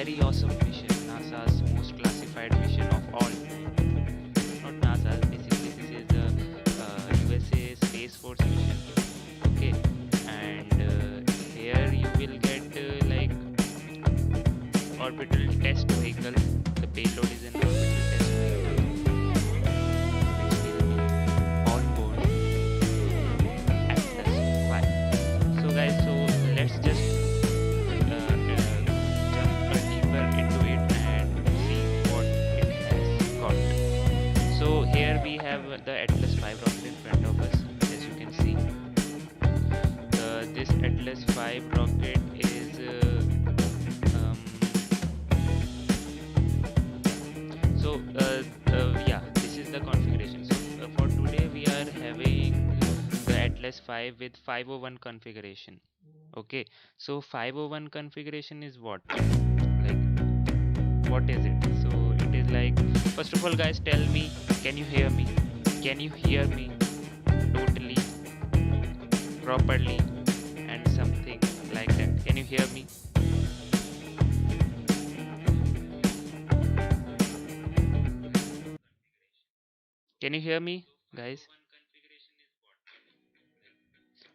very awesome mission, NASA's most classified mission of all time. Not NASA, basically this is the USA Space Force mission. Okay, and here you will get like orbital test vehicle. The payload is an orbital test vehicle, which will be on board Atlas 5. So guys, so let's just jump deeper into it and see what it has got. So here we have the Atlas 5 rocket in front of us, as you can see. This Atlas 5 rocket is yeah, this is the configuration. So for today we are having the Atlas 5 with 501 configuration. Okay, so 501 configuration is what? Like, what is it? So it is like, first of all guys, tell me, can you hear me? Can you hear me totally, properly, and something like that? Can you hear me? Can you hear me, guys?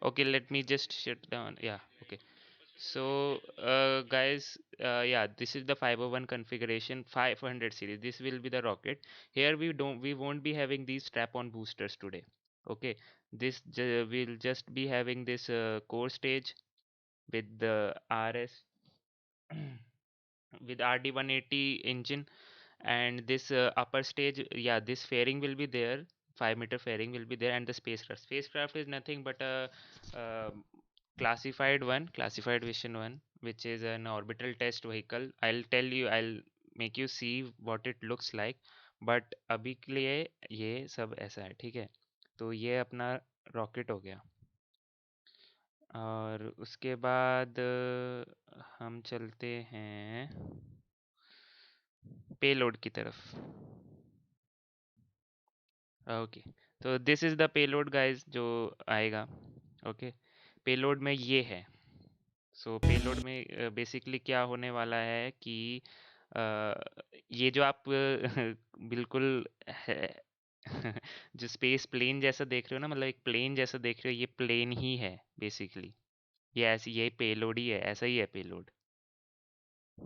Okay, let me just shut down. Yeah, okay. So, guys, yeah, this is the 501 configuration 500 series. This will be the rocket. Here we won't be having these strap-on boosters today. Okay, we'll just be having this core stage with the RS with RD-180 engine, and this upper stage, yeah, this fairing will be there. 5-meter fairing will be there, and the spacecraft is nothing but a classified vision one, which is an orbital test vehicle. I'll make you see what it looks like, but अभी के लिए ये सब ऐसा है, ठीक है? तो ये अपना रॉकेट हो गया, और उसके बाद हम चलते हैं पेलोड की तरफ. ओके, तो this is the payload guys जो आएगा. ओके, पेलोड में ये है. सो पेलोड में बेसिकली क्या होने वाला है कि ये जो आप बिल्कुल जो स्पेस प्लेन जैसा देख रहे हो ना, मतलब एक प्लेन जैसा देख रहे हो, ये प्लेन ही है बेसिकली. ये पेलोड ही है, ऐसा ही है पेलोड.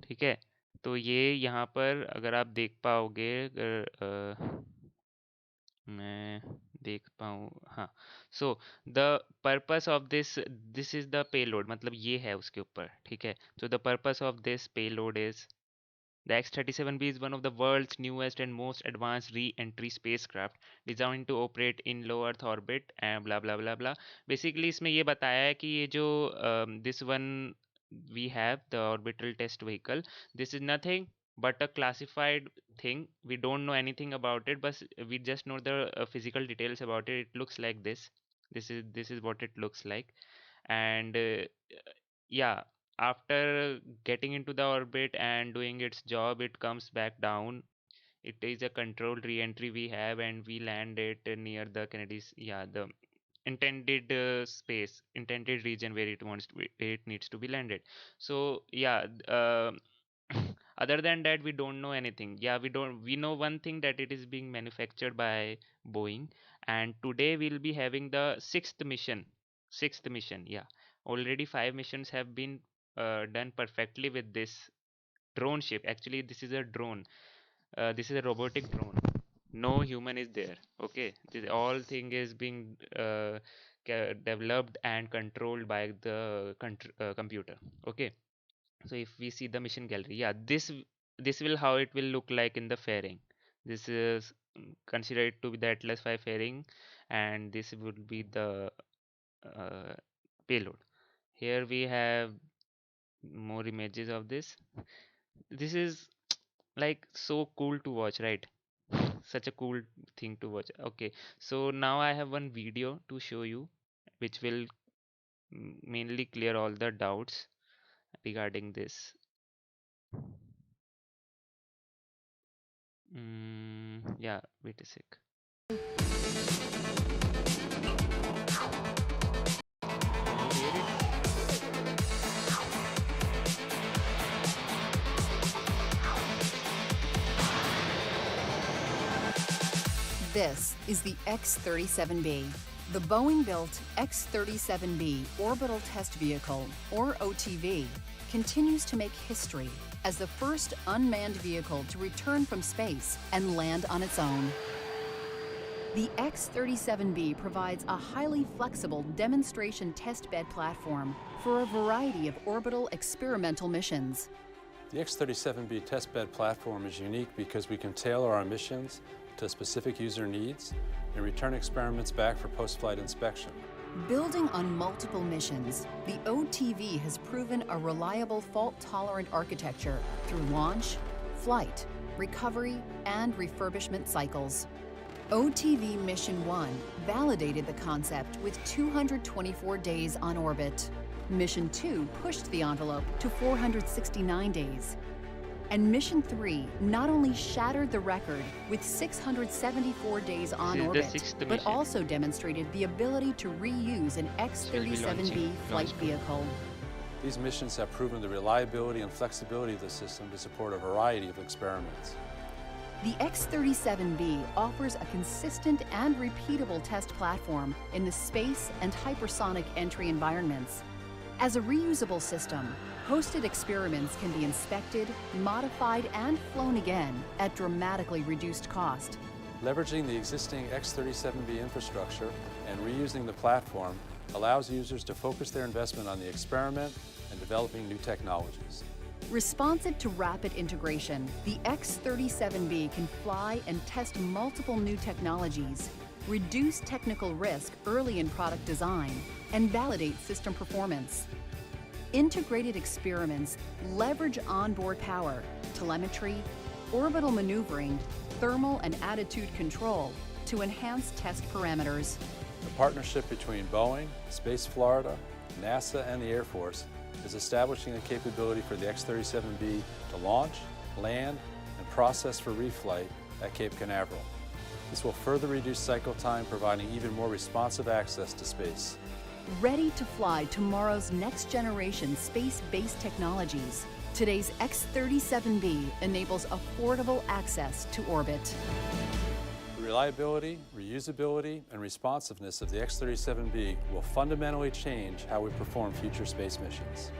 ठीक है, तो ये यहाँ पर अगर आप देख पाओगे, अगर मैं देख पाऊँ, हाँ. So the purpose of this is the payload, मतलब ये है उसके ऊपर. ठीक है, so the purpose of this payload is the X-37B is one of the world's newest and most advanced re-entry spacecraft designed to operate in low Earth orbit and blah blah blah blah. Basically इसमें ये बताया है कि ये जो this one we have the orbital test vehicle, this is nothing but a classified thing. We don't know anything about it, but we just know the physical details about it. It looks like this. This is what it looks like, and yeah, after getting into the orbit and doing its job, it comes back down. It is a controlled re-entry we have, and we land it near the Kennedy's, yeah, the intended intended region where where it needs to be landed. So yeah, other than that, we don't know anything. Yeah, we know one thing, that it is being manufactured by Boeing, and today we'll be having the sixth mission. Yeah, already 5 missions have been done perfectly with this drone ship. Actually, this is a drone. This is a robotic drone. No human is there. Okay, this all thing is being developed and controlled by the computer. Okay, so if we see the mission gallery, yeah, this will how it will look like in the fairing. This is considered to be the Atlas 5 fairing, and this would be the uh, payload. Here we have more images of this. This is like so cool to watch, right? Such a cool thing to watch. Okay, so now I have one video to show you, which will mainly clear all the doubts regarding this. Yeah, wait a sec. Can you hear it? This is the X-37B. The Boeing-built X-37B Orbital Test Vehicle, or OTV, continues to make history as the first unmanned vehicle to return from space and land on its own. The X-37B provides a highly flexible demonstration testbed platform for a variety of orbital experimental missions. The X-37B testbed platform is unique because we can tailor our missions to specific user needs and return experiments back for post-flight inspection. Building on multiple missions, the OTV has proven a reliable fault-tolerant architecture through launch, flight, recovery, and refurbishment cycles. OTV Mission 1 validated the concept with 224 days on orbit. Mission 2 pushed the envelope to 469 days. And Mission 3 not only shattered the record with 674 days on orbit, but also demonstrated the ability to reuse an X-37B flight vehicle. These missions have proven the reliability and flexibility of the system to support a variety of experiments. The X-37B offers a consistent and repeatable test platform in the space and hypersonic entry environments. As a reusable system, hosted experiments can be inspected, modified, and flown again at dramatically reduced cost. Leveraging the existing X-37B infrastructure and reusing the platform allows users to focus their investment on the experiment and developing new technologies. Responsive to rapid integration, the X-37B can fly and test multiple new technologies, reduce technical risk early in product design, and validate system performance. Integrated experiments leverage onboard power, telemetry, orbital maneuvering, thermal and attitude control to enhance test parameters. The partnership between Boeing, Space Florida, NASA, and the Air Force is establishing the capability for the X-37B to launch, land, and process for reflight at Cape Canaveral. This will further reduce cycle time, providing even more responsive access to space. Ready to fly tomorrow's next-generation space-based technologies, today's X-37B enables affordable access to orbit. The reliability, reusability, and responsiveness of the X-37B will fundamentally change how we perform future space missions.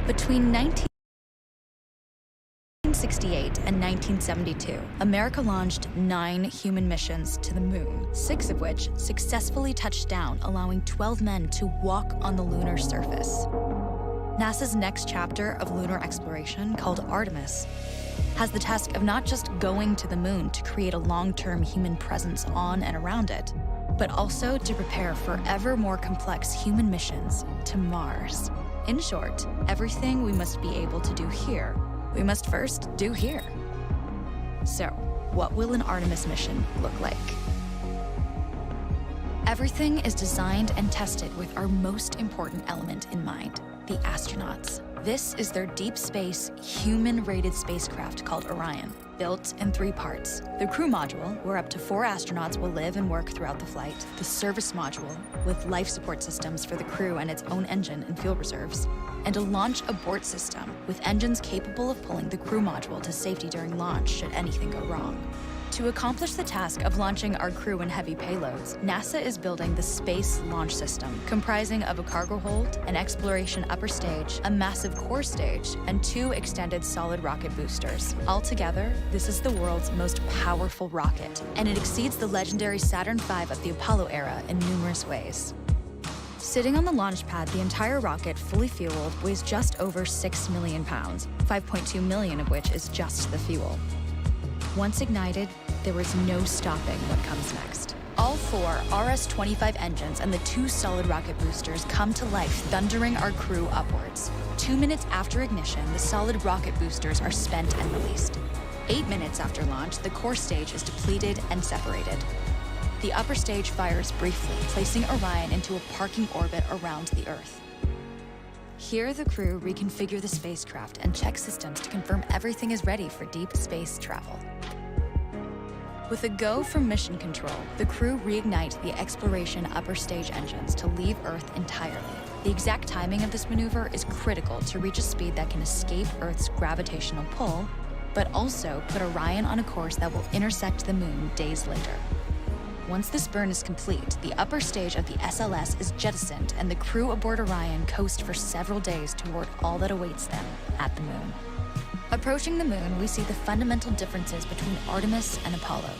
Between 1968 and 1972, America launched 9 human missions to the moon, 6 of which successfully touched down, allowing 12 men to walk on the lunar surface. NASA's next chapter of lunar exploration, called Artemis, has the task of not just going to the moon to create a long-term human presence on and around it, but also to prepare for ever more complex human missions to Mars. In short, everything we must be able to do here, we must first do here. So, what will an Artemis mission look like? Everything is designed and tested with our most important element in mind, the astronauts. This is their deep space, human-rated spacecraft called Orion, built in 3 parts. The crew module, where up to 4 astronauts will live and work throughout the flight. The service module, with life support systems for the crew and its own engine and fuel reserves. And a launch abort system, with engines capable of pulling the crew module to safety during launch should anything go wrong. To accomplish the task of launching our crew and heavy payloads, NASA is building the Space Launch System, comprising of a cargo hold, an exploration upper stage, a massive core stage, and 2 extended solid rocket boosters. Altogether, this is the world's most powerful rocket, and it exceeds the legendary Saturn V of the Apollo era in numerous ways. Sitting on the launch pad, the entire rocket, fully fueled, weighs just over 6 million pounds, 5.2 million of which is just the fuel. Once ignited, there is no stopping what comes next. All 4 RS-25 engines and the 2 solid rocket boosters come to life, thundering our crew upwards. 2 minutes after ignition, the solid rocket boosters are spent and released. 8 minutes after launch, the core stage is depleted and separated. The upper stage fires briefly, placing Orion into a parking orbit around the Earth. Here, the crew reconfigure the spacecraft and check systems to confirm everything is ready for deep space travel. With a go from mission control, the crew reignite the exploration upper stage engines to leave Earth entirely. The exact timing of this maneuver is critical to reach a speed that can escape Earth's gravitational pull, but also put Orion on a course that will intersect the moon days later. Once this burn is complete, the upper stage of the SLS is jettisoned and the crew aboard Orion coast for several days toward all that awaits them at the moon. Approaching the moon, we see the fundamental differences between Artemis and Apollo.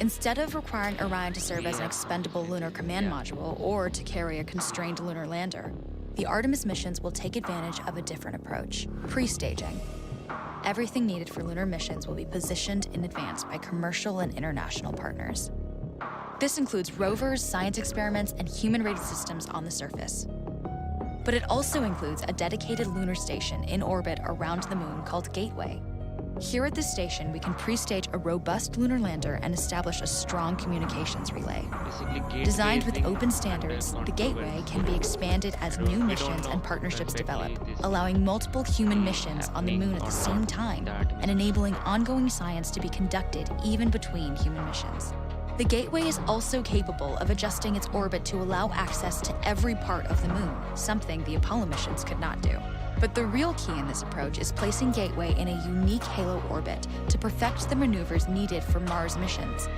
Instead of requiring Orion to serve as an expendable lunar command module or to carry a constrained lunar lander, the Artemis missions will take advantage of a different approach: pre-staging. Everything needed for lunar missions will be positioned in advance by commercial and international partners. This includes rovers, science experiments, and human-rated systems on the surface. But it also includes a dedicated lunar station in orbit around the moon called Gateway. Here at this station, we can pre-stage a robust lunar lander and establish a strong communications relay. Designed with open standards, the Gateway can be expanded as new missions and partnerships develop, allowing multiple human missions on the moon at the same time and enabling ongoing science to be conducted even between human missions. The Gateway is also capable of adjusting its orbit to allow access to every part of the moon, something the Apollo missions could not do. But the real key in this approach is placing Gateway in a unique halo orbit to perfect the maneuvers needed for Mars missions.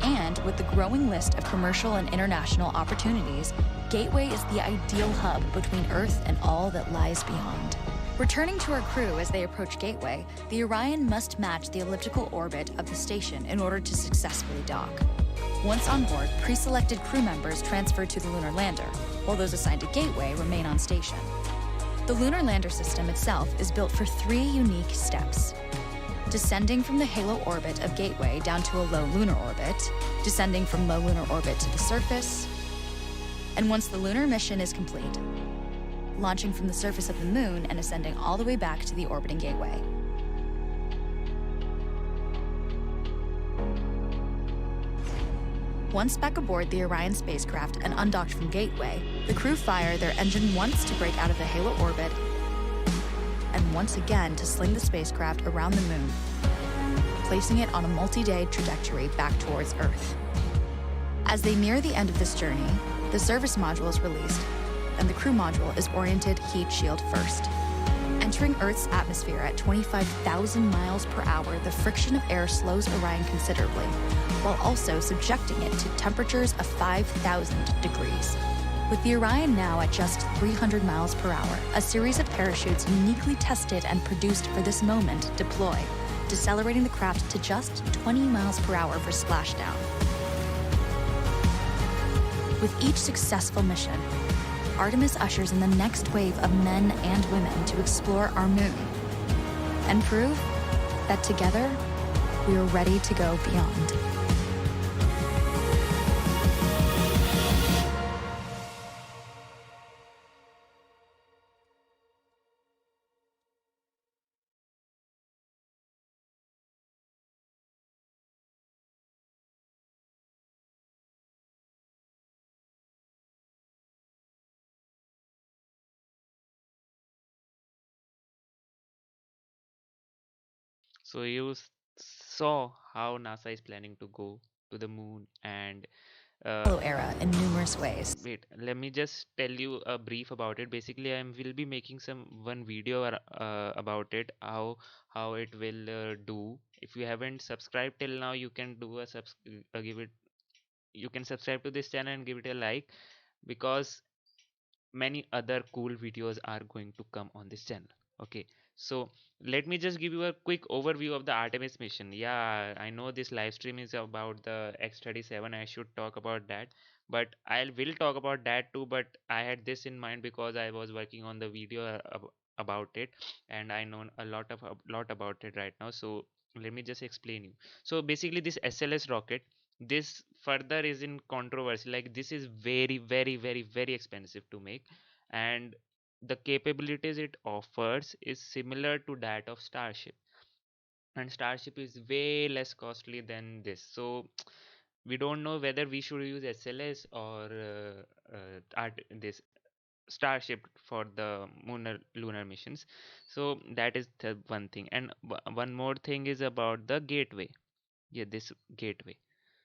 And with the growing list of commercial and international opportunities, Gateway is the ideal hub between Earth and all that lies beyond. Returning to our crew as they approach Gateway, the Orion must match the elliptical orbit of the station in order to successfully dock. Once on board, pre-selected crew members transfer to the lunar lander, while those assigned to Gateway remain on station. The lunar lander system itself is built for 3 unique steps: descending from the halo orbit of Gateway down to a low lunar orbit, descending from low lunar orbit to the surface, and once the lunar mission is complete, launching from the surface of the moon and ascending all the way back to the orbiting Gateway. Once back aboard the Orion spacecraft and undocked from Gateway, the crew fire their engine once to break out of the halo orbit and once again to sling the spacecraft around the moon, placing it on a multi-day trajectory back towards Earth. As they near the end of this journey, the service module is released and the crew module is oriented heat shield first. Entering Earth's atmosphere at 25,000 miles per hour, the friction of air slows Orion considerably, while also subjecting it to temperatures of 5,000 degrees. With the Orion now at just 300 miles per hour, a series of parachutes uniquely tested and produced for this moment deploy, decelerating the craft to just 20 miles per hour for splashdown. With each successful mission, Artemis ushers in the next wave of men and women to explore our moon and prove that together we are ready to go beyond. So you saw how NASA is planning to go to the moon, and uh, Era in numerous ways. wait, let me just tell you a brief about it. Basically, will be making one video about it, how it will do. If you haven't subscribed till now, you can do a give it. You can subscribe to this channel and give it a like, because many other cool videos are going to come on this channel. Okay, so let me just give you a quick overview of the Artemis mission. Yeah, I know this live stream is about the X-37. I should talk about that, but I will talk about that too. But I had this in mind because I was working on the video about it, and I know a lot about it right now. So let me just explain you. So basically, this SLS rocket, this further is in controversy. Like, this is very, very, very, very expensive to make, and the capabilities it offers is similar to that of Starship, and Starship is way less costly than this. So we don't know whether we should use SLS or this Starship for the lunar missions. So that is the one thing. And one more thing is about the gateway. Yeah, this gateway.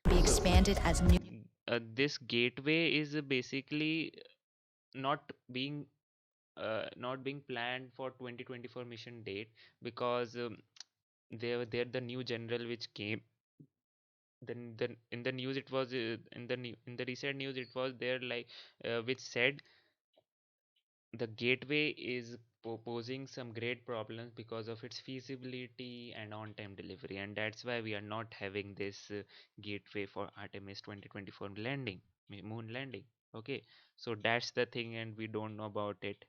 Be So expanded as new. this gateway is basically not being not being planned for 2024 mission date, because they're the new general which came. Then in the news it was in the recent news it was there, like which said the gateway is posing some great problems because of its feasibility and on-time delivery, and that's why we are not having this gateway for Artemis 2024 landing, moon landing. Okay, so that's the thing, and we don't know about it.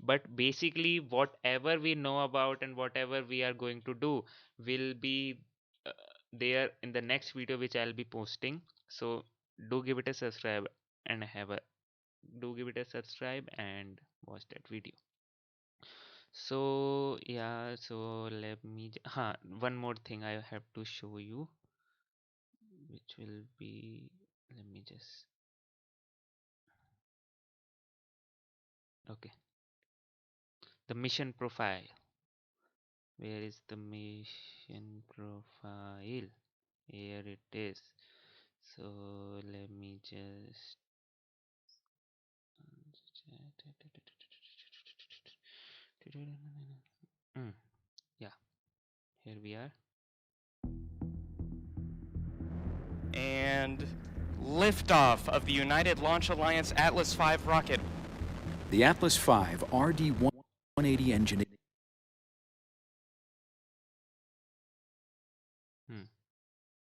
But basically, whatever we know about and whatever we are going to do will be uh, there in the next video which I'll be posting. So do give it a subscribe and have a do give it a subscribe and watch that video. So yeah, so let me one more thing I have to show you, which will be, let me just, okay, the mission profile. Where is the mission profile? Here it is. So let me just yeah, here we are. And liftoff of the United Launch Alliance Atlas V rocket. The Atlas V RD-180 engine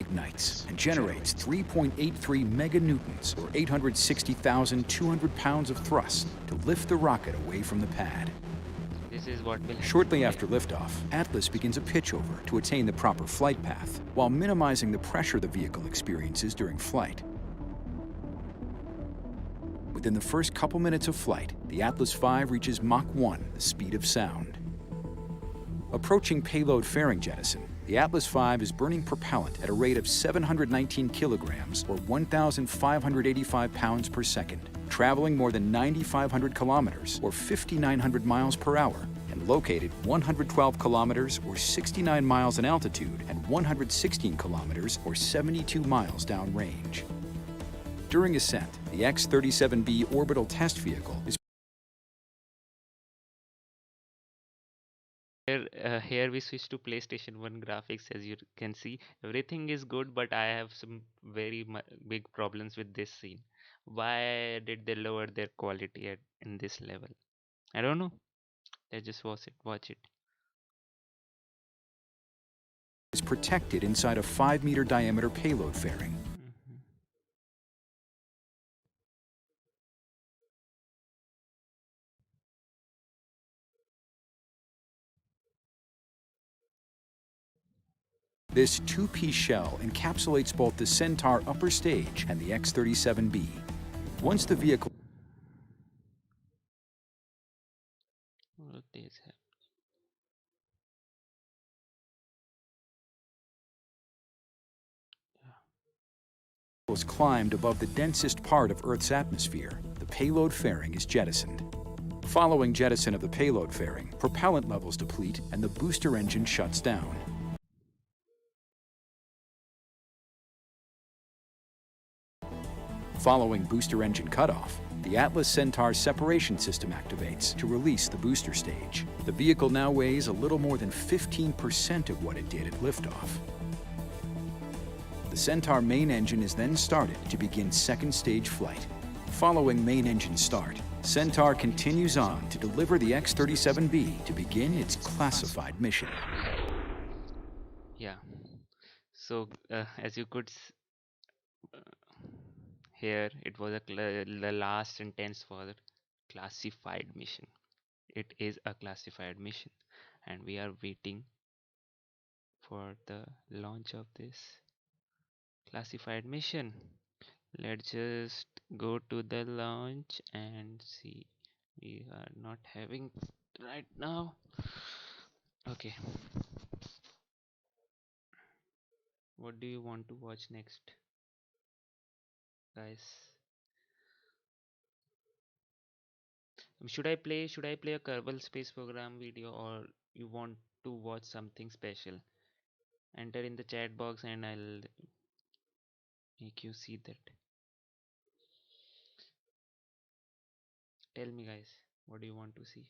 ignites and generates 3.83 meganewtons, or 860,200 pounds of thrust, to lift the rocket away from the pad. This is what will happen. Shortly after liftoff, Atlas begins a pitchover to attain the proper flight path, while minimizing the pressure the vehicle experiences during flight. Within the first couple minutes of flight, the Atlas V reaches Mach 1, the speed of sound. Approaching payload fairing jettison, the Atlas V is burning propellant at a rate of 719 kilograms, or 1,585 pounds per second, traveling more than 9,500 kilometers, or 5,900 miles per hour, and located 112 kilometers, or 69 miles in altitude, and 116 kilometers, or 72 miles downrange. During ascent, the X-37B Orbital Test Vehicle is here we switch to PlayStation 1 graphics. As you can see, everything is good, but I have some very big problems with this scene. Why did they lower their quality in this level? I don't know. Let's just watch it. Is protected inside a 5-meter diameter payload fairing. Mhm. This two-piece shell encapsulates both the Centaur upper stage and the X-37B. Once the vehicle What is happening? is climbed above the densest part of Earth's atmosphere, the payload fairing is jettisoned. Following jettison of the payload fairing, propellant levels deplete and the booster engine shuts down. Following booster engine cutoff, the Atlas Centaur separation system activates to release the booster stage. The vehicle now weighs a little more than 15% of what it did at liftoff. The Centaur main engine is then started to begin second stage flight. Following main engine start, Centaur continues on to deliver the X-37B to begin its classified mission. Yeah. So as you could hear, it was the last sentence for the classified mission. It is a classified mission, and we are waiting for the launch of this classified mission. Let's just go to the launch and see. We are not having right now. Okay. What do you want to watch next, guys? Should I play a Kerbal Space Program video, or you want to watch something special? Enter in the chat box and I'll make you see that. Tell me, guys, what do you want to see?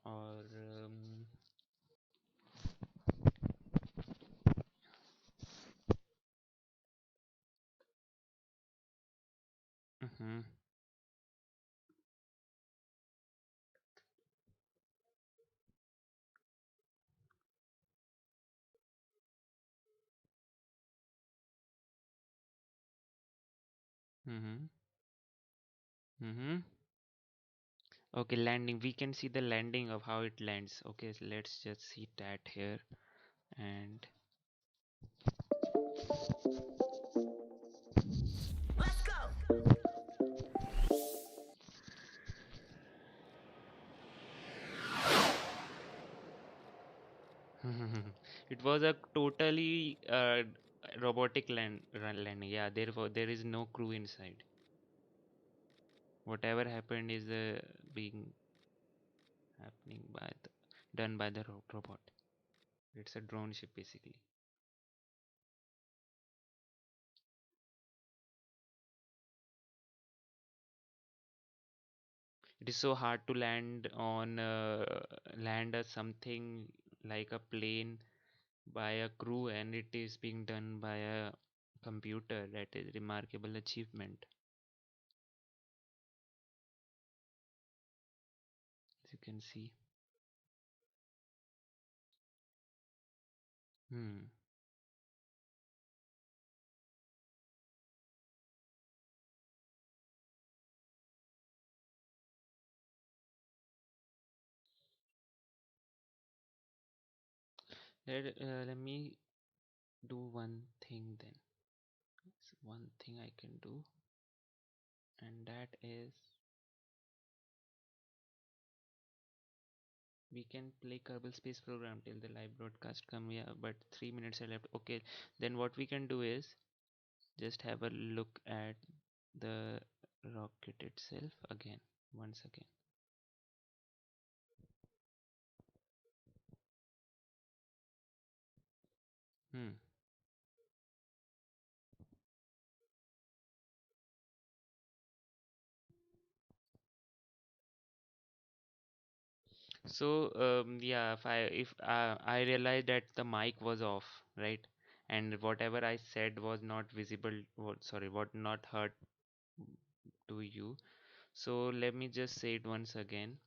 Or mhm. Mhm. Mhm. Okay, landing. We can see the landing of how it lands. Okay, so let's just see that here. And it was a totally robotic landing. Yeah, there is no crew inside. Whatever happened is being happening by the done by the robot. It's a drone ship basically. It is so hard to land something like a plane by a crew, and it is being done by a computer. That is remarkable achievement, as you can see. Hmm. Let me do one thing then. It's one thing I can do, and that is we can play Kerbal Space Program till the live broadcast come. Yeah, but 3 minutes are left. Okay, then what we can do is just have a look at the rocket itself again, once again. Hmm. So yeah, if I realized that the mic was off, right, and whatever I said was not visible. Sorry, what not heard to you. So let me just say it once again.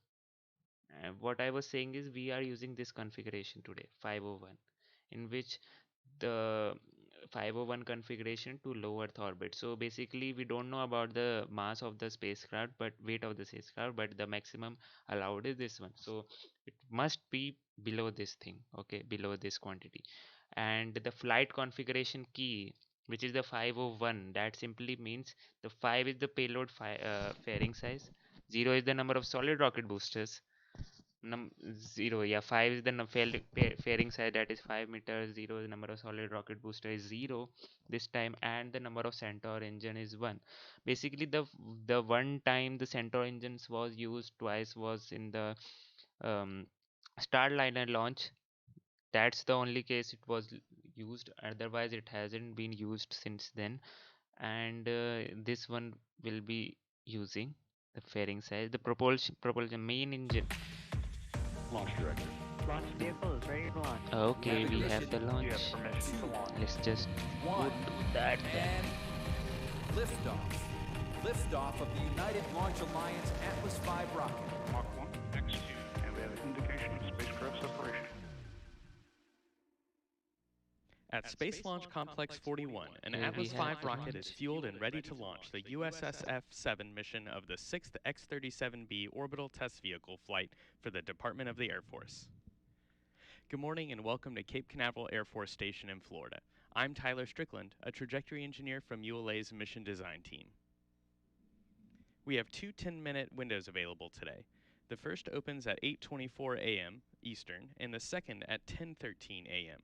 What I was saying is we are using this configuration today, 501, in which the 501 configuration to low Earth orbit. So basically, we don't know about the mass of the spacecraft, but weight of the spacecraft, but the maximum allowed is this one. So it must be below this thing, okay, below this quantity. And the flight configuration key, which is the 501, that simply means the 5 is the payload fairing size, 0 is the number of solid rocket boosters, 0, yeah, 5 is the fairing size, that is 5 meters, 0 is the number of solid rocket booster is 0 this time, and the number of Centaur engine is 1. Basically, the one time the Centaur engines was used twice was in the um, Starliner launch. That's the only case it was used, otherwise it hasn't been used since then. And this one will be using the fairing size, the propulsion main engine. Launch director. Launch vehicle is ready to launch. Okay, we have the launch. You have permission to launch. Let's just go to that then. And liftoff. Liftoff of the United Launch Alliance Atlas V rocket. Mach 1, X2, and we have an indication of spacecraft separation. At Space Launch Complex 41, an Here we Atlas V have rocket launch. is fueled and ready to launch the USSF-7 mission of the 6th X-37B Orbital Test Vehicle flight for the Department of the Air Force. Good morning and welcome to Cape Canaveral Air Force Station in Florida. I'm Tyler Strickland, a trajectory engineer from ULA's mission design team. We have two 10-minute windows available today. The first opens at 8:24 a.m. Eastern and the second at 10:13 a.m.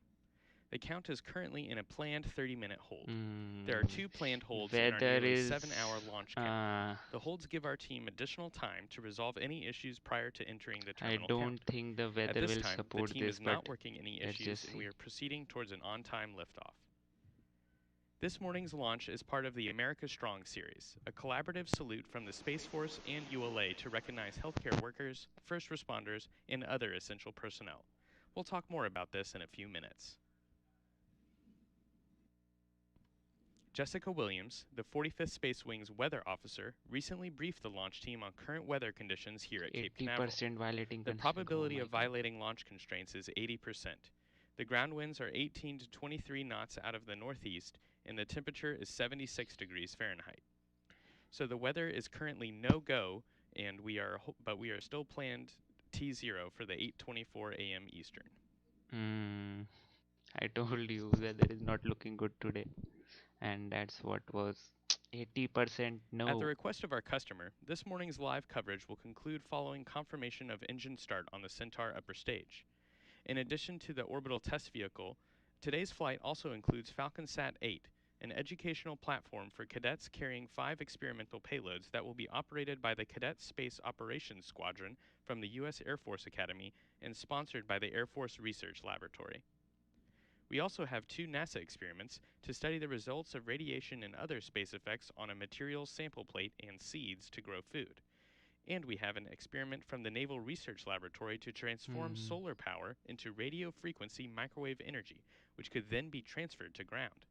The count is currently in a planned 30-minute hold. There are two planned holds in our Weather nearly is 7-hour launch count. The holds give our team additional time to resolve any issues prior to entering the I terminal don't count. think the At weather this will time, support the team this, is not but working any let's issues just and see. we are proceeding towards an on-time liftoff. This morning's launch is part of the America Strong series, a collaborative salute from the Space Force and ULA to recognize healthcare workers, first responders, and other essential personnel. We'll talk more about this in a few minutes. Jessica Williams, the 45th Space Wing's weather officer, recently briefed the launch team on current weather conditions here at Cape Canaveral. 80% violating The constraint. probability Oh of my God. violating launch constraints is 80%. The ground winds are 18 to 23 knots out of the northeast, and the temperature is 76 degrees Fahrenheit. So the weather is currently no-go, and we are still planned T0 for the 8:24 a.m. Eastern. I told you weather is not looking good today, and that's what was 80% no. At the request of our customer, this morning's live coverage will conclude following confirmation of engine start on the Centaur upper stage. In addition to the orbital test vehicle, today's flight also includes FalconSat 8, an educational platform for cadets carrying 5 experimental payloads that will be operated by the Cadet Space Operations Squadron from the U.S. Air Force Academy and sponsored by the Air Force Research Laboratory. We also have 2 NASA experiments to study the results of radiation and other space effects on a materials sample plate and seeds to grow food. And we have an experiment from the Naval Research Laboratory to transform solar power into radio frequency microwave energy, which could then be transferred to ground.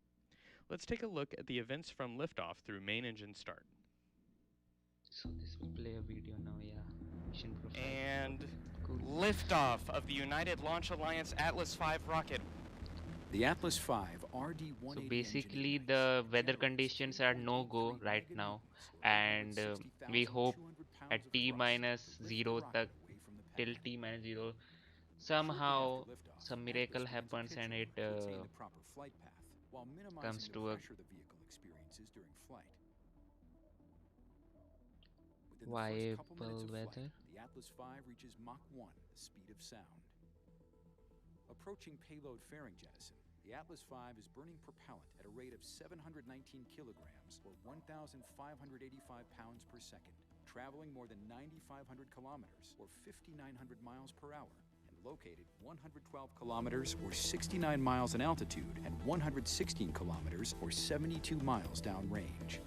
Let's take a look at the events from liftoff through main engine start. So this will play a video now, yeah. Mission profile. And Cool. liftoff of the United Launch Alliance Atlas V rocket. The Atlas V RD-180 So basically the weather conditions are no-go right now, and we hope at T-0 tak, till T-0 somehow some miracle happens and it comes to a viable weather. The Atlas V reaches Mach 1, the speed of sound. Approaching payload fairing jettison, the Atlas V is burning propellant at a rate of 719 kilograms, or 1,585 pounds per second, traveling more than 9,500 kilometers, or 5,900 miles per hour, and located 112 kilometers, or 69 miles in altitude, and 116 kilometers, or 72 miles downrange.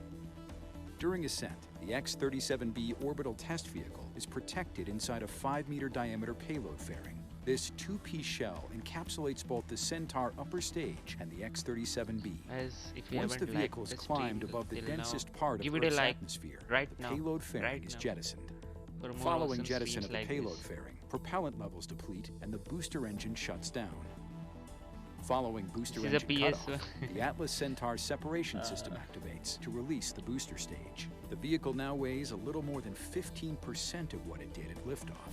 During ascent, the X-37B Orbital Test Vehicle is protected inside a 5-meter diameter payload fairing, This two-piece shell encapsulates both the Centaur upper stage and the X-37B. As if you Once the haven't vehicle liked is the climbed stream above the till now, densest part give of it a Earth's like atmosphere, right the now, payload fairing right is now. jettisoned. For more Following awesome jettison streams of the like payload this. fairing, propellant levels deplete and the booster engine shuts down. Following booster This is a engine PS. cutoff, the Atlas Centaur separation system activates to release the booster stage. The vehicle now weighs a little more than 15% of what it did at liftoff.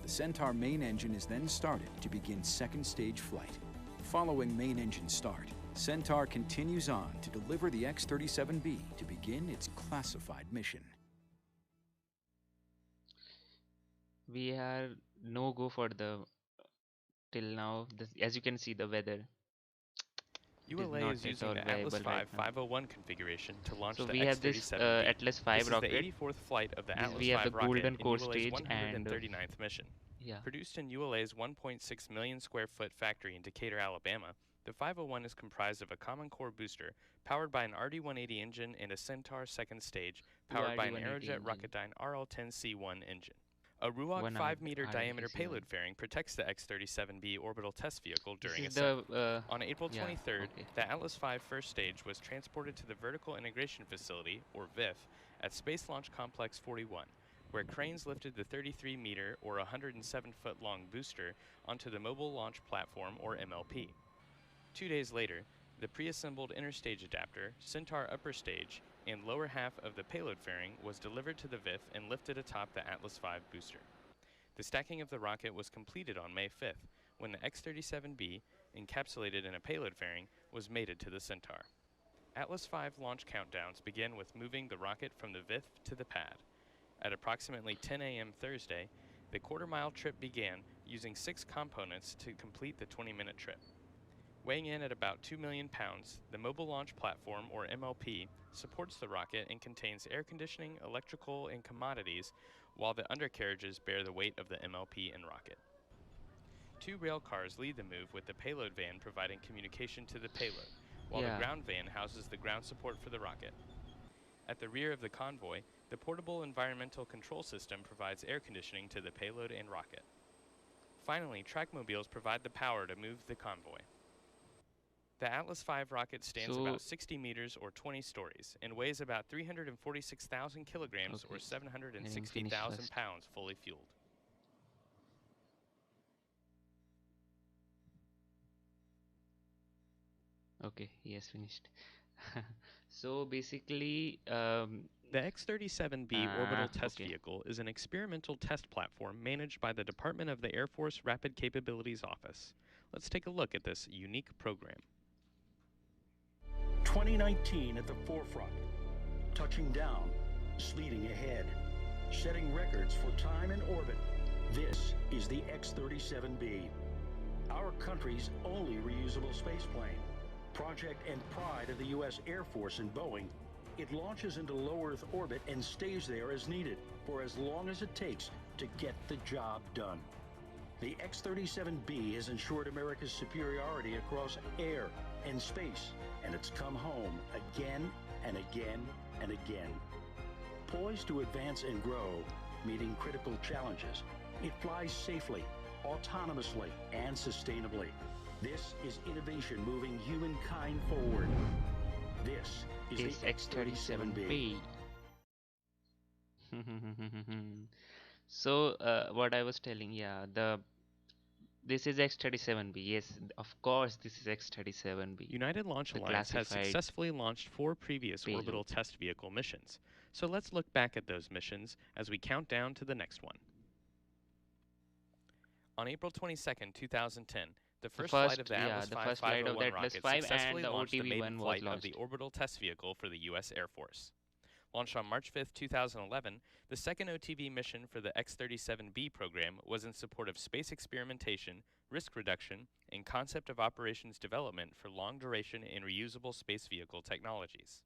The Centaur main engine is then started to begin second stage flight. Following main engine start, Centaur continues on to deliver the X-37B to begin its classified mission. We are no go for the till now. This, as you can see, the weather. It is ULA not is at using all the Atlas viable right 5 now. 501 configuration to launch So the we have this X-37B. Atlas 5 This is rocket. the 84th flight of the This Atlas we have 5 the rocket golden in core ULA's stage and 139th mission. yeah. Produced in ULA's 1.6 million square foot factory in Decatur, Alabama, the 501 is comprised of a common core booster powered by an RD-180 engine and a Centaur second stage powered by an RD-180 Aerojet engine. Rocketdyne RL-10C1 engine. A RUOC One 5-meter diameter RD-180. payload fairing protects the X-37B orbital test vehicle This during is ascent. the On April yeah, 23rd, okay. the Atlas V first stage was transported to the Vertical Integration Facility, or VIF, at Space Launch Complex 41, where cranes lifted the 33-meter or 107-foot-long booster onto the Mobile Launch Platform, or MLP. 2 days later, the pre-assembled interstage adapter, Centaur upper stage, and lower half of the payload fairing was delivered to the VIF and lifted atop the Atlas V booster. The stacking of the rocket was completed on May 5th, when the X-37B, encapsulated in a payload fairing, was mated to the Centaur. Atlas V launch countdowns begin with moving the rocket from the VIF to the pad. At approximately 10 a.m. Thursday, the quarter-mile trip began using 6 components to complete the 20-minute trip. Weighing in at about 2 million pounds, the Mobile Launch Platform, or MLP, supports the rocket and contains air conditioning, electrical, and commodities, while the undercarriages bear the weight of the MLP and rocket. 2 rail cars lead the move, with the payload van providing communication to the payload, while Yeah. the ground van houses the ground support for the rocket. At the rear of the convoy, the portable environmental control system provides air conditioning to the payload and rocket. Finally, trackmobiles provide the power to move the convoy. The Atlas V rocket stands So- about 60 meters or 20 stories and weighs about 346,000 kilograms or Okay. 760,000 first. pounds fully fueled. Okay, yes, finished. So basically, The X-37B Orbital Test okay. Vehicle is an experimental test platform managed by the Department of the Air Force Rapid Capabilities Office. Let's take a look at this unique program. 2019 at the forefront, touching down, speeding ahead, setting records for time in orbit. This is the X-37B, our country's only reusable spaceplane. Project and pride of the U.S. Air Force and Boeing, it launches into low Earth orbit and stays there as needed for as long as it takes to get the job done. The X-37B has ensured America's superiority across air and space, and it's come home again and again and again. Poised to advance and grow, meeting critical challenges, it flies safely, autonomously, and sustainably. This is innovation moving humankind forward. This is Is the X-37B. X-37B. So what I was telling, yeah, this is X-37B. Yes, of course, this is X-37B. United Launch The Alliance has classified successfully launched 4 previous payload. orbital test vehicle missions. So let's look back at those missions as we count down to the next one. On April 22nd, 2010, the first flight of the Atlas the V first flight of the 501 Atlas rocket 5 and successfully the launched the maiden OTV-1 was flight of launched. the Orbital Test Vehicle for the U.S. Air Force. Launched on March 5, 2011, the second OTV mission for the X-37B program was in support of space experimentation, risk reduction, and concept of operations development for long-duration and reusable space vehicle technologies.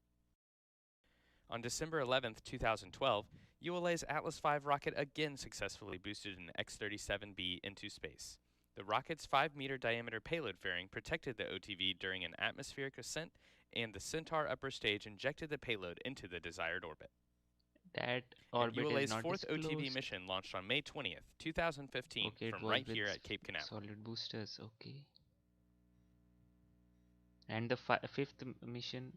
On December 11, 2012, ULA's Atlas V rocket again successfully boosted an X-37B into space. The rocket's 5-meter diameter payload fairing protected the OTV during an atmospheric ascent, and the Centaur upper stage injected the payload into the desired orbit. That And orbit is ULA's not fourth OTV disclosed. mission launched on May 20th, 2015 Okay, it from was right with here at Cape Canaveral. solid boosters. Okay. And the fifth mission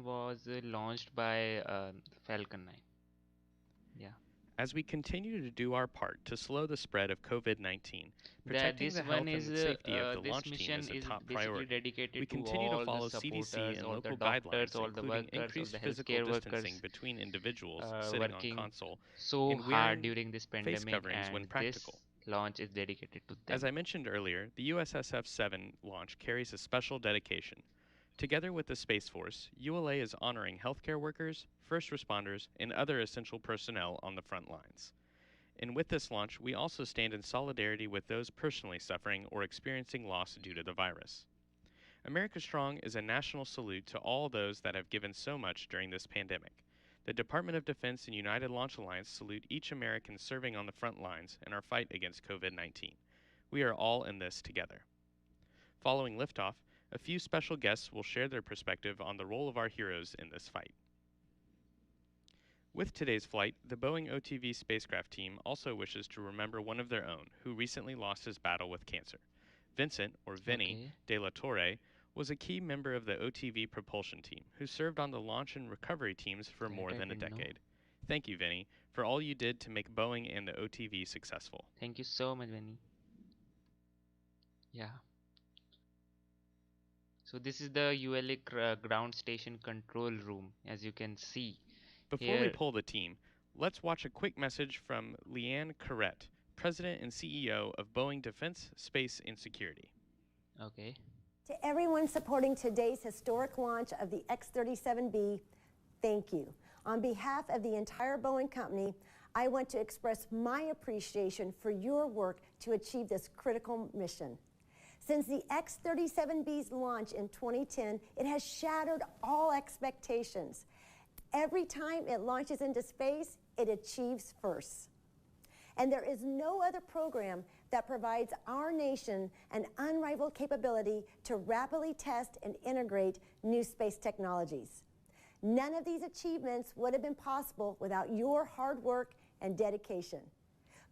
was launched by Falcon 9. Yeah. As we continue to do our part to slow the spread of COVID-19, protecting This the one health is and safety of the this launch team mission is a is top basically priority. dedicated We to continue all to follow the CDC supporters, and all the local doctors, guidelines, all the including workers, all increased the physical healthcare distancing workers between individuals sitting on working console so and hard wearing during this face pandemic, coverings when and practical. this launch is dedicated to As them. I mentioned earlier, the USSF 7 launch carries a special dedication. Together with the Space Force, ULA is honoring healthcare workers, first responders, and other essential personnel on the front lines. And with this launch, we also stand in solidarity with those personally suffering or experiencing loss due to the virus. America Strong is a national salute to all those that have given so much during this pandemic. The Department of Defense and United Launch Alliance salute each American serving on the front lines in our fight against COVID-19. We are all in this together. Following liftoff, a few special guests will share their perspective on the role of our heroes in this fight. With today's flight, the Boeing OTV spacecraft team also wishes to remember one of their own who recently lost his battle with cancer. Vincent, or Vinny, de la Torre, was a key member of the OTV propulsion team who served on the launch and recovery teams for more than a decade. Thank you, Vinny, for all you did to make Boeing and the OTV successful. Thank you so much, Vinny. Yeah. So this is the ULA ground station control room, as you can see. Before we pull the team, let's watch a quick message from Leanne Corrett, President and CEO of Boeing Defense, Space, and Security. Okay. To everyone supporting today's historic launch of the X-37B, thank you. On behalf of the entire Boeing company, I want to express my appreciation for your work to achieve this critical mission. Since the X-37B's launch in 2010, it has shattered all expectations. Every time it launches into space, it achieves firsts. And there is no other program that provides our nation an unrivaled capability to rapidly test and integrate new space technologies. None of these achievements would have been possible without your hard work and dedication.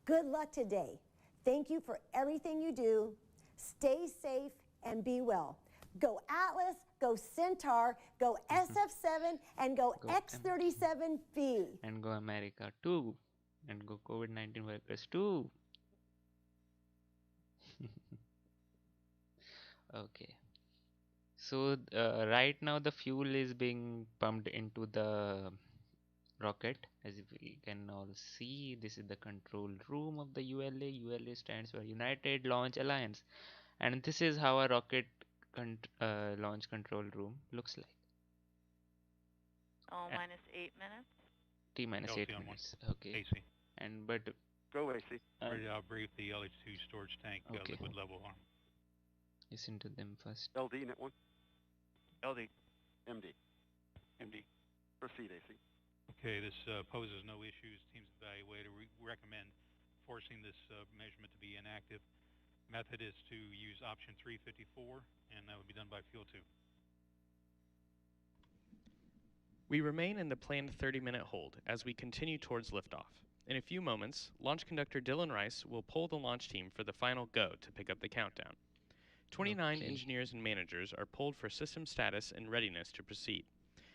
Good luck today. Thank you for everything you do. Stay safe and be well. Go Atlas, go Centaur, go SF-7, and go X-37B. And go America too. And go COVID-19 workers too. Okay. So right now the fuel is being pumped into the rocket. As we can all see, this is the control room of the ULA. ULA stands for United Launch Alliance. And this is how a rocket launch control room looks like. Oh, minus 8 minutes? T minus LC 8 on minutes. one. Okay. AC. And but Go AC. Ready to brief the LH2 storage tank Okay. liquid level arm. listen to them first. LD, net 1. LD. MD. MD. Proceed, AC. Okay, this poses no issues. Team's evaluator recommend forcing this measurement to be inactive. Method is to use option 354, and that would be done by fuel tube. We remain in the planned 30-minute hold as we continue towards liftoff. In a few moments, launch conductor Dylan Rice will pull the launch team for the final go to pick up the countdown. 29 engineers and managers are pulled for system status and readiness to proceed.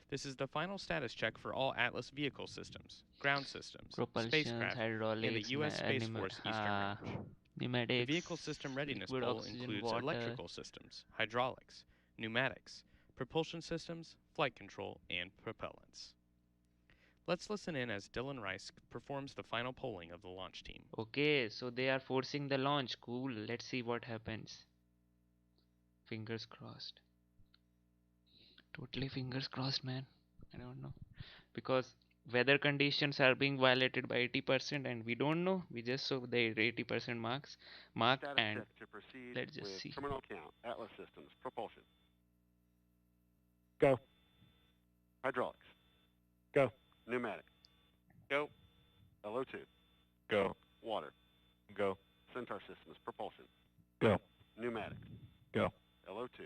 This is the final status check for all Atlas vehicle systems, ground systems, spacecraft, and the U.S. Space Force Eastern Range. Pneumatics, the vehicle system readiness liquid poll oxygen, includes water. electrical systems, hydraulics, pneumatics, propulsion systems, flight control, and propellants. Let's listen in as Dylan Rice performs the final polling of the launch team. Okay, so they are forcing the launch. Cool. Let's see what happens. Fingers crossed. Totally fingers crossed, man. I don't know. Because weather conditions are being violated by 80% and we don't know. We just saw the 80% mark Status and check to proceed let's just with see. terminal count. Atlas systems. Propulsion. Go. Hydraulics. Go. Pneumatic. Go. LO2. Go. Water. Go. Centaur systems. Propulsion. Go. Pneumatic. Go. LO2.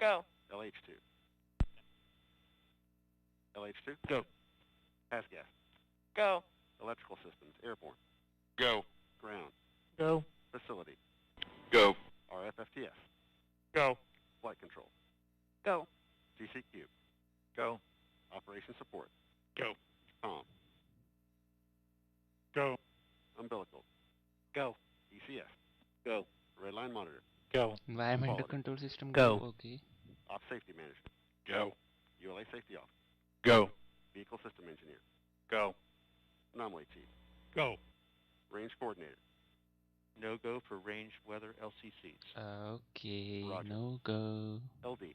Go. LH2. LH2. Go. Pass gas. Go. Electrical systems, airborne. Go. Ground. Go. Facility. Go. RFFTS. Go. Flight control. Go. GCQ. Go. Operation support. Go. COM. Go. Umbilical. Go. ECS. Go. Red line monitor. Go. Environmental Quality. control system. Go. Okay. Op safety management. Go. ULA safety officer. Go. Vehicle system engineer. Go. Anomaly chief. Go. Range coordinator. No go for range weather LCCs. Okay. Roger. No go. LD.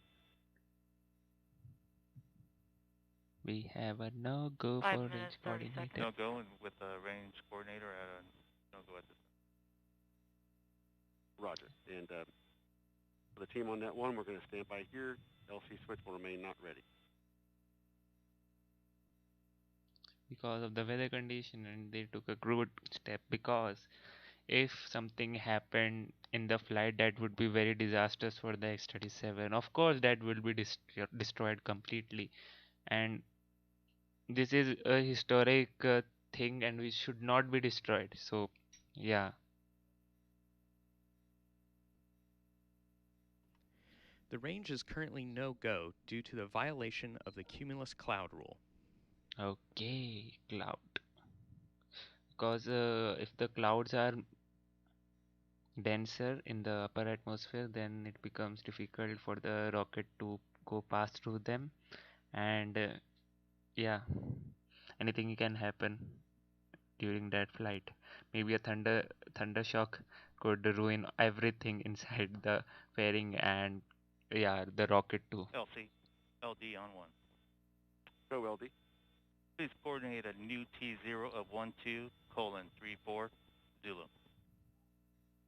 We have a no go 5 for minutes, range 30 coordinator. seconds. No go and with a range coordinator at a no go at this. Roger. And for the team on net 1, we're going to stand by here. LC switch will remain not ready. Because of the weather condition, and they took a good step, because if something happened in the flight, that would be very disastrous for the X-37. Of course that will be destroyed completely, and this is a historic thing and we should not be destroyed. So yeah. The range is currently no go due to the violation of the cumulus cloud rule. Okay, cloud. Because if the clouds are denser in the upper atmosphere, then it becomes difficult for the rocket to go past through them, and yeah, anything can happen during that flight. Maybe a thunder shock could ruin everything inside the fairing, and yeah, the rocket too. LC. LD on 1. Go LD. Please coordinate a new T0 of 12:34 Zulu.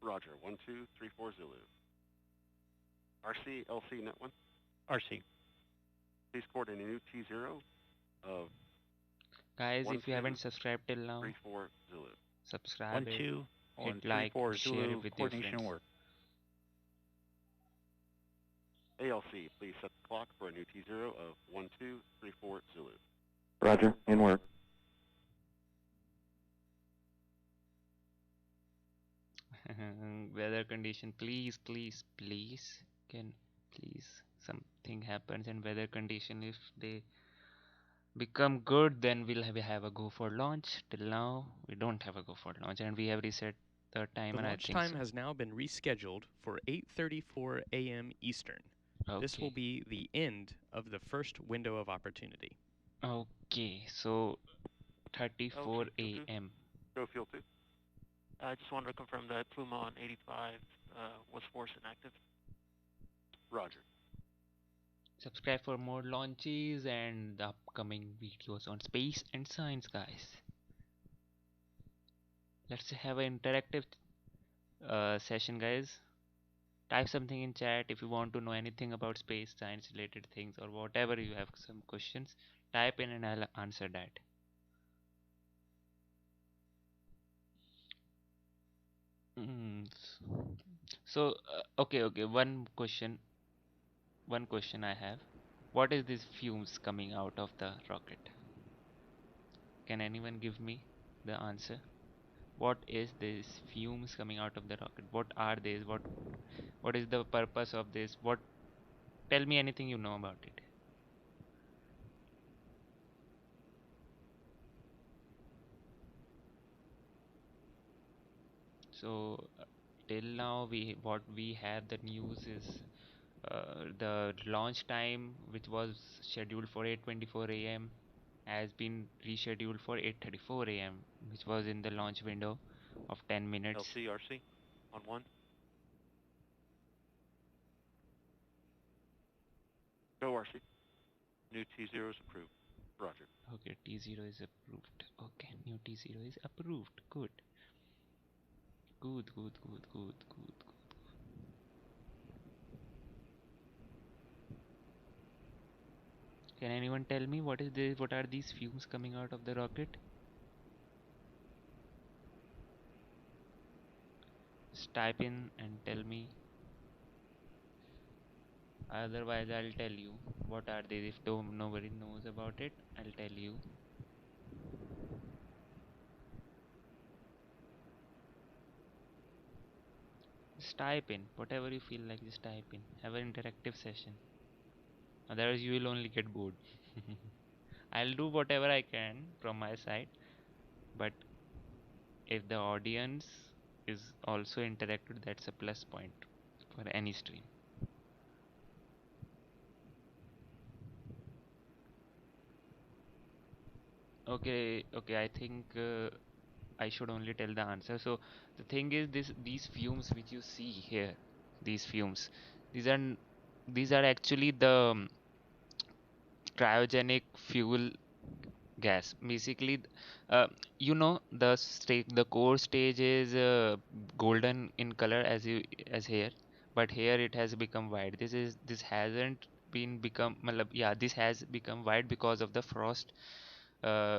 Roger. 1234 Zulu. RC, LC, net 1. RC. Please coordinate a new T0 of Guys, if you 1234 haven't subscribed till now, Zulu. subscribe it, 12 on hit like, 34 share Zulu. it with your Coordination friends. work. ALC, please set the clock for a new T0 of 1234 Zulu. Roger. In work. Weather condition, please, please, please, can please something happens and weather condition, if they become good, then we'll have a go for launch. Till now we don't have a go for launch, and we have reset the timer. The I launch think time so. has now been rescheduled for 8:34 a.m. Eastern. This will Okay. be the end of the first window of opportunity. Okay, so 34 LC, a.m. Go field 2. I just wanted to confirm that Puma on 85 was force inactive. Roger. Subscribe for more launches and the upcoming videos on space and science, guys. Let's have an interactive session, guys. Type something in chat if you want to know anything about space, science related things, or whatever you have some questions. Type in and I'll answer that. So okay, one question I have. What is these fumes coming out of the rocket? Can anyone give me the answer? What is these fumes coming out of the rocket? What are these? What is the purpose of this? Tell me anything you know about it. So till now what we have the news is the launch time, which was scheduled for 8:24 a.m. has been rescheduled for 8:34 a.m., which was in the launch window of 10 minutes. LCRC on 1. Go RC. New T0 is approved. Roger. Okay, T0 is approved. Okay, new T0 is approved. Good. Good. Can anyone tell me what is this? What are these fumes coming out of the rocket? Just type in and tell me. Otherwise, I'll tell you what are these. If nobody knows about it, I'll tell you. Just type in whatever you feel like. Just type in. Have an interactive session. Otherwise, you will only get bored. I'll do whatever I can from my side, but if the audience is also interactive, that's a plus point for any stream. Okay, I think I should only tell the answer. So the thing is, these fumes which you see here, these fumes, these are actually the cryogenic fuel gas. Basically, you know, the core stage is golden in color as here, but here it has become white. This hasn't been become yeah, this has become white because of the frost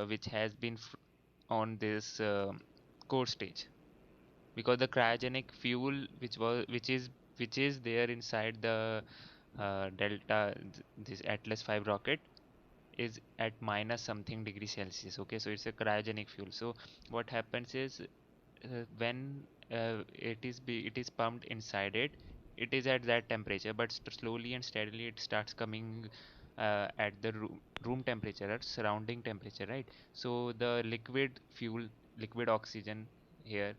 which has been on this core stage, because the cryogenic fuel which is there inside the delta this Atlas 5 rocket is at minus something degree Celsius. Okay, so it's a cryogenic fuel. So what happens is when it is pumped inside it is at that temperature, but slowly and steadily it starts coming at the room temperature or surrounding temperature, right? So the liquid oxygen here,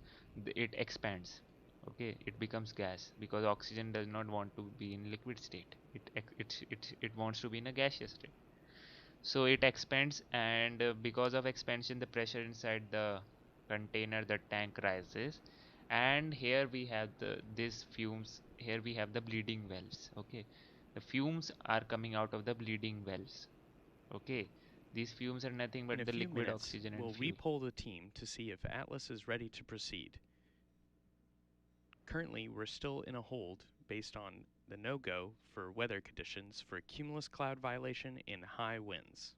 it expands. Okay, it becomes gas because oxygen does not want to be in liquid state. It wants to be in a gaseous state. So it expands, and because of expansion the pressure inside the container, the tank, rises, and here we have these fumes. Here we have the bleeding valves. Okay, the fumes are coming out of the bleeding valves. Okay, these fumes are nothing but In a the few liquid minutes, oxygen and we'll fuel. repoll the team to see if Atlas is ready to proceed. Currently, we're still in a hold based on the no-go for weather conditions for cumulus cloud violation in high winds.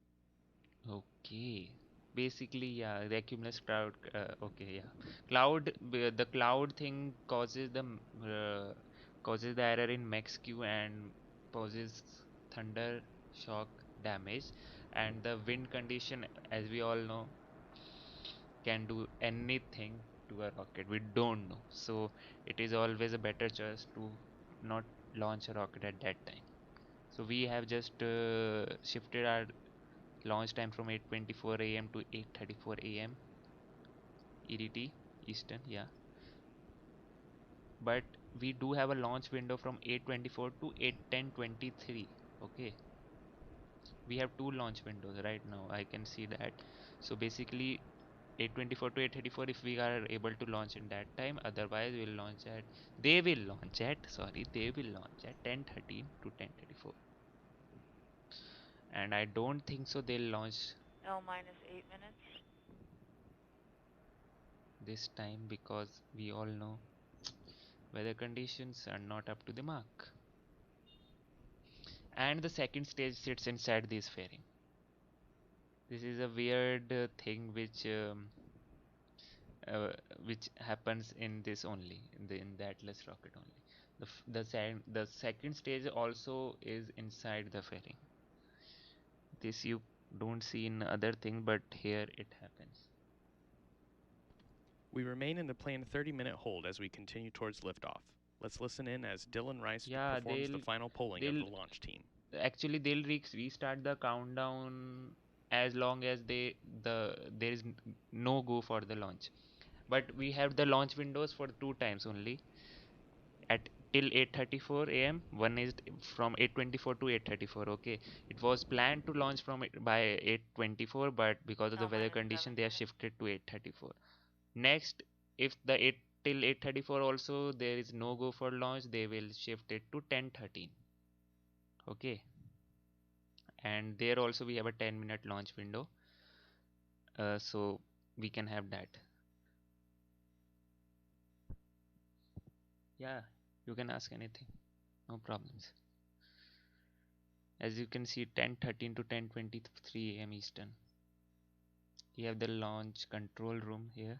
Okay, basically, yeah, the cumulus cloud. Okay, yeah, the cloud thing causes the error in max Q and causes thunder shock damage, and the wind condition, as we all know, can do anything to a rocket. We don't know, so it is always a better choice to not launch a rocket at that time. So we have just shifted our launch time from 8:24 a.m. to 8:34 a.m. EDT Eastern, yeah. But we do have a launch window from 8:24 to 8:10:23. Okay, we have two launch windows right now. I can see that. So basically, 8:24 to 8:34 if we are able to launch in that time. Otherwise, we'll launch at. They will launch at. Sorry, they will launch at 10:13 to 10:34. And I don't think so. They'll launch. L minus 8 minutes. This time, because we all know weather conditions are not up to the mark. And the second stage sits inside this fairing. This is a weird thing which happens in this only in the Atlas rocket only. The second stage also is inside the fairing. This you don't see in other thing, but here it happens. We remain in the planned 30-minute hold as we continue towards liftoff. Let's listen in as Dylan Rice performs the final polling of the launch team. Actually, they'll restart the countdown as long as there is no go for the launch. But we have the launch windows for 2 times only at till 8:34 a.m. One is from 8:24 to 8:34. Okay, it was planned to launch by 8:24, but because of the weather condition they are shifted to 8:34. Next, if the 8 till 8:34 also there is no go for launch, they will shift it to 10:13. Okay, and there also we have a 10-minute launch window, so we can have that. Yeah, you can ask anything, no problems. As you can see, 10:13 to 10:23 a.m. Eastern. You have the launch control room here.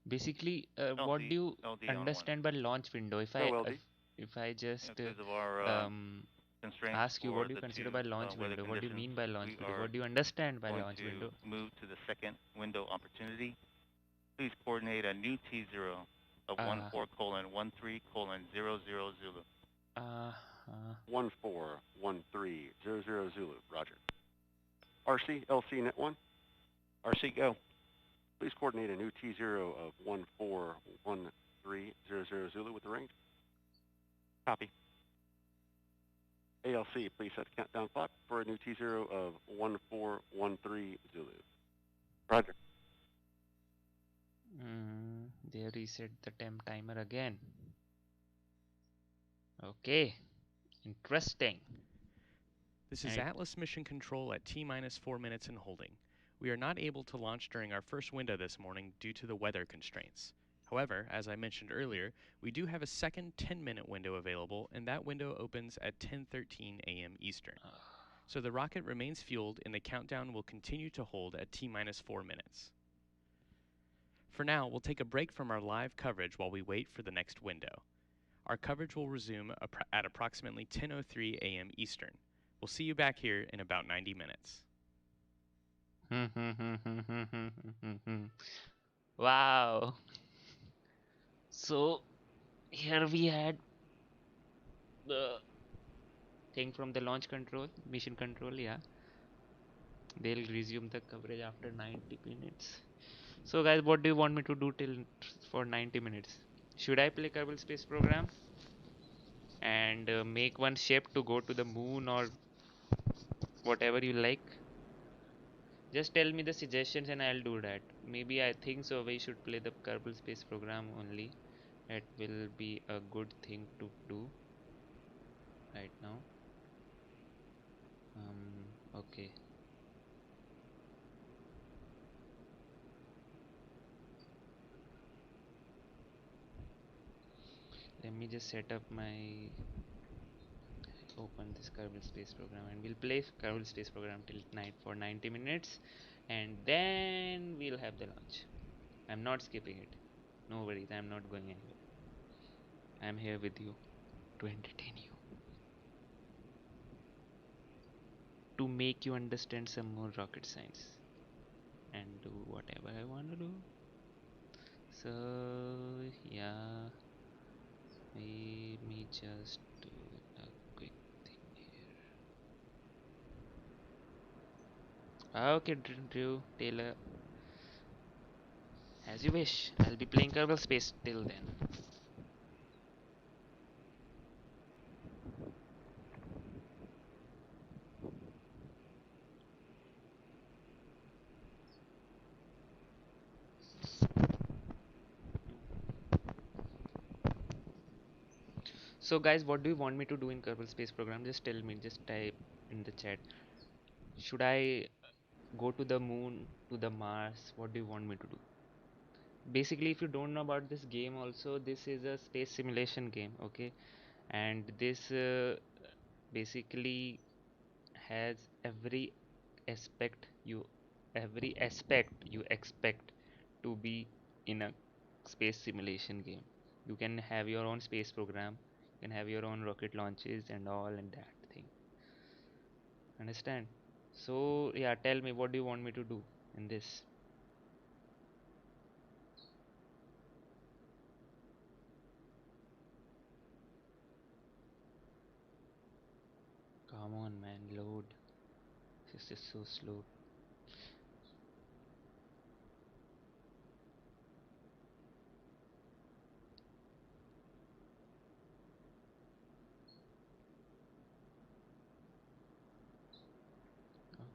Basically, what do you LD on 1. understand by launch window? If Go, LD. if I just Because of our constraints ask you, for what do you the consider two by launch weather window? What do you conditions, mean by launch we window? are What do you understand by going launch to window? move to the second window opportunity. Please coordinate a new T0 of 14:13:00 Zulu. 141300 Zulu. Roger. RC, LC net 1. RC, go. Please coordinate a new T0 of 141300 Zulu with the range. Copy. ALC, please set the countdown clock for a new T0 of 1413 Zulu. Roger. They reset the temp timer again. Okay, interesting. This is Atlas Mission Control at T-minus 4 minutes and holding. We are not able to launch during our first window this morning due to the weather constraints. However, as I mentioned earlier, we do have a second 10-minute window available, and that window opens at 10:13 a.m. Eastern. So the rocket remains fueled, and the countdown will continue to hold at T-minus 4 minutes. For now, we'll take a break from our live coverage while we wait for the next window. Our coverage will resume at approximately 10:03 a.m. Eastern. We'll see you back here in about 90 minutes. Wow. So here we had the thing from the launch control, mission control, yeah. They'll resume the coverage after 90 minutes. So guys, what do you want me to do for 90 minutes? Should I play Kerbal Space Program and make one ship to go to the moon or whatever you like? Just tell me the suggestions and I'll do that. Maybe I think so we should play the Kerbal Space Program only. That will be a good thing to do right now. Okay. Let me just set up open this Kerbal Space Program and we'll play Kerbal Space Program till night for 90 minutes and then we'll have the launch. I'm not skipping it. No worries, I'm not going anywhere. I'm here with you to entertain you, to make you understand some more rocket science and do whatever I want to do. So yeah, let me just do a quick thing here. Okay, Drew Taylor, as you wish. I'll be playing Kerbal Space till then. So guys, what do you want me to do in Kerbal Space Program? Just tell me, just type in the chat. Should I go to the moon, to the Mars? What do you want me to do? Basically, if you don't know about this game also, this is a space simulation game, okay? And this basically has every aspect you expect to be in a space simulation game. You can have your own space program, you can have your own rocket launches and all and that thing. Understand? So yeah, tell me, what do you want me to do in this? Come on man, load. This is so slow.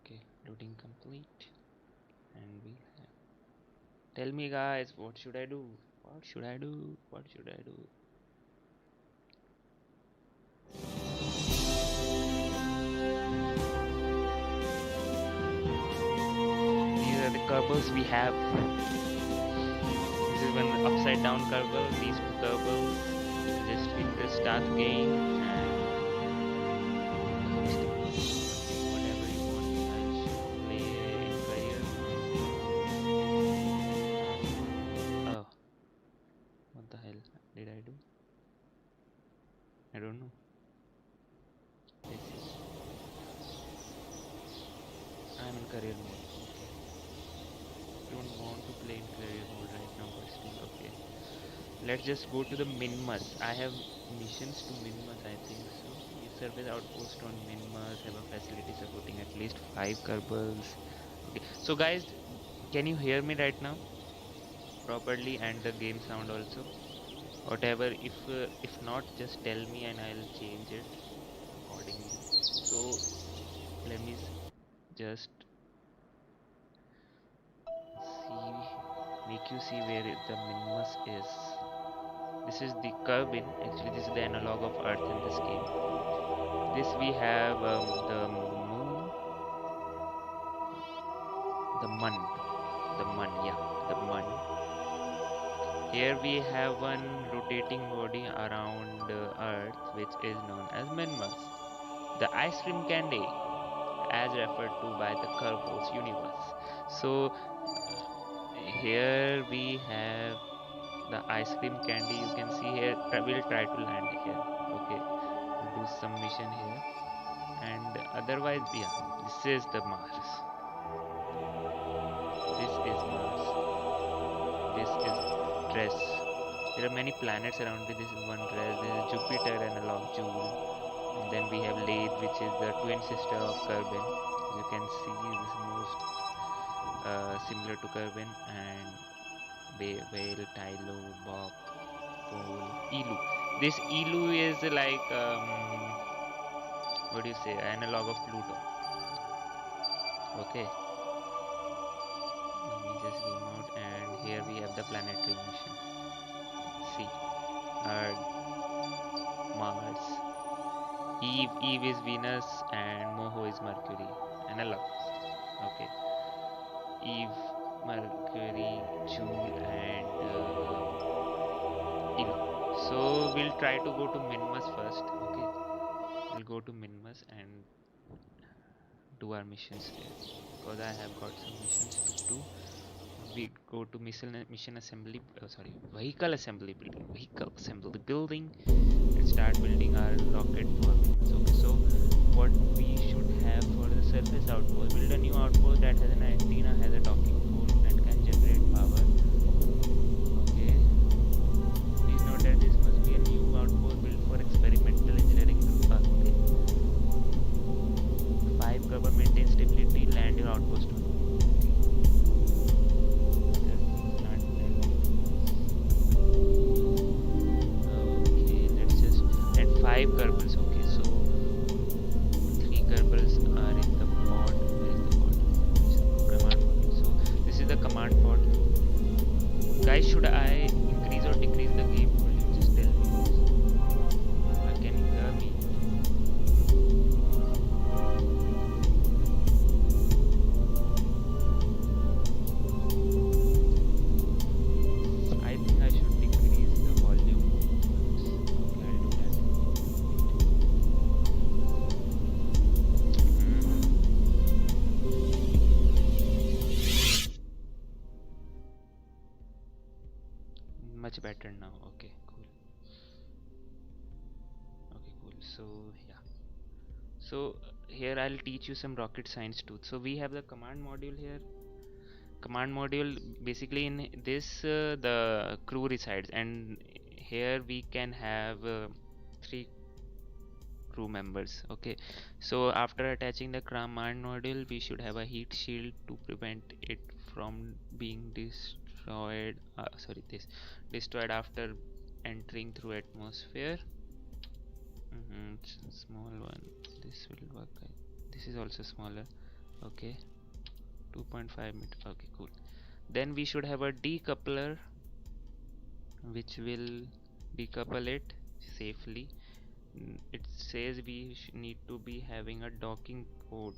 Okay, loading complete. And we have. Tell me guys, what should I do? What should I do? What should I do? These are the Kerbals we have. This is one upside down Kerbal. These two Kerbals. Just hit the start game and whatever you want. I'll play it right here. Oh, I don't know. I'm in career mode. Okay. Don't want to play in career mode right now, but still okay. Let's just go to the Minmus. I have missions to Minmus, I think so. You surface outpost on Minmus, have a facility supporting at least 5 Kerbals. Okay. So guys, can you hear me right now properly, and the game sound also? Whatever, if not, just tell me and I'll change it accordingly. So let me just make you see where the Minmus is. This is the Kerbin. Actually, this is the analog of Earth in this game. This we have the moon, the mun, yeah, the mun. Here we have one rotating body around Earth, which is known as Minmus, the ice cream candy, as referred to by the Kerbals universe. So here we have the ice cream candy. You can see here. We'll try to land here. Okay, we'll do some mission here, and otherwise, yeah, this is the Mars. This is Mars. This is Dress. There are many planets around it. This is one Dress. This is Jupiter analog Joule, and then we have Lathe, which is the twin sister of Kerbin. You can see this most similar to Kerbin, and Whale, Tylo, Bop, Pole, Elu. This Elu is like what do you say, analog of Pluto. Okay, let me just zoom out, and here we have the planetary motion. See, Earth, Mars, Eve is Venus, and Moho is Mercury. Analogs. Okay, Eve, Mercury, Joule, and Elu. So we'll try to go to Minmus first. Okay, we'll go to Minmus and do our missions there, because I have got some missions to do. We go to vehicle assembly building and start building our rocket for Minmus. Okay, so what we should have for the surface outpost, build a new outpost that has an antenna, has a docking port, and can generate power. Okay, please note that this must be a new outpost built for experimental engineering. Okay, 5 cover, maintain stability, land your outpost. Okay, let's just add 5 Kerbals. Okay, so 3 Kerbals are in the pod. Where is the pod? Command pod. So this is the command pod. Guys, should I increase or decrease the game volume? Just tell me. Can you hear me? I think I should decrease the volume. Okay, I'll do that. Much better now. Okay, cool. Okay, cool. So yeah, so here I'll teach you some rocket science too. So we have the command module here. Command module, basically in this the crew resides, and here we can have 3 crew members. Okay, so after attaching the command module, we should have a heat shield to prevent it from being destroyed. Destroyed after entering through atmosphere. Small one. This will work. This is also smaller. Okay, 2.5 meter. Okay, cool. Then we should have a decoupler which will decouple it safely. It says we need to be having a docking port.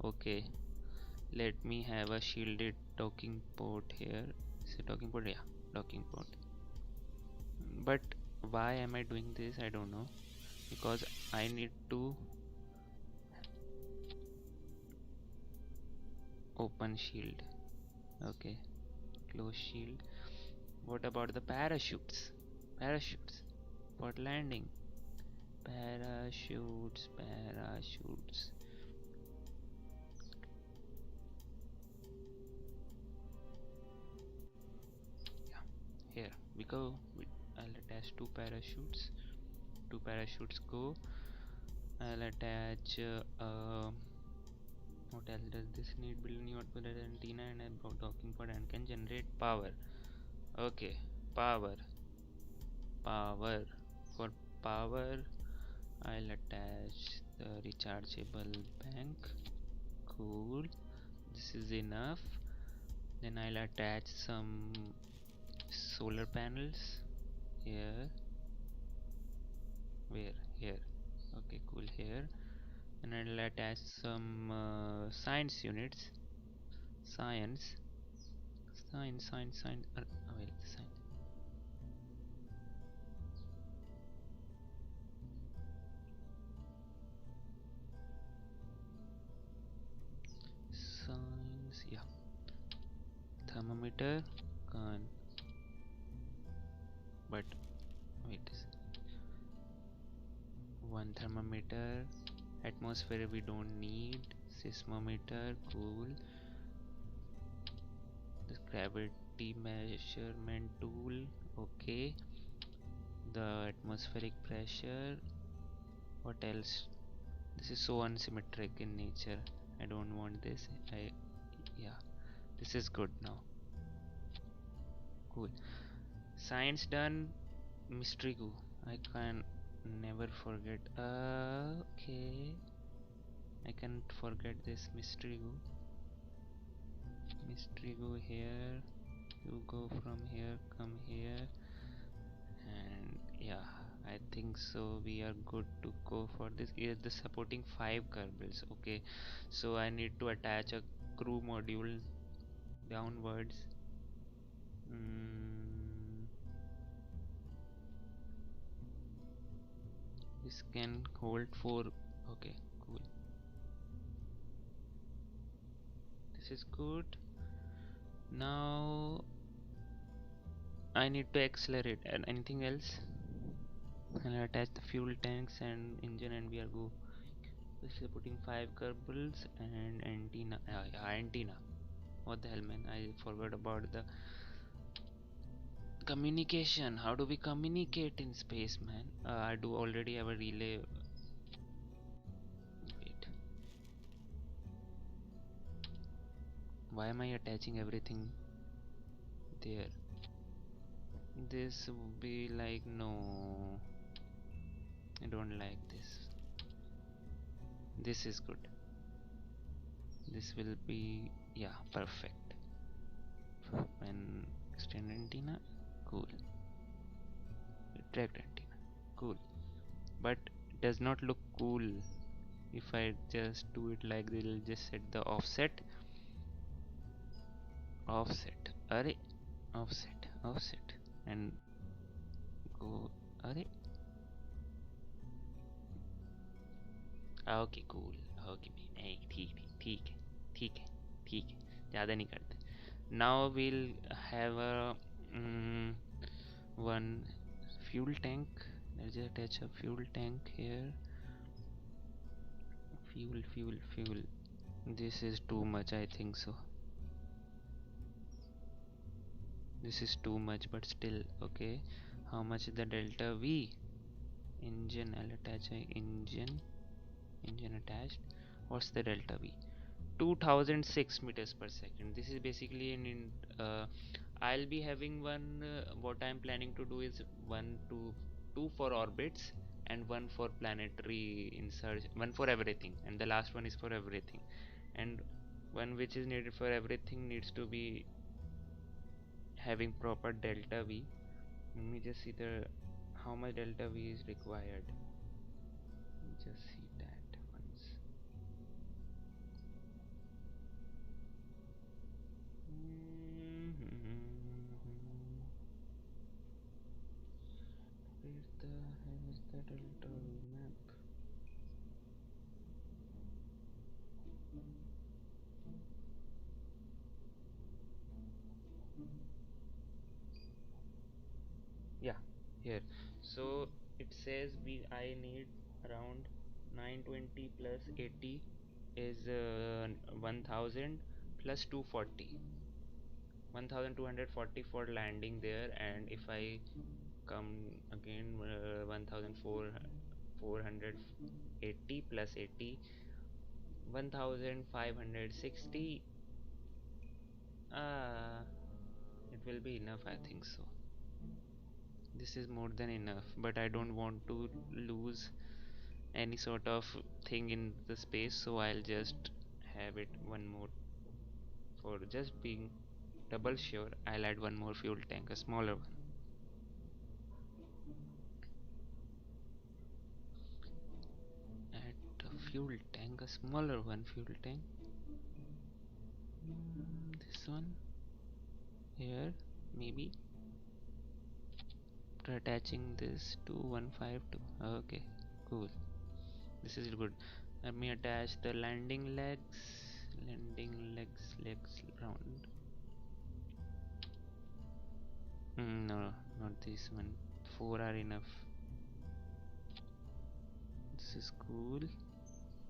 Okay, let me have a shielded docking port here. Is it docking port? Yeah, docking port. But why am I doing this? I don't know, because I need to open shield. Okay, close shield. What about the parachutes? For landing. Parachutes. Yeah, here we go. I'll attach two parachutes. Two parachutes go. I'll attach what else does this need? Build new output antenna and a docking port and can generate power. Okay, power. For power, I'll attach the rechargeable bank. Cool. This is enough. Then I'll attach some solar panels here. Where? Here. Okay, cool. Here. And I'll attach some science units. Science. Wait, science. Science, yeah. Thermometer, can. But wait. One thermometer. Atmosphere we don't need. Seismometer, cool. This gravity measurement tool, okay. The atmospheric pressure. What else? This is so unsymmetric in nature. I don't want this. Yeah, this is good now. Cool. Science done. Mystery goo. I can never forget. Okay. I can't forget this mystery goo. Mystery goo here. You go from here, come here, and yeah, I think so. We are good to go for this. Is the supporting 5 kerbals. Okay, so I need to attach a crew module downwards. This can hold 4. Okay, cool. This is good. Now I need to accelerate. And anything else? I'll attach the fuel tanks and engine, and we are go. This is putting 5 kerbals and antenna. Antenna. What the hell, man? I forgot about the communication. How do we communicate in space, man? I do already have a relay. Wait. Why am I attaching everything there? This would be like, no, I don't like this. This is good. This will be, yeah, perfect. And extend antenna, cool. Retract antenna, cool. But it does not look cool if I just do it like this. It'll just set the offset. Array, offset, and go. Array. Okay, cool. Okay, ठीक है, ज़्यादा नहीं करते. Now we'll have a one fuel tank. Let's just attach a fuel tank here. Fuel. This is too much, I think so. This is too much, but still okay. How much is the delta V? Engine, I'll attach a engine attached. What's the delta V? 2006 meters per second. This is basically I'll be having one. What I'm planning to do is two for orbits and one for planetary insertion, one for everything, and the last one is for everything, and one which is needed for everything needs to be having proper delta V. Let me just see how much delta V is required. Let me just see that once. Where the hell is the delta V map? Yeah, here. So it says I need around 920 plus 80 is 1000 plus 240, 1240 for landing there, and if I come again 1480 plus 80, 1560. It will be enough, I think so. This is more than enough, but I don't want to lose any sort of thing in the space, so I'll just have it one more. For just being double sure, I'll add one more fuel tank, a smaller one. Add a fuel tank, a smaller one fuel tank. This one here, maybe. After attaching this to 152. Okay, cool. This is good. Let me attach the landing legs. Legs round. No, not this one. 4 are enough. This is cool.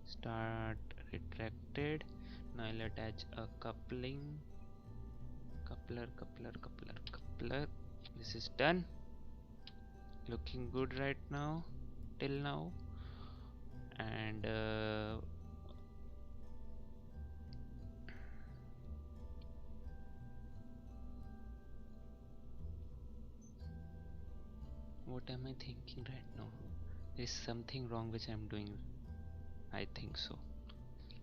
Start retracted. Now I'll attach a coupler. This is done. Looking good right now, till now. And what am I thinking right now? There is something wrong which I'm doing, I think so.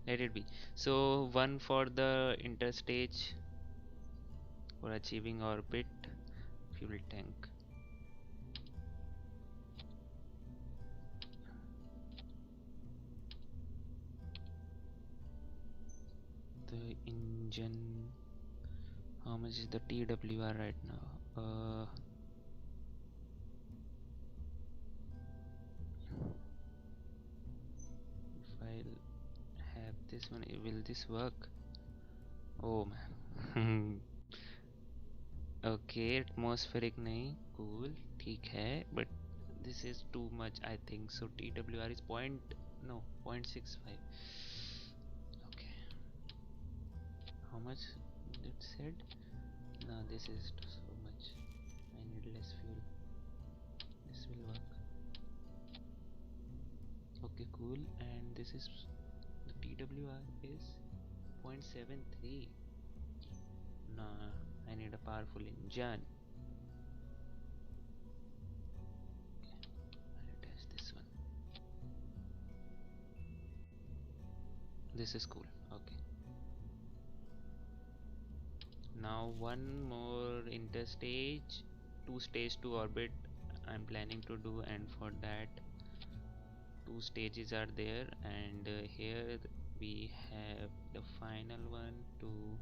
Let it be. So one for the interstage for achieving orbit, fuel tank. The engine, how much is the TWR right now? If I'll have this one, will this work? Oh man. Okay, atmospheric nahi, cool, ठीक है, but this is too much, I think so. TWR is 0.65. Okay, how much it said? No, this is so much. I need less fuel. This will work. Okay, cool. And this is the TWR is 0.73. Nah, I need a powerful engine. Okay, I'll test this one. This is cool. Okay. Now one more interstage, 2 stage to orbit I'm planning to do, and for that 2 stages are there, and here we have the final one to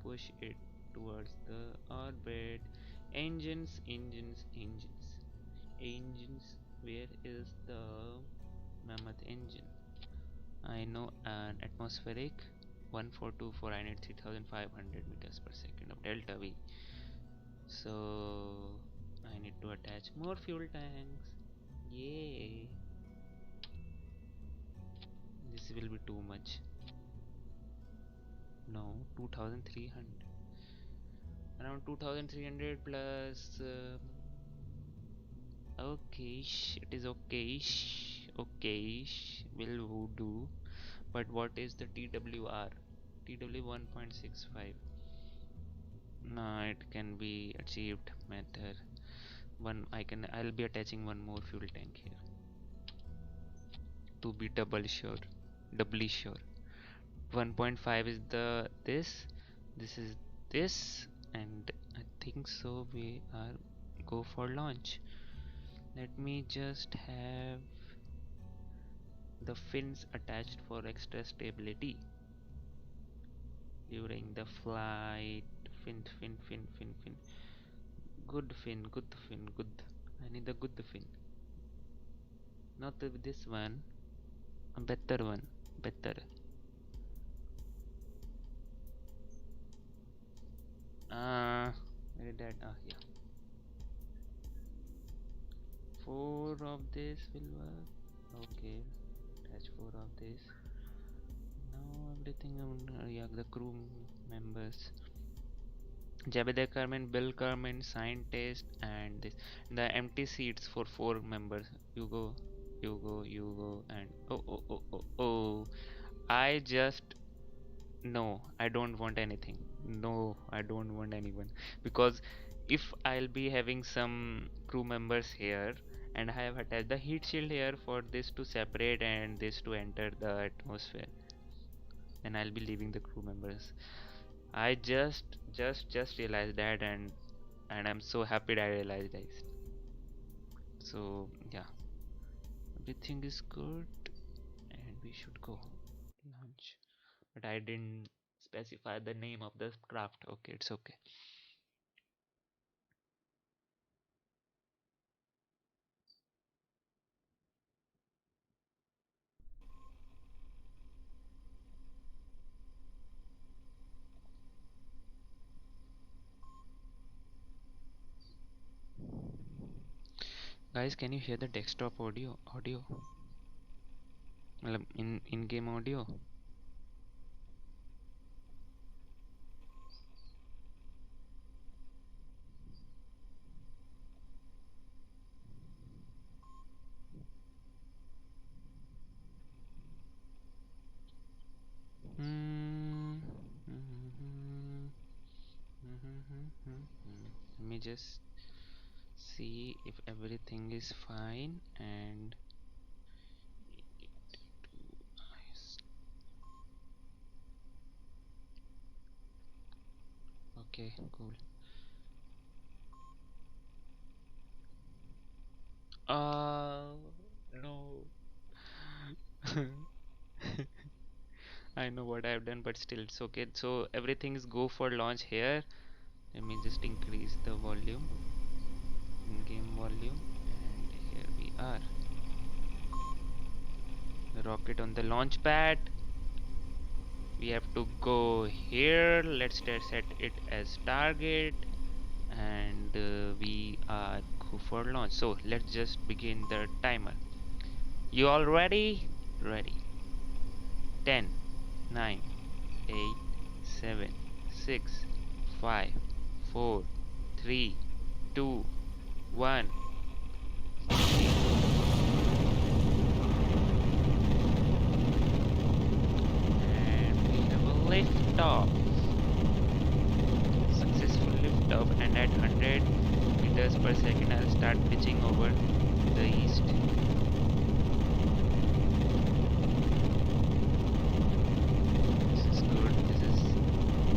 push it towards the orbit. Engines. Where is the mammoth engine? I know an atmospheric 1424. I need 3500 meters per second of delta V. So I need to attach more fuel tanks. Yay! This will be too much. No, 2300. Around 2300 plus. Okay, it is okay. Okay, will do. But what is the TWR? TW 1.65. No, it can be achieved method. I'll be attaching one more fuel tank here to be doubly sure. 1.5 is this is this, and I think so we are go for launch. Let me just have the fins attached for extra stability during the flight. Fin. Good fin. I need a good fin, not this one, a better one. Where is that? Yeah, 4 of this will work. Okay, attach 4 of this. Now everything, yeah, the crew members. Jabedar Kerman, Bill Kerman, scientist, and this the empty seats for 4 members. You go, and oh. I just no, I don't want anything. No, I don't want anyone because if I'll be having some crew members here and I have attached the heat shield here for this to separate and this to enter the atmosphere, then I'll be leaving the crew members. I just realized that, and I'm so happy that I realized this. So yeah, everything is good and we should go launch. But I didn't specify the name of the craft. Okay, it's okay. Guys, can you hear the desktop audio? In-game audio? Let me just see if everything is fine and okay, cool. No. I know what I've done, but still it's okay. So everything's go for launch here. Let me just increase the volume, in-game volume, and here we are. The rocket on the launch pad. We have to go here. Let's set it as target, and we are go for launch. So let's just begin the timer. You all ready? Ready. 10, 9, 8, 7, 6, 5, 4, 3, 2, 1. And we have a lift off. Successful lift off, and at 100 meters per second I'll start pitching over to the east. This is good. This is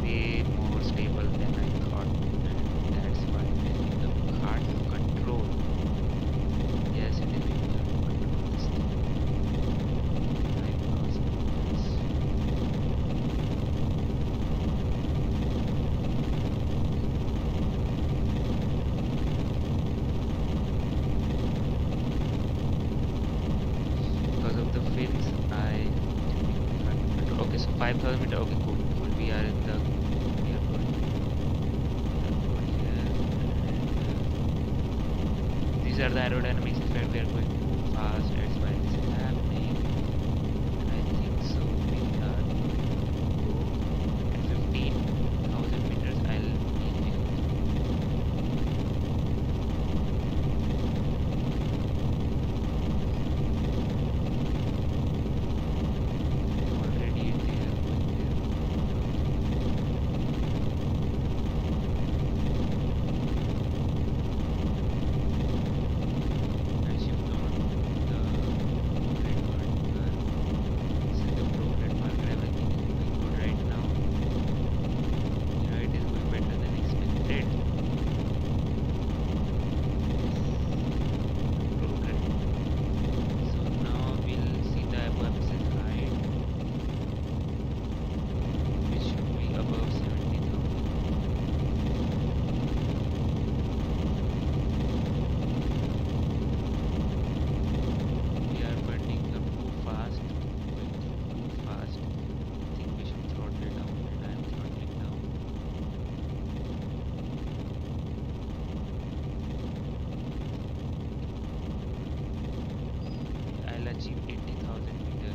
way more stable than I thought, and that's why it will become hard to control. Yes, it is really hard to control this thing. 5,000 meters. Because of the fins, I hard to control. Okay, so 5,000 meters. Okay, cool. We are in the airport. Here, and these are the aerodynamics effect. We are going too fast. That's why this is happening. And I think so. We are going to go at 15,000 meters. I'll be here. Already there, going there. I shift on achieve 80,000 meter.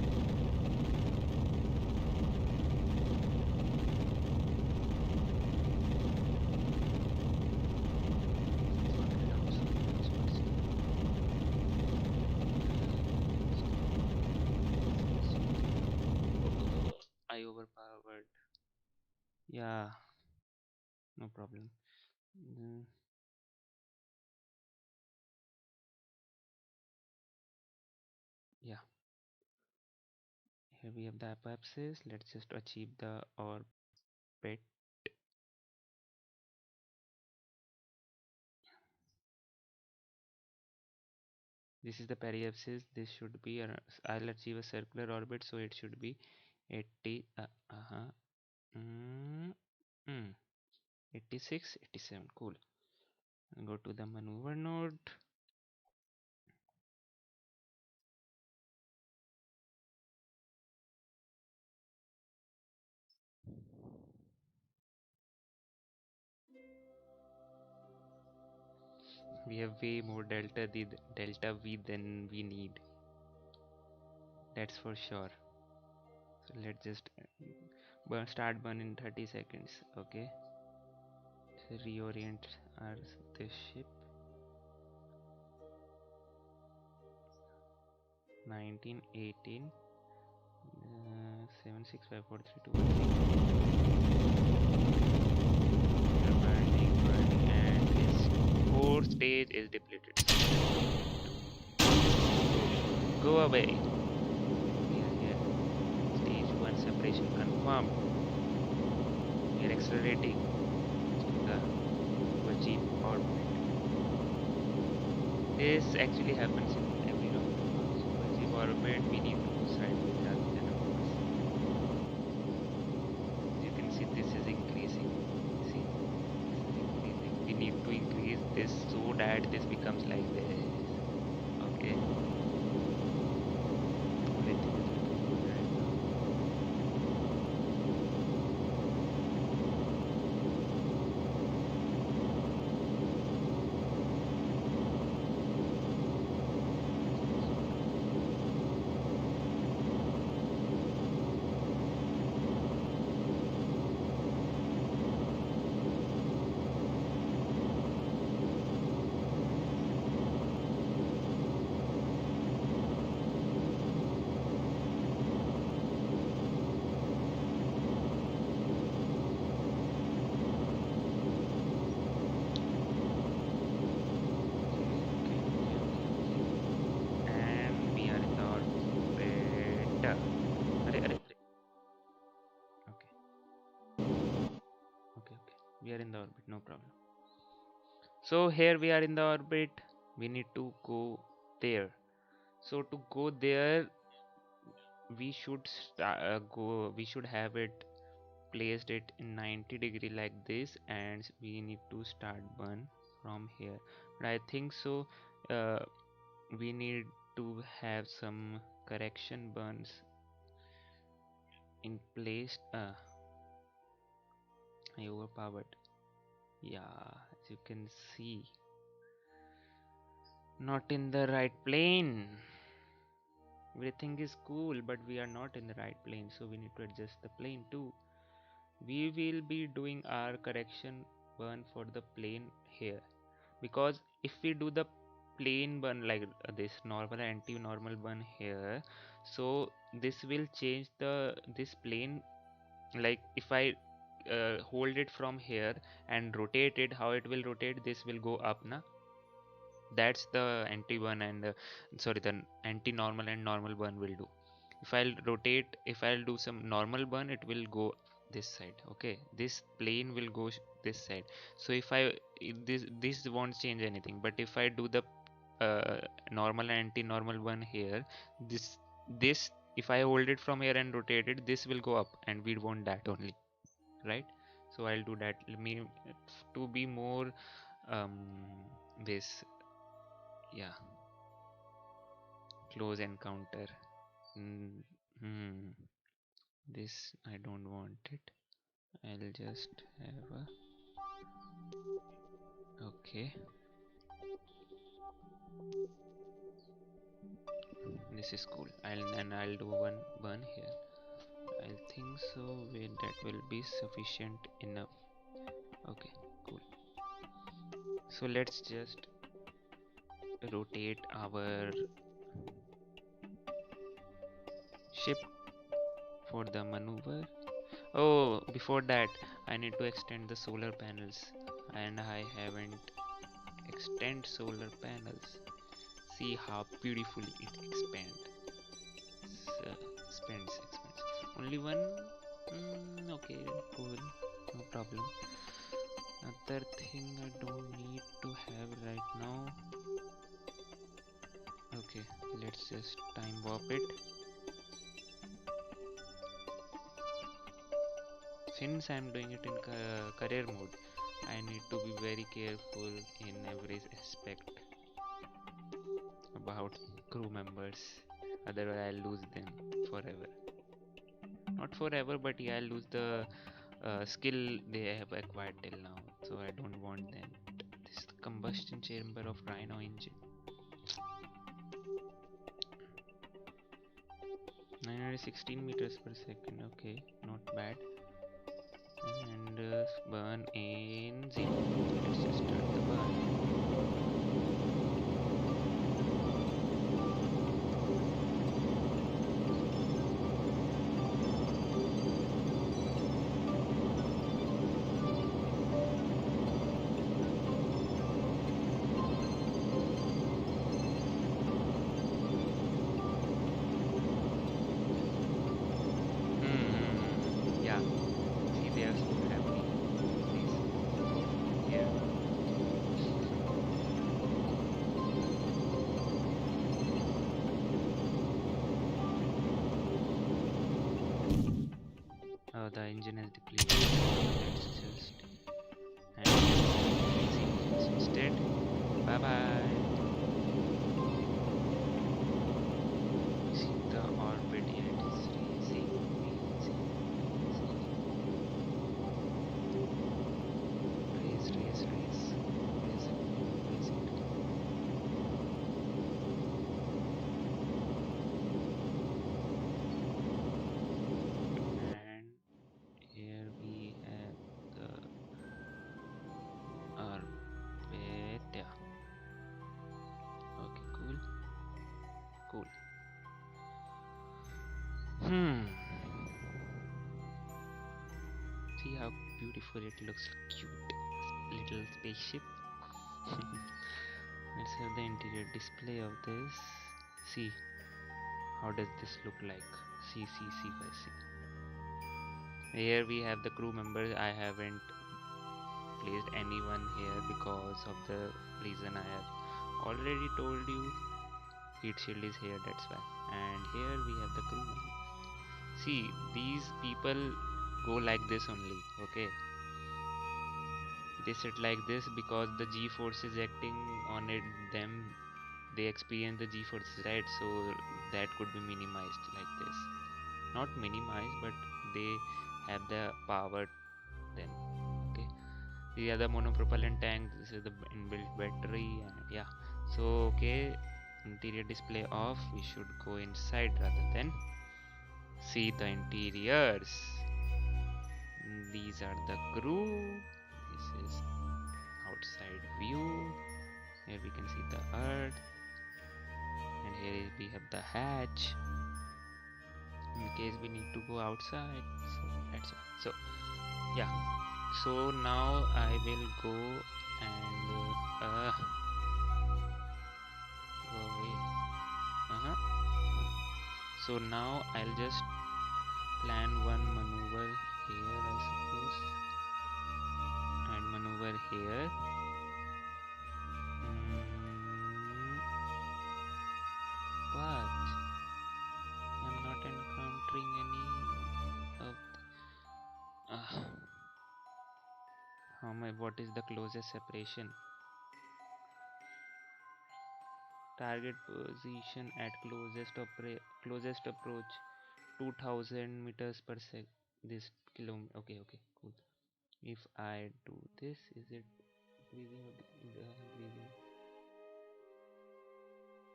I overpowered. Yeah, no problem. Yeah, here we have the apoapsis. Let's just achieve the orbit. This is the periapsis. This should be I'll achieve a circular orbit, so it should be 80 86, 87. Cool. Go to the maneuver node. We have way more delta V than we need. That's for sure. So let's just start burn in 30 seconds. Okay. So reorient this ship. 19, 18, 7, 6, 5, 4, 3, 2, 1. We are burning, and this core stage is depleted. Go away. We are here. Stage 1 separation confirmed. We are accelerating to achieve orbit. This actually happens in every rocket launch. To achieve orbit, we need to go sideways rather than upwards. You can see this is increasing. See, this is increasing. We need to increase this so that this becomes like this. Okay. Everything is looking good right now. We are in the orbit, no problem. So here we are in the orbit. We need to go there. So to go there, we should we should have it placed it in 90-degree like this, and we need to start burn from here. But I think so we need to have some correction burns in place. I overpowered. Yeah, as you can see, not in the right plane. Everything is cool, but we are not in the right plane, so we need to adjust the plane too. We will be doing our correction burn for the plane here, because if we do the plane burn like this normal anti-normal burn here, so this will change this plane. Like if I hold it from here and rotate it, how it will rotate, this will go up na. That's the anti-burn and sorry, the anti-normal and normal burn will do. If I'll rotate, if I'll do some normal burn, it will go this side. Okay, this plane will go this side. So if this won't change anything, but if I do the normal and anti-normal burn here, this if I hold it from here and rotate it, this will go up, and we want that only, right? So I'll do that. Let me to be more this, yeah, close encounter. This I don't want it. I'll just have a okay. This is cool. I'll do one burn here. I think so. Wait, that will be sufficient enough. Okay, cool. So let's just rotate our ship for the maneuver. Oh, before that, I need to extend the solar panels, and I haven't extend solar panels. See how beautifully it expands. Only one. Okay, cool, no problem. Other thing I don't need to have right now. Okay, let's just time warp it. Since I'm doing it in career mode, I need to be very careful in every aspect about crew members, otherwise I'll lose them forever. Not forever, but yeah, I'll lose the skill they have acquired till now, so I don't want them. This is the combustion chamber of Rhino engine. 916 meters per second, okay, not bad. And burn in 0. Let's just start the burn. Yeah. See, they are so happy. Please. Yeah. Oh, the engine has depleted. Let's just and instead. Bye bye. See the orbit here. It is raising. Raise it. And here we have the orbit. Yeah. Okay, cool. See how beautiful it looks. Cute little spaceship. Let's have the interior display of this. See, how does this look like? See guys, see. Here we have the crew members. I haven't placed anyone here because of the reason I have already told you. Heat shield is here, that's why. And here we have the crew members. See, these people go like this only, okay? They sit like this because the G-force is acting on it, them, they experience the G-forces, right? So that could be minimized like this. Not minimized, but they have the power then, okay? The other monopropellant tank, this is the inbuilt battery, and yeah. So okay, interior display off, we should go inside rather than see the interiors. These are the crew. This is outside view. Here we can see the earth, and here we have the hatch in case we need to go outside. So that's all. So yeah, so now I will go and go away. So now I'll just plan one maneuver here, I suppose, and maneuver here. But I'm not encountering any of what is the closest separation? Target position at closest approach 2000 meters per sec. This kilometer. Okay, cool. If I do this, is it increasing or increasing?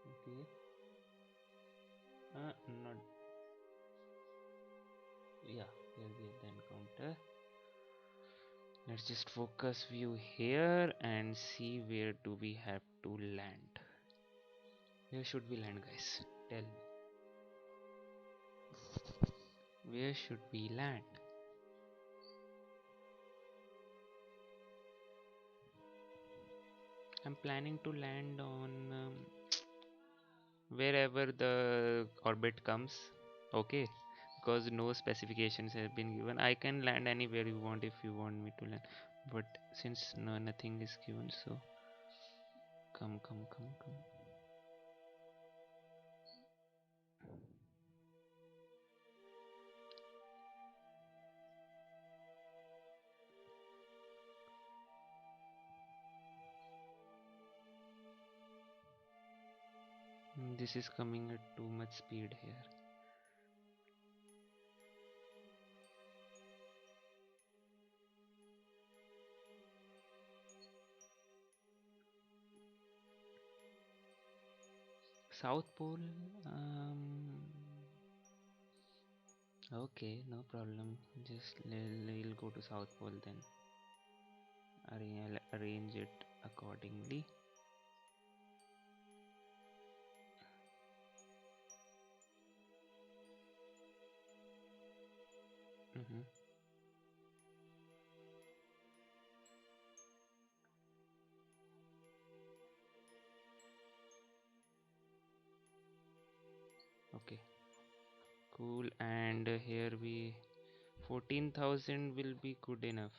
Okay. Here we have the encounter. Let's just focus view here and see where do we have to land. Where should we land, guys? Tell me. Where should we land? I'm planning to land on wherever the orbit comes. Okay, because no specifications have been given. I can land anywhere you want if you want me to land, but since nothing is given, so come. This is coming at too much speed here. South Pole, okay, no problem. Just we'll go to South Pole then. I'll arrange it accordingly. Okay, cool. And here we 14,000 will be good enough.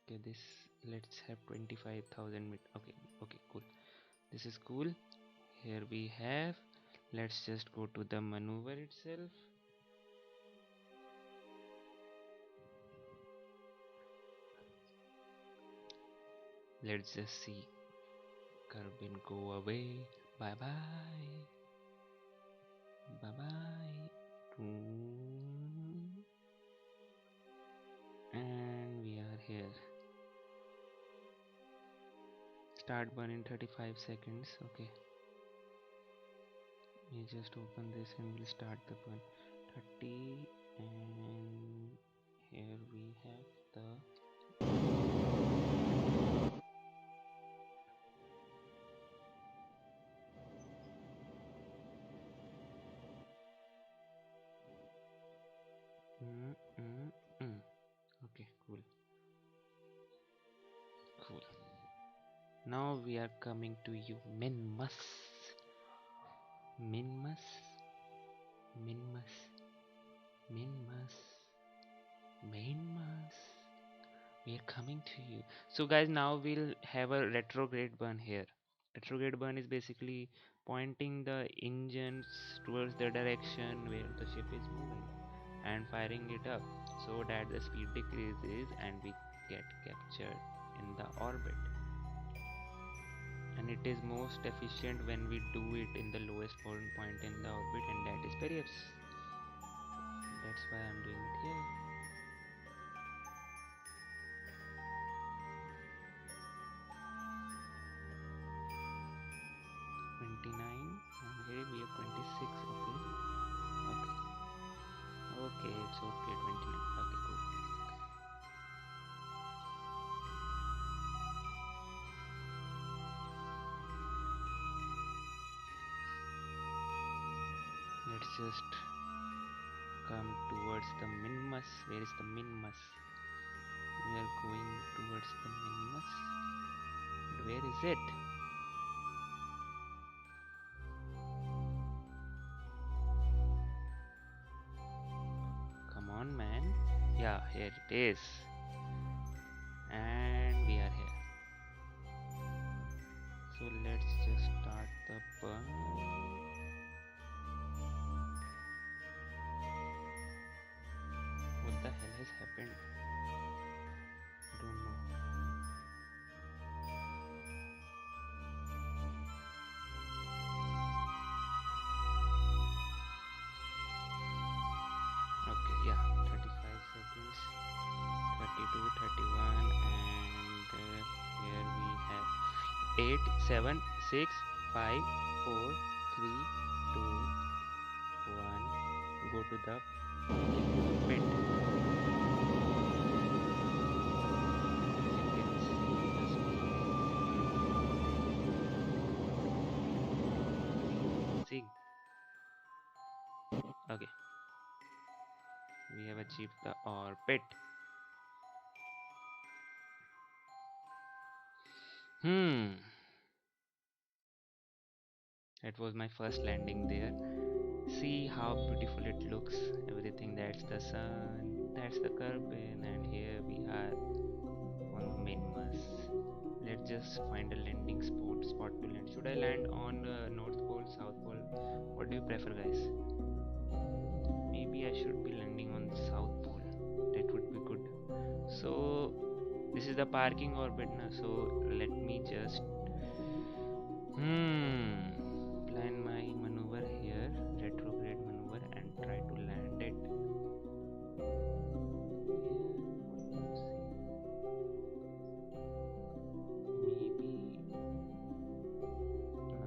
Okay, this, let's have 25,000. Okay, cool. This is cool. Here we have, let's just go to the maneuver itself. Let's just see. Carbon, go away. Bye bye. Bye bye. And we are here. Start burn in 35 seconds. Okay. We just open this and we'll start the burn. 30, and here we have the Okay, cool. Now we are coming to you, Minmus. We are coming to you. So guys, now we'll have a retrograde burn here. Retrograde burn is basically pointing the engines towards the direction where the ship is moving and firing it up so that the speed decreases and we get captured in the orbit. And it is most efficient when we do it in the lowest point in the orbit, and that is periods. That's why I'm doing it here. And here we have 26. Okay, it's okay. 29. Okay, cool. Let's just come towards the Minmus. Where is the Minmus? We are going towards the Minmus. But where is it? Come on, man. Yeah, here it is. And we are here. So let's just start the burn. What the hell has happened? I don't know. Okay, yeah, 35 seconds, 32, 31, and here we have 8, 7, 6, 5, 4, 3, 2, 1. Go to the pit. See. Okay. We have achieved the orbit. It was my first landing there. See how beautiful it looks. Everything, that's the sun, that's the carbon, and here we are on the main Mars. Let's just find a landing spot to land. Should I land on North Pole, South Pole? What do you prefer, guys? Maybe I should be landing on South Pole. That would be good. So this is the parking orbit now. So let me just plan my maneuver here, retrograde maneuver, and try to land it. Maybe no,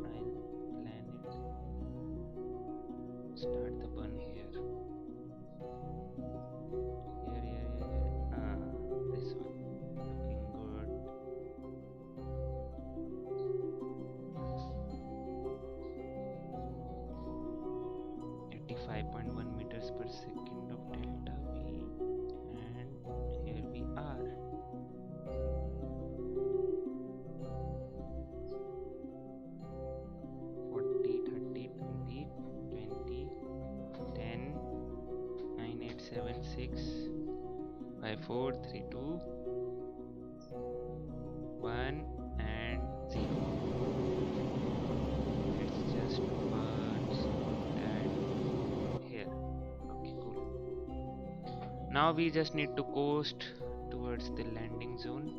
I'll plan it. Start the burn here. This one looking good. 85.1 meters per second of delta V, and here we are. Forty, 30, 20, 20, 10, 9, 8, 7, 6, 5, 4, 3, 2, 1, and 0. Let's just burn that here. Okay, cool. Now we just need to coast towards the landing zone,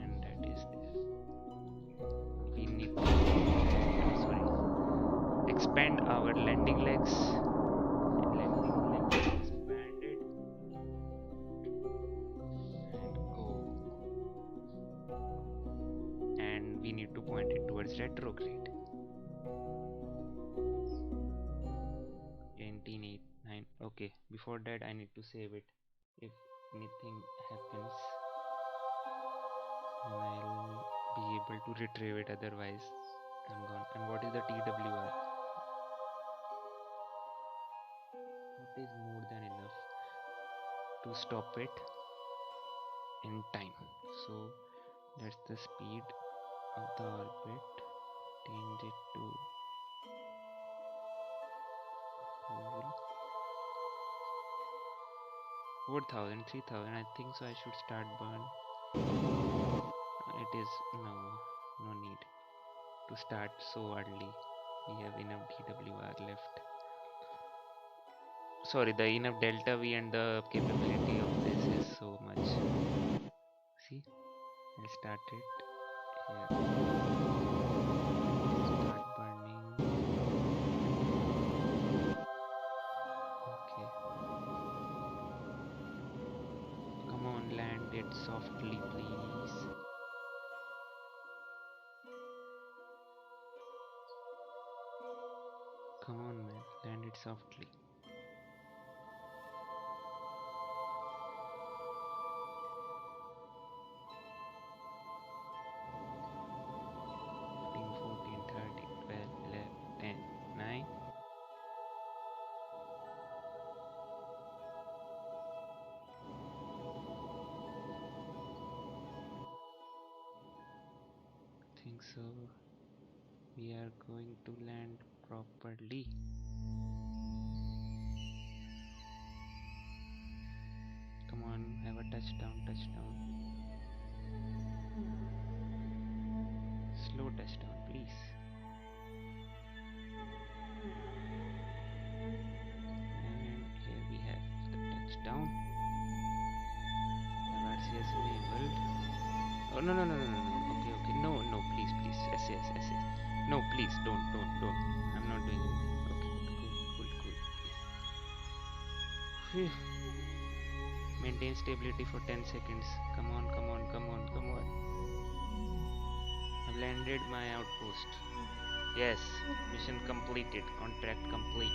and that is there. We need to expand our landing legs. Landing legs expanded, and go. And we need to point it towards retrograde. 1989. Okay, before that I need to save it. If anything happens, then I'll be able to retrieve it, otherwise I'm gone. And what is the TWR? It is more than enough to stop it in time. So that's the speed of the orbit. Change it to cool. 4,000, 3,000. I think so. I should start burn. It is no need to start so early. We have enough DWR left. Sorry, the enough delta V and the capability of this is so much. See, I'll start it here. Start burning. Okay. Come on, land it softly, please. Come on, man, land it softly. So we are going to land properly. Come on, have a touchdown. Slow touchdown, please. And here we have the touchdown. RCS enabled. Oh no. Okay. No, please. SS. No, please, don't. I'm not doing anything. Okay, cool. Phew. Maintain stability for 10 seconds. Come on. I've landed my outpost. Yes, mission completed, contract complete.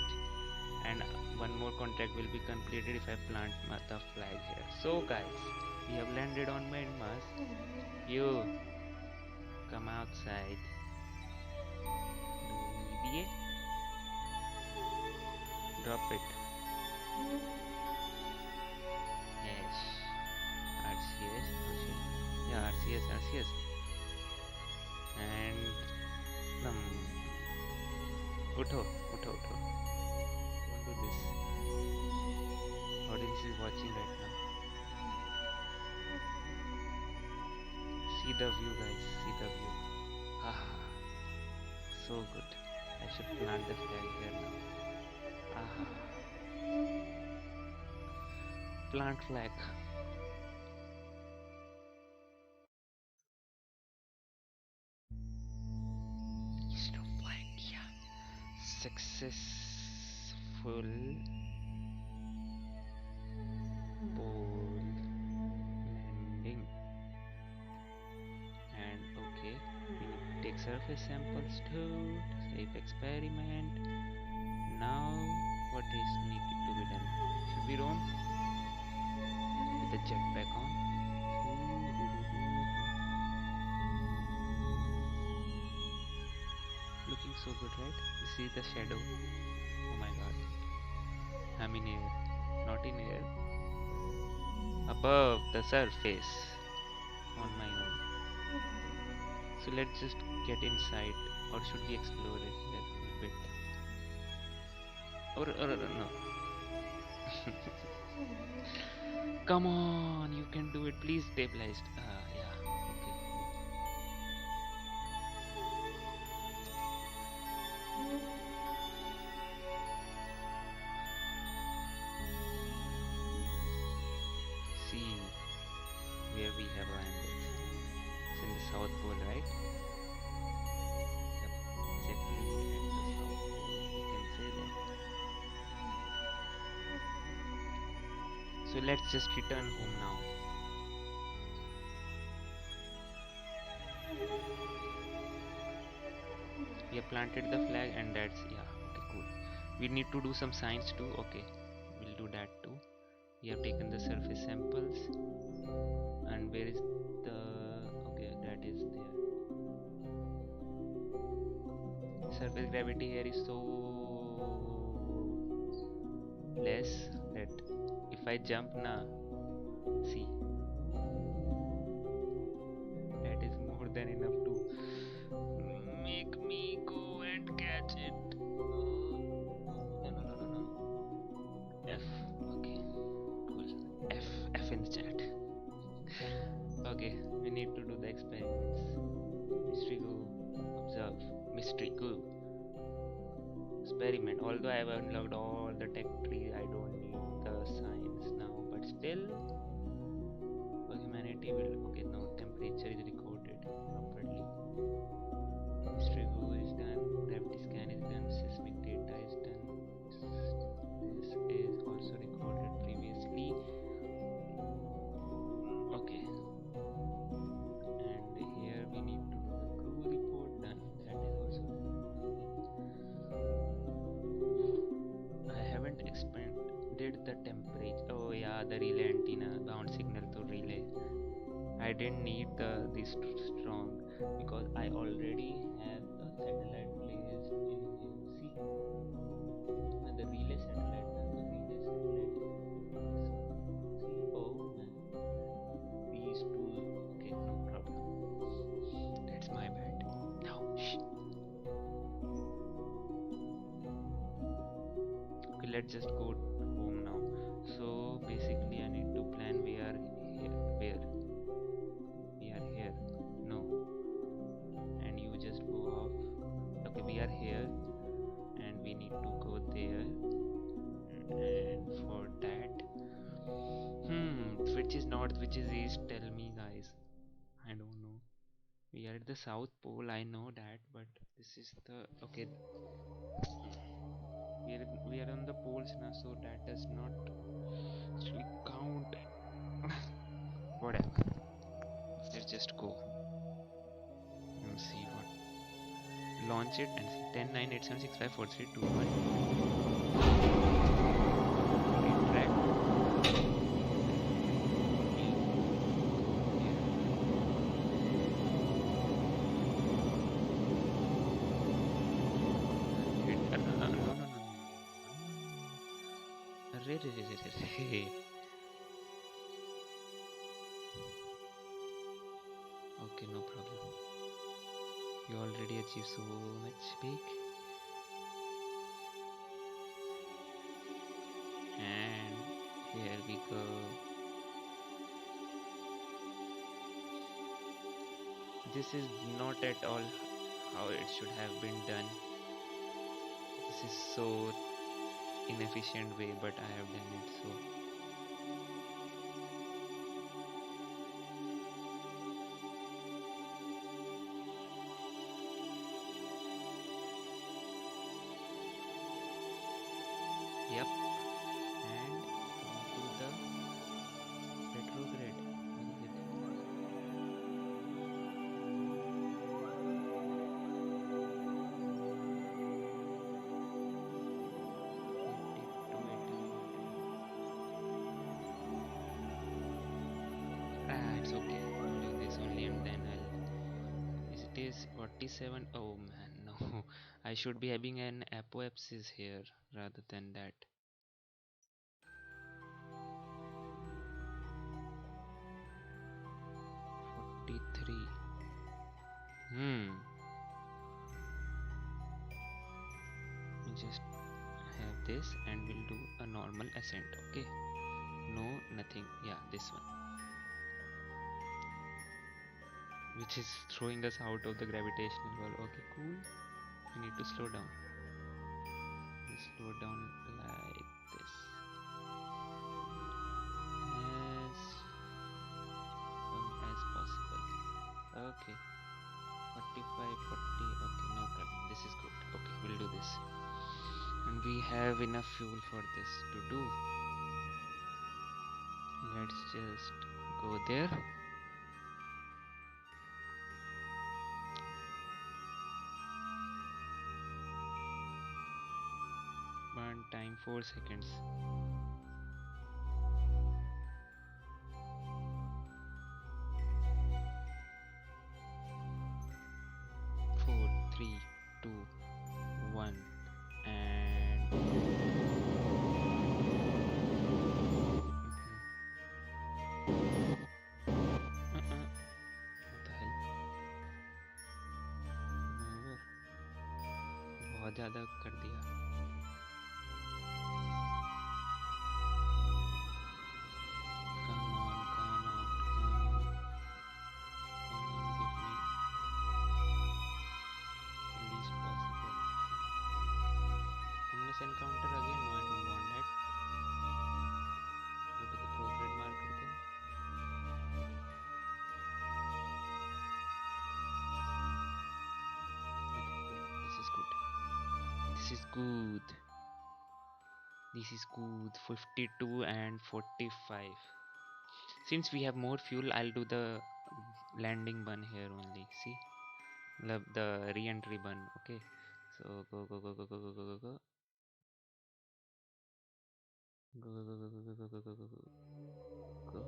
And one more contract will be completed if I plant the flag here. So guys, we have landed on main Mars. You come outside. Drop it. Yes. RCS. Yeah, RCS. And Utho. Don't do this. Audience is watching right now. See the view, guys. See the view. Ah, so good. I should plant the flag here now. Ah, plant flag. Eastern flag, yeah. Successful pole landing. And okay, we need to take surface samples too. Safe experiment. Now, what is needed to be done? Should we roam with the jetpack on? Looking so good, right? You see the shadow? Oh my god. I'm in air. Not in air. Above the surface. On my own. So let's just get inside. Or should we explore it here a bit? Or no. Come on, you can do it. Please stabilize. Yeah. Okay. See where we have landed. It's in the South Pole, right? Yep, exactly at the South Pole. You can say that. So let's just return home now. We have planted the flag and that's, yeah, okay, cool. We need to do some science too. Okay, we'll do that too. We have taken the surface samples. And where is the, okay, that is there. Surface gravity here is so less that if I jump now, see, that is more than enough to make me go and catch it. No. F, okay, cool. F in the chat. Okay, we need to do the experiments. Mystery go, observe. Mystery go. Experiment. Although I have unlocked all the tech tree, I don't need the science now, but still humanity will, okay, now temperature is recorded properly. Mystery go is done, gravity scan is done, seismic data is done. This is also recorded previously. Okay, and here we need to do the crew report done. That is also done. I haven't expanded the temperature. Oh yeah, the relay antenna, bound signal to relay. I didn't need this strong because I already have a satellite placed in here. See, the relay satellite. See, oh man, these two. Okay, no problem. That's my bad. Now, shh. Okay, let's just go home now. So basically, I need to plan where. We are here. No. And you just go off. Okay, we are here. And we need to go there. And for that. Which is north, which is east? Tell me, guys. I don't know. We are at the South Pole, I know that, but this is the, okay, we are on the poles now, so that does not actually count. Whatever, let's just go and see. launch it and 10, 9, 8, 7, 6, 5, 4, 3, 2, 1. Retract. Okay, no problem. You already achieved so much big. And here we go. This is not at all how it should have been done. This is so inefficient way, but I have done it so. Yep, and to the retrograde. It's okay. I'll do this only, and then it is 47. Oh man, no. I should be having an apoapsis here rather than that. We just have this and we'll do a normal ascent. Okay, no, nothing. Yeah, this one, which is throwing us out of the gravitational wall. Okay, cool. We need to slow down. We'll slow down like this. As possible. Okay, 45, 40. Okay, no problem. This is good. Okay, we'll do this. And we have enough fuel for this to do. Let's just go there. Burn time 4 seconds. Four, 3, 2, 1, and what the hell? बहुत ज़्यादा कर दिया. Come on, come on, come on. Come on, give me least possible. Unless encounter again, no, I don't want that. Go to the prograde marker then. Okay, this is good. This is good. This is good. 52 and 45. Since we have more fuel, I'll do the landing burn here only. See, the re-entry burn. Okay, so go go go go go go go go go. Go go go go go go go go go go.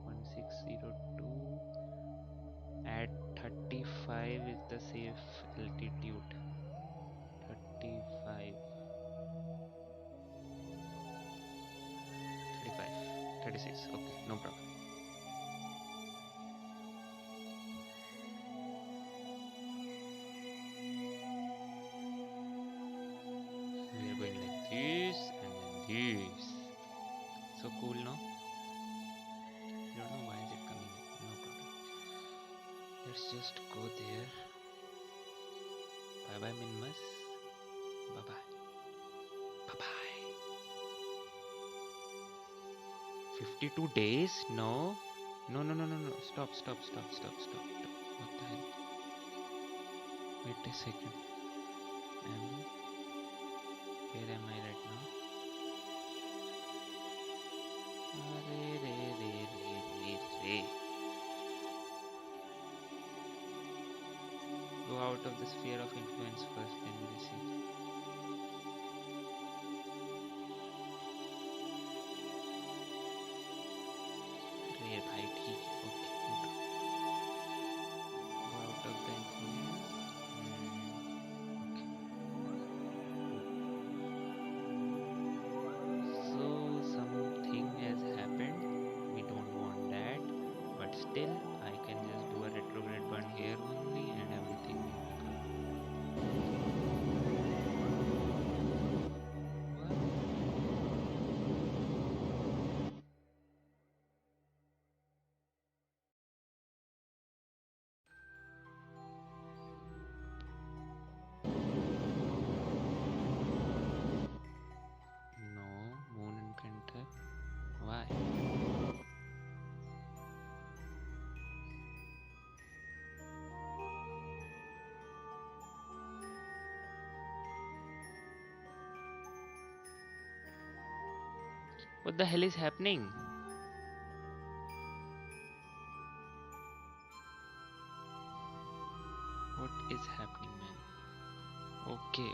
1602 at 35 is the safe altitude. 35, 35, 36. Okay, no problem. We are going like this and then this. So cool, no? I don't know why is it coming. No problem. Let's just go there. Bye bye, Minmas. Bye bye. Bye bye. 52 days? No. No, no, no, no, no. Stop, stop, stop, stop, stop. What the hell? Wait a second. Where am I right now? Go out of the sphere of influence first, then we'll see. अरे भाई ठीक है, okay go out of the influence. So something has happened, we don't want that, but still I can just do a retrograde burn here only and everything will be good. No, moon and panther. Why? What the hell is happening? What is happening, man? Okay.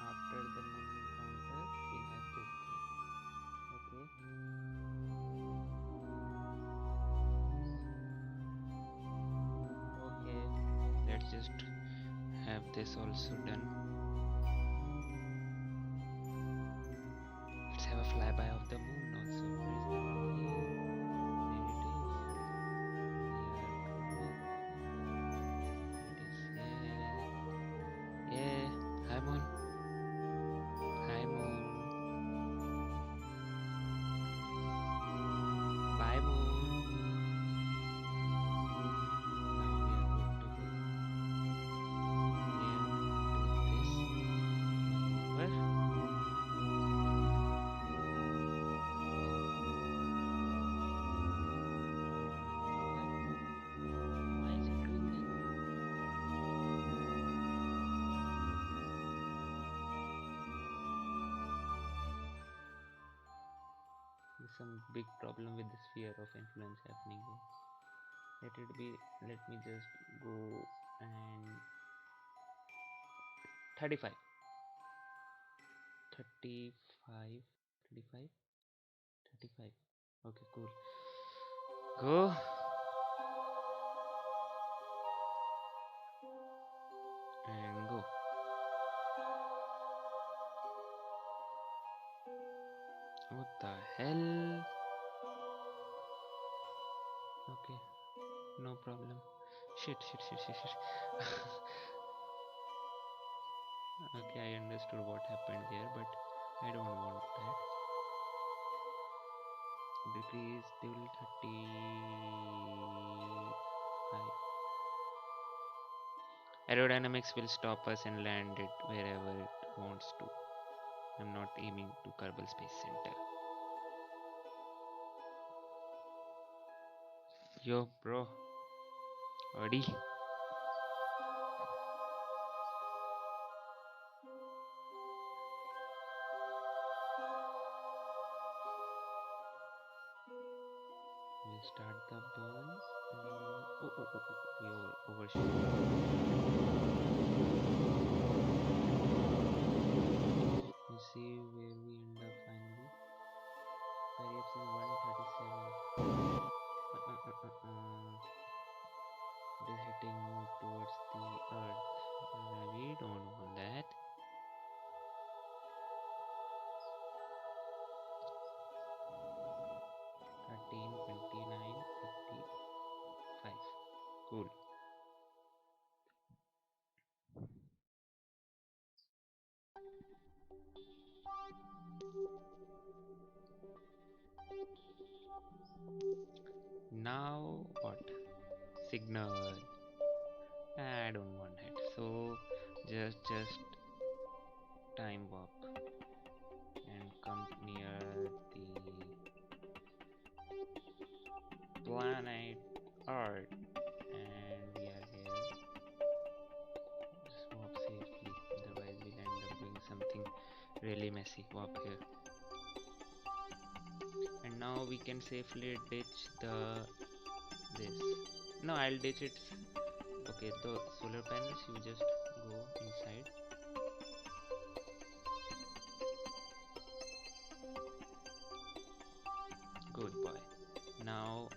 After the moon encounter, we have this thing. Okay. Okay. Let's just have this also done. Let's have a flyby of the moon also. Where is the moon here? There it is. It is here. Yeah. Hi moon. Hi moon. Bye moon. Now we are good to go. Yeah, do this. Maneuver. Why is it doing that? There's some big problem with the sphere of influence happening here. Let me just go and 35. 35. 35. 35. Okay, cool. Go. And go. What the hell? Okay, no problem. Shit. Okay, I understood what happened there, but I don't want that. Decrease till 35. Aerodynamics will stop us and land it wherever it wants to. I'm not aiming to Kerbal Space Center. Yo, bro. Ready? We'll start the burns. We overshoot. You see where we end up finally. Perhaps in 137. It is hitting towards the earth. We don't want that. $13, $29, $35. Cool. Now what? Signal. I don't want it. So just time warp and come near the planet Alright, and we are here. Swap safely, otherwise we'll end up doing something really messy. Walk here. And now we can safely ditch this. No, I'll ditch it. Okay, the solar panels, you just go inside. Good boy. Now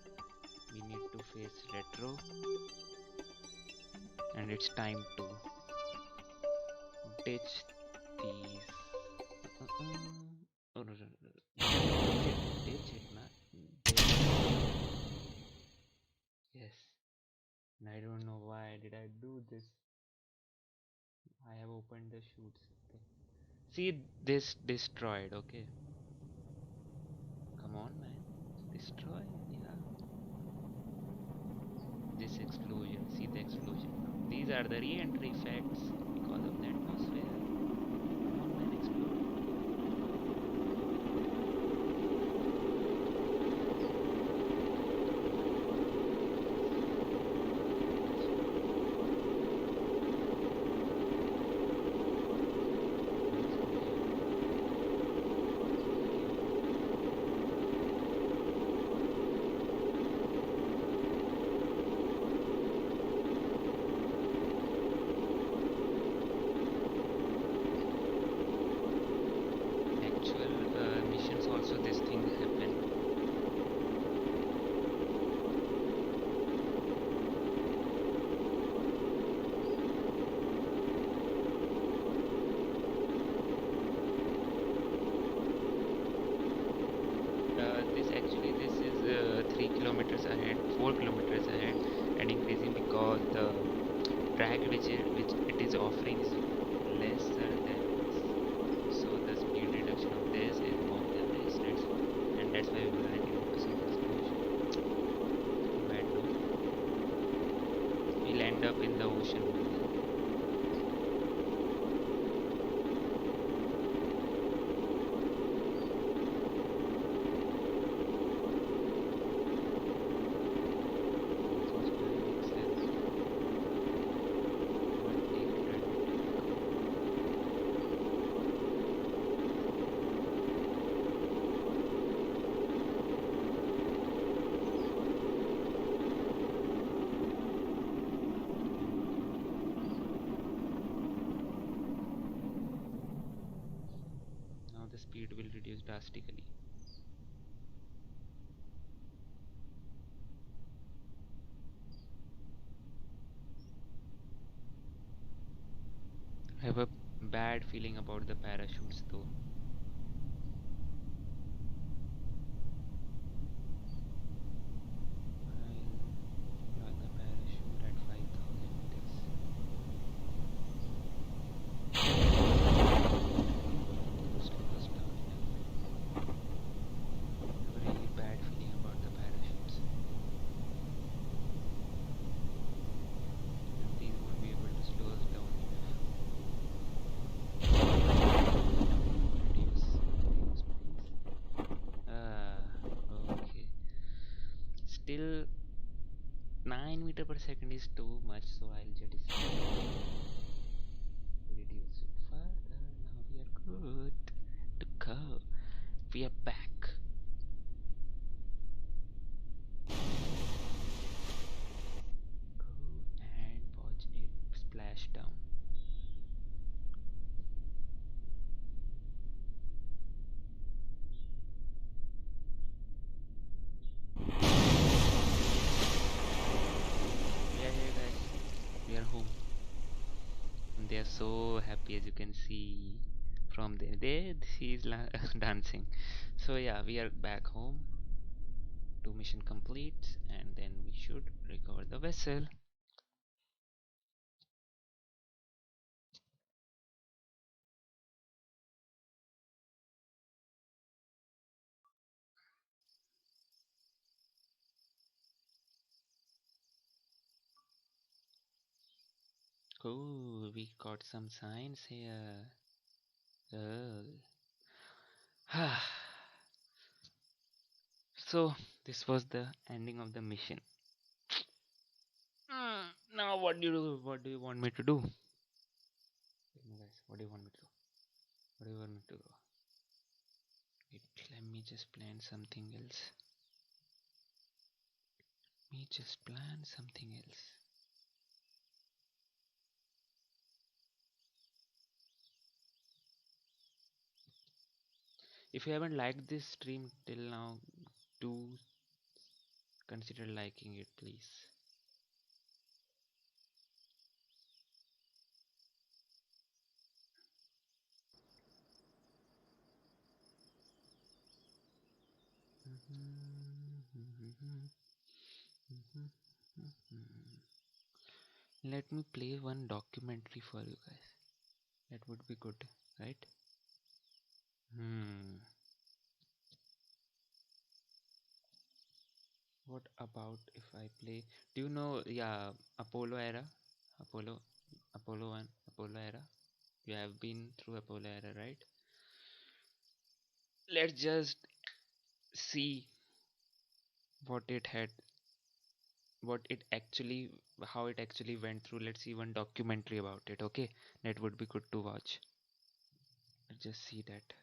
we need to face retro, and it's time to ditch these. Oh no, ditch it, na. Yes. And I don't know why did I do this. I have opened the chutes. Okay. See this destroyed. Okay. Come on, man. Destroy. Yeah. This explosion. See the explosion. These are the re-entry effects because of the atmosphere. Come on, man. Explode. Missions also this thing happen. This is 3 kilometers ahead, 4 kilometers ahead, and increasing because the drag which it is offering is lesser than this. So the speed reduction of this is more than this. That's why we were getting into some explosion. Bad no. We'll end up in the ocean only. The speed will reduce drastically. I have a bad feeling about the parachutes though. I'll deploy the parachute at 5,000 meters. Still 9 meter per second is too much, so I'll just reduce it further. Now we are good to go. We are back. Go and watch it splash down. Home, and they are so happy, as you can see from there. He's dancing. So yeah, we are back home. 2 mission complete, and then we should recover the vessel. Oh, we got some signs here. Oh. So this was the ending of the mission. What do you want me to do? Tell me guys, what do you want me to do? What do you want me to do? Wait, let me just plan something else. If you haven't liked this stream till now, do consider liking it, please. Let me play one documentary for you guys. That would be good, right? What about if I play? Do you know, yeah, Apollo era? Apollo 1, Apollo era? You have been through Apollo era, right? Let's just see what it had, how it actually went through. Let's see one documentary about it, okay? That would be good to watch. Let's just see that.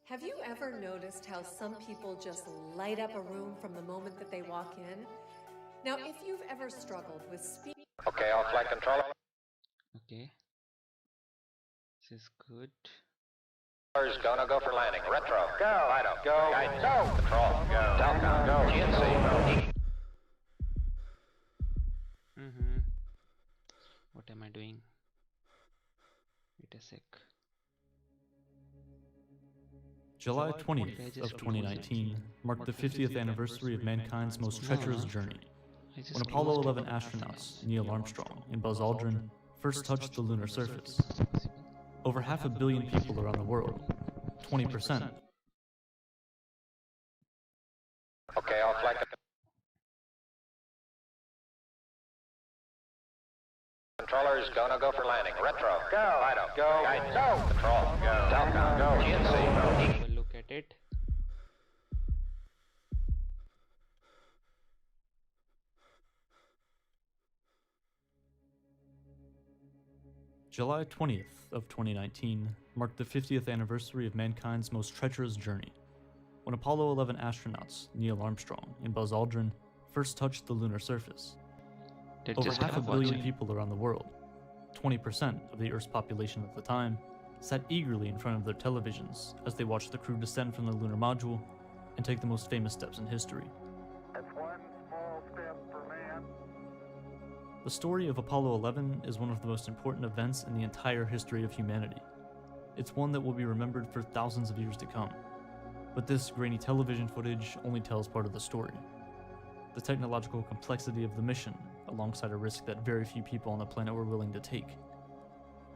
Have you ever noticed how some people just light up a room from the moment that they walk in? Now, if you've ever struggled with speed... Okay, all flight control. Okay. This is good. Gonna go for landing. Retro. Go. I don't. Go. Guidance. Go. Control. Go. Delta. Go. GNC. What am I doing? Wait a sec. July 20th of 2019 marked the 50th anniversary of mankind's most treacherous journey, when Apollo 11 astronauts Neil Armstrong and Buzz Aldrin first touched the lunar surface. Over 500 million people around the world, 20%. Okay, all flight controllers gonna go for landing. Retro. Go. I don't. Go. Guidance. Go. Control. Go. Delta. Go. GNC. Have a look at it. July 20th of 2019 marked the 50th anniversary of mankind's most treacherous journey, when Apollo 11 astronauts Neil Armstrong and Buzz Aldrin first touched the lunar surface. Over 500 million people around the world, 20% of the Earth's population at the time, sat eagerly in front of their televisions as they watched the crew descend from the lunar module and take the most famous steps in history. That's one small step for man. The story of Apollo 11 is one of the most important events in the entire history of humanity. It's one that will be remembered for thousands of years to come. But this grainy television footage only tells part of the story. The technological complexity of the mission, alongside a risk that very few people on the planet were willing to take.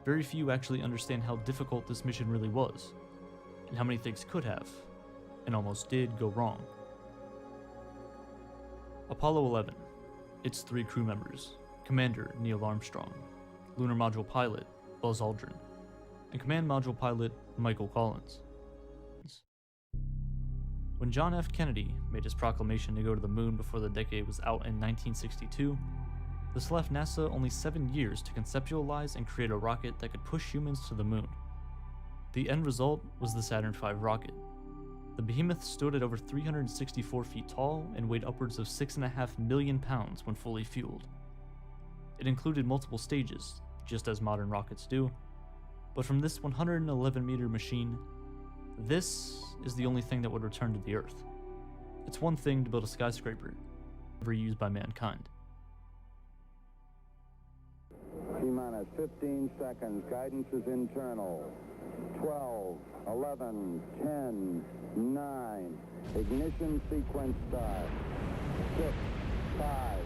Very few actually understand how difficult this mission really was, and how many things could have, and almost did, go wrong. Apollo 11, its 3 crew members, Commander Neil Armstrong, Lunar Module Pilot Buzz Aldrin, and Command Module Pilot Michael Collins. When John F. Kennedy made his proclamation to go to the moon before the decade was out in 1962, this left NASA only 7 years to conceptualize and create a rocket that could push humans to the moon. The end result was the Saturn V rocket. The behemoth stood at over 364 feet tall and weighed upwards of 6.5 million pounds when fully fueled. It included multiple stages, just as modern rockets do, but from this 111-meter machine, this is the only thing that would return to the Earth. It's one thing to build a skyscraper, never used by mankind. T-minus 15 seconds. Guidance is internal. 12, 11, 10, 9. Ignition sequence start. 6, 5,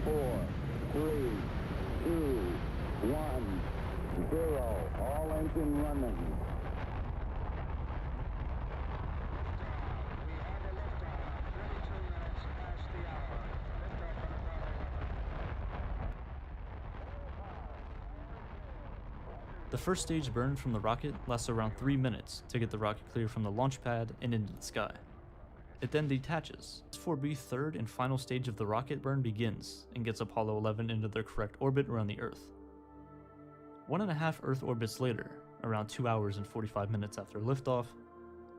4, 3, 2, 1, 0. All engine running. The first stage burn from the rocket lasts around 3 minutes to get the rocket clear from the launch pad and into the sky. It then detaches. This 4B third and final stage of the rocket burn begins and gets Apollo 11 into their correct orbit around the Earth. 1.5 Earth orbits later, around 2 hours and 45 minutes after liftoff,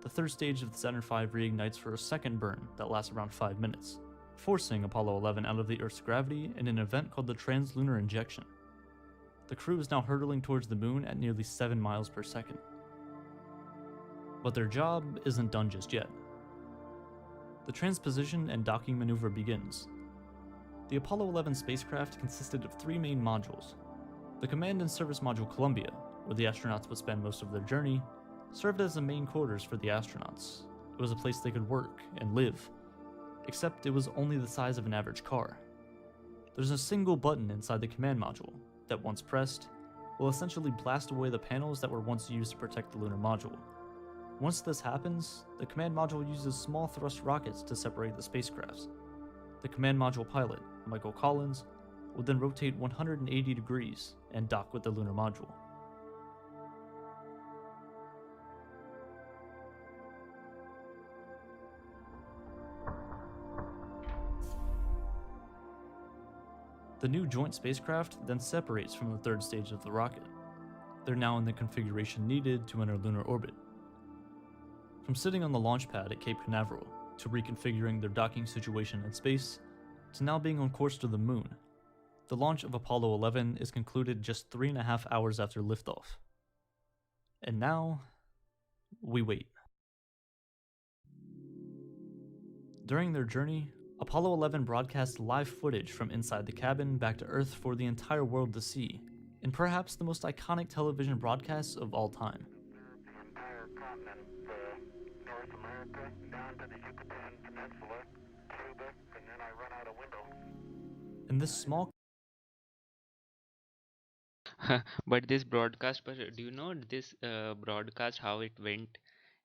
the third stage of the Saturn V reignites for a second burn that lasts around 5 minutes, forcing Apollo 11 out of the Earth's gravity in an event called the translunar injection. The crew is now hurtling towards the moon at nearly 7 miles per second. But their job isn't done just yet. The transposition and docking maneuver begins. The Apollo 11 spacecraft consisted of 3 main modules. The Command and Service Module Columbia, where the astronauts would spend most of their journey, served as the main quarters for the astronauts. It was a place they could work and live, except it was only the size of an average car. There's a single button inside the command module that, once pressed, will essentially blast away the panels that were once used to protect the lunar module. Once this happens, the command module uses small thrust rockets to separate the spacecrafts. The command module pilot, Michael Collins, would then rotate 180 degrees and dock with the lunar module. The new joint spacecraft then separates from the third stage of the rocket. They're now in the configuration needed to enter lunar orbit. From sitting on the launch pad at Cape Canaveral, to reconfiguring their docking situation in space, to now being on course to the moon, the launch of Apollo 11 is concluded just 3.5 hours after liftoff. And now, we wait. During their journey, Apollo 11 broadcast live footage from inside the cabin back to Earth for the entire world to see, in perhaps the most iconic television broadcasts of all time. The entire continent, North America, down to the Yucatan Peninsula, Cuba, and then I run out of window. In this small But this broadcast, but do you know this broadcast how it went?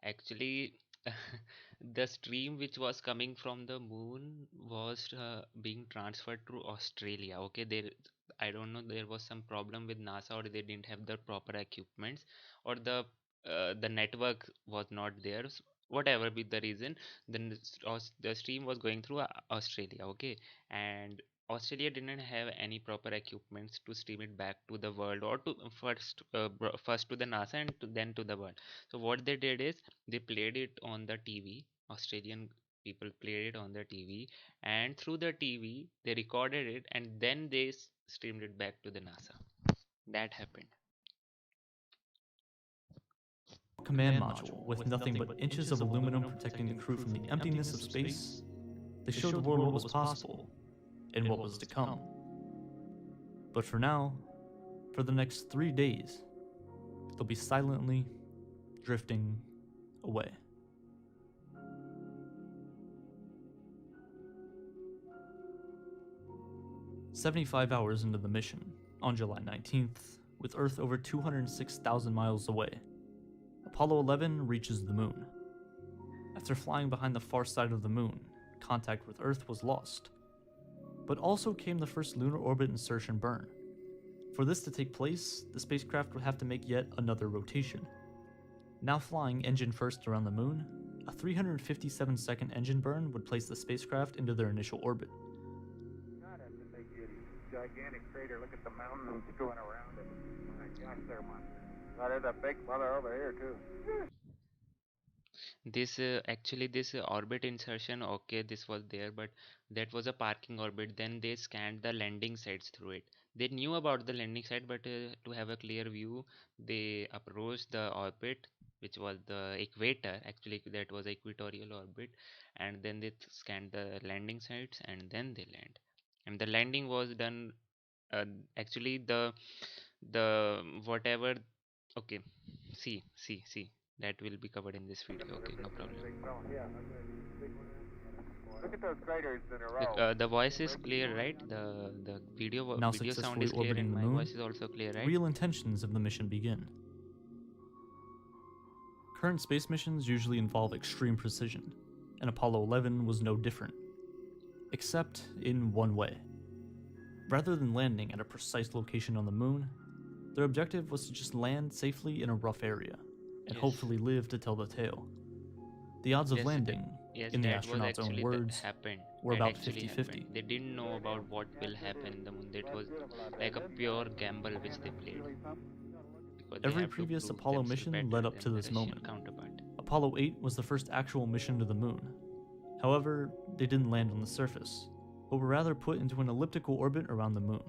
Actually, the stream which was coming from the moon was being transferred to Australia. Okay, I don't know, there was some problem with NASA, or they didn't have the proper equipments, or the network was not there. Whatever be the reason, then the stream was going through Australia. Okay, and Australia didn't have any proper equipments to stream it back to the world, or to first to the NASA and then to the world. So what they did is they played it on the TV. Australian people played it on the TV, and through the TV they recorded it, and then they streamed it back to the NASA. That happened. Command module with nothing but inches of aluminum protecting the crew from the emptiness of space, they showed the world what was possible and what was to come. But for now, for the next 3 days, they'll be silently drifting away. "75 hours into the mission, on July 19th, with Earth over 206,000 miles away, Apollo 11 reaches the moon. After flying behind the far side of the moon, contact with Earth was lost. But also came the first lunar orbit insertion burn. For this to take place, the spacecraft would have to make yet another rotation. Now flying engine first around the moon, a 357-second engine burn would place the spacecraft into their initial orbit. God, that's a big, gigantic crater. Look at the mountains going around it. My gosh, there, man. God, there's a big mother over here, too. This actually this orbit insertion, okay, this was there, but that was a parking orbit. Then they scanned the landing sites through it. They knew about the landing site, but to have a clear view, they approached the orbit, which was the equator. Actually, that was equatorial orbit, and then they scanned the landing sites, and then they land. And the landing was done. Actually, the whatever. Okay, see. That will be covered in this video. Okay, no problem. Look at those craters in a row. The voice is clear, right? The video Now sound successfully is clear, orbiting and the my moon, voice is also clear, right? real intentions of the mission begin. Current space missions usually involve extreme precision, and Apollo 11 was no different. Except in one way. Rather than landing at a precise location on the moon, Their objective was to just land safely in a rough area, and hopefully live to tell the tale. The odds of landing, in the astronauts' own words, were about 50-50. They didn't know about what will happen in the moon. It was like a pure gamble which they played. Every previous Apollo mission led up to this moment. Apollo 8 was the first actual mission to the moon. However, they didn't land on the surface, but were rather put into an elliptical orbit around the moon.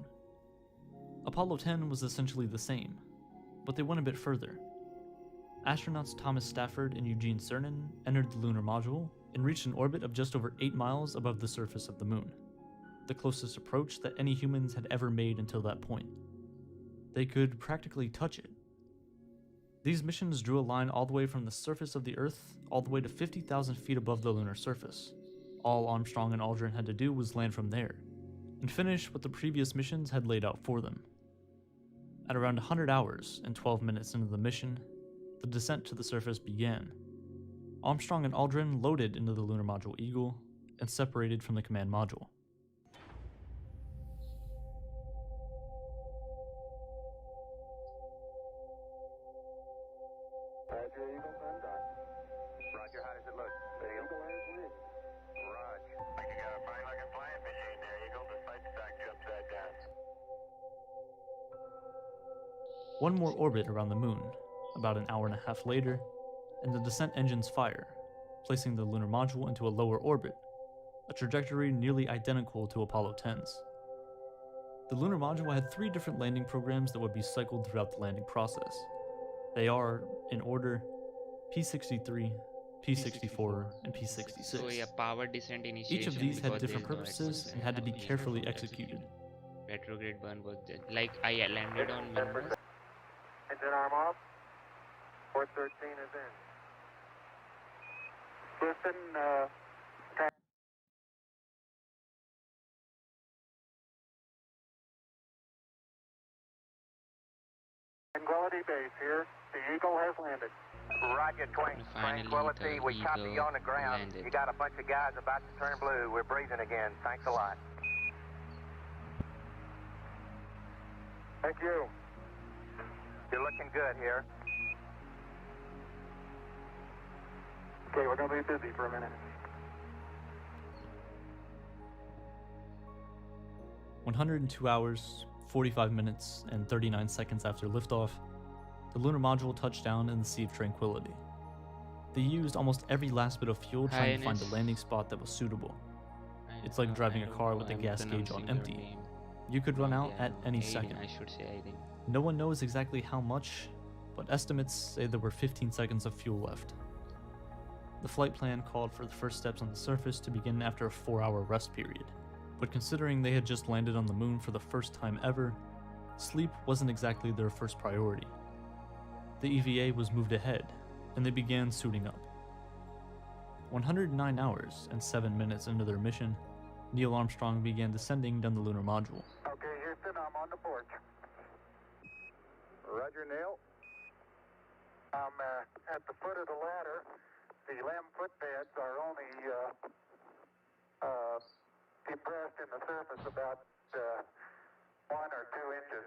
Apollo 10 was essentially the same, but they went a bit further. Astronauts Thomas Stafford and Eugene Cernan entered the lunar module and reached an orbit of just over 8 miles above the surface of the moon, the closest approach that any humans had ever made until that point. They could practically touch it. These missions drew a line all the way from the surface of the Earth all the way to 50,000 feet above the lunar surface. All Armstrong and Aldrin had to do was land from there, and finish what the previous missions had laid out for them. At around 100 hours and 12 minutes into the mission, the descent to the surface began. Armstrong and Aldrin loaded into the lunar module Eagle and separated from the command module. Roger, Eagle, contact. Roger, how does it look? The Eagle has me. Roger. I think you got a fine looking flying machine there, Eagle. The sight stacked you upside down. One more orbit around the moon, about an hour and a half later, and the descent engines fire, placing the lunar module into a lower orbit, a trajectory nearly identical to Apollo 10's. The lunar module had 3 different landing programs that would be cycled throughout the landing process. They are, in order, P-63, P-64, and P-66. So yeah, power descent initiation. Each of these had different purposes and had to be carefully executed. Retrograde burn was there. Like I landed on Lunar. Engine arm off. Port 13 is in. Listen, Tranquility Base here. The Eagle has landed. Roger, Tranquility. We copy you on the ground. Landed. You got a bunch of guys about to turn blue. We're breathing again. Thanks a lot. Thank you. You're looking good here. Okay, we're going to be busy for a minute. "102 hours, 45 minutes, and 39 seconds after liftoff, the lunar module touched down in the Sea of Tranquility. They used almost every last bit of fuel trying to find a landing spot that was suitable. It's like driving a car with the gas gauge on empty. You could run out at any second. I should say, I think. No one knows exactly how much, but estimates say there were 15 seconds of fuel left. The flight plan called for the first steps on the surface to begin after a 4-hour rest period, but considering they had just landed on the moon for the first time ever, sleep wasn't exactly their first priority. The EVA was moved ahead, and they began suiting up. 109 hours and 7 minutes into their mission, Neil Armstrong began descending down the lunar module. Okay, Houston, I'm on the porch. Roger, Neil. I'm at the foot of the ladder. The LEM footpads are only depressed in the surface about 1 or 2 inches,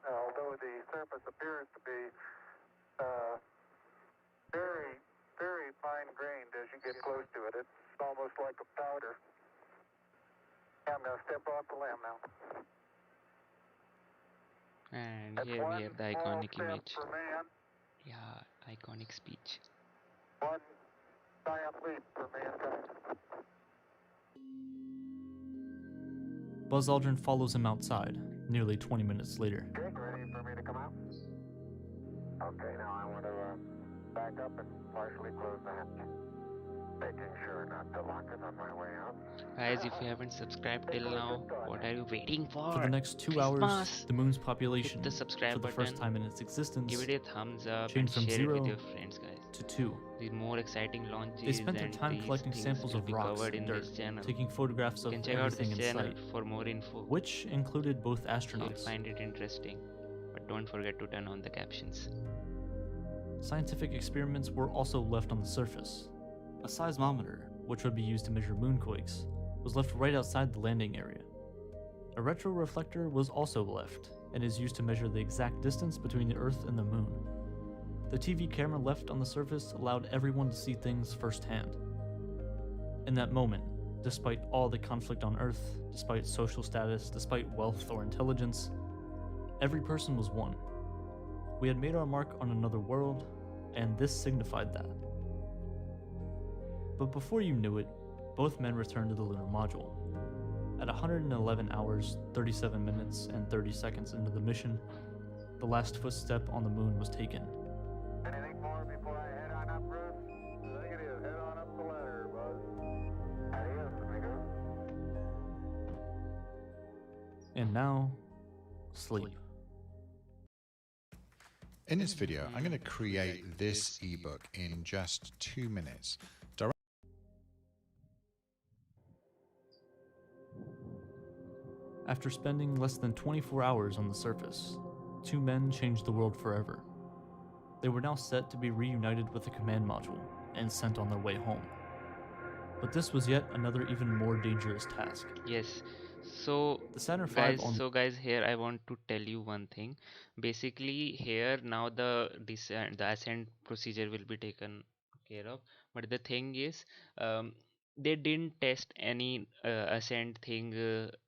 although the surface appears to be very, very fine-grained as you get close to it. It's almost like a powder. I'm going to step off the LEM now. And That's here we one have the small iconic step image. for man, Yeah, iconic speech. 1 giant leap for mankind. Buzz Aldrin follows him outside, nearly 20 minutes later. Jake, ready for me to come out? Okay, now I want to back up and partially close the hatch. Making sure not to lock it on my way out. Guys, if you haven't subscribed till now, what are you waiting for? For the next 2 hours, the moon's population, hit the subscribe for the button, first time in its existence, give it a thumbs up, and changed from share 0 it with your friends, guys. to 2. The more exciting launches. They spent their and time these collecting things samples will of be rocks covered and in dirt, this channel. taking photographs You of can check out everything this in channel sight, for more info. which included both You'll astronauts. find it interesting, but don't forget to turn on the captions. Scientific experiments were also left on the surface. A seismometer, which would be used to measure moonquakes, was left right outside the landing area. A retroreflector was also left, and is used to measure the exact distance between the Earth and the Moon. The TV camera left on the surface allowed everyone to see things firsthand. In that moment, despite all the conflict on Earth, despite social status, despite wealth or intelligence, every person was one. We had made our mark on another world, and this signified that. But before you knew it, both men returned to the lunar module. At 111 hours, 37 minutes, and 30 seconds into the mission, the last footstep on the moon was taken. Anything more before I head on up, Bruce? Negative. Head on up the ladder, Buzz. Adios, amigo. And now, sleep. In this video, I'm going to create this ebook in just 2 minutes. After spending less than 24 hours on the surface, two men changed the world forever. They were now set to be reunited with the command module and sent on their way home. But this was yet another even more dangerous task. Yes. So the Saturn V guys, here I want to tell you one thing. Basically, here now the ascent procedure will be taken care of. But the thing is, they didn't test any ascent thing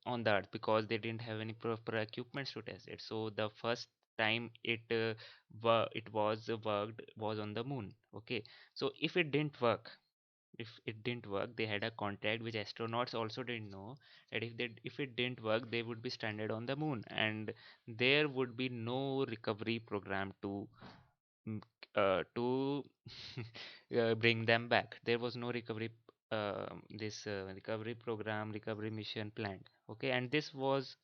on the Earth because they didn't have any proper equipments to test it. So the first time it was worked was on the moon. Okay, so if it didn't work, they had a contract which astronauts also didn't know that if it didn't work, they would be stranded on the moon, and there would be no recovery program to bring them back. There was no recovery recovery mission planned. Okay, and this was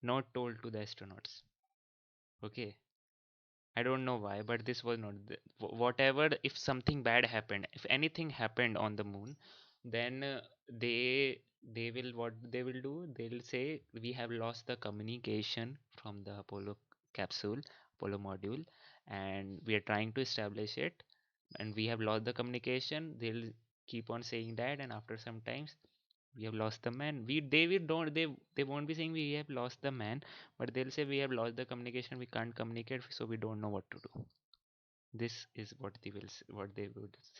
not told to the astronauts. Okay, I don't know why, but this was not whatever. If something bad happened, if anything happened on the moon, then they will, what they will do, they'll say we have lost the communication from the Apollo module, and we are trying to establish it, and we have lost the communication. They'll keep on saying that, and after some times, we have lost the man. They won't be saying we have lost the man, but they'll say we have lost the communication. We can't communicate, so we don't know what to do. This is what they would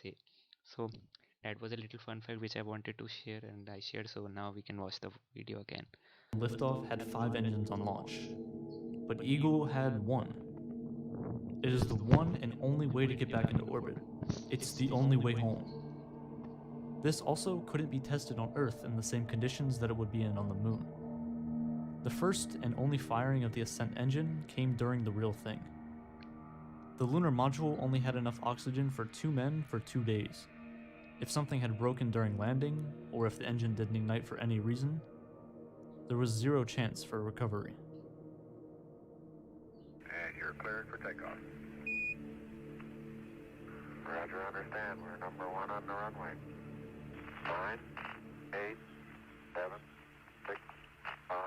say. So that was a little fun fact which I wanted to share, and I shared. So now we can watch the video again. Liftoff had 5 engines on launch, but Eagle had 1. It is the one and only way to get back into orbit. It's the only way home. This also couldn't be tested on Earth in the same conditions that it would be in on the moon. The first and only firing of the ascent engine came during the real thing. The lunar module only had enough oxygen for 2 men for 2 days. If something had broken during landing, or if the engine didn't ignite for any reason, there was 0 chance for recovery. And you're cleared for takeoff. Roger, understand. We're number 1 on the runway. 9, 8, 7, 6, 5,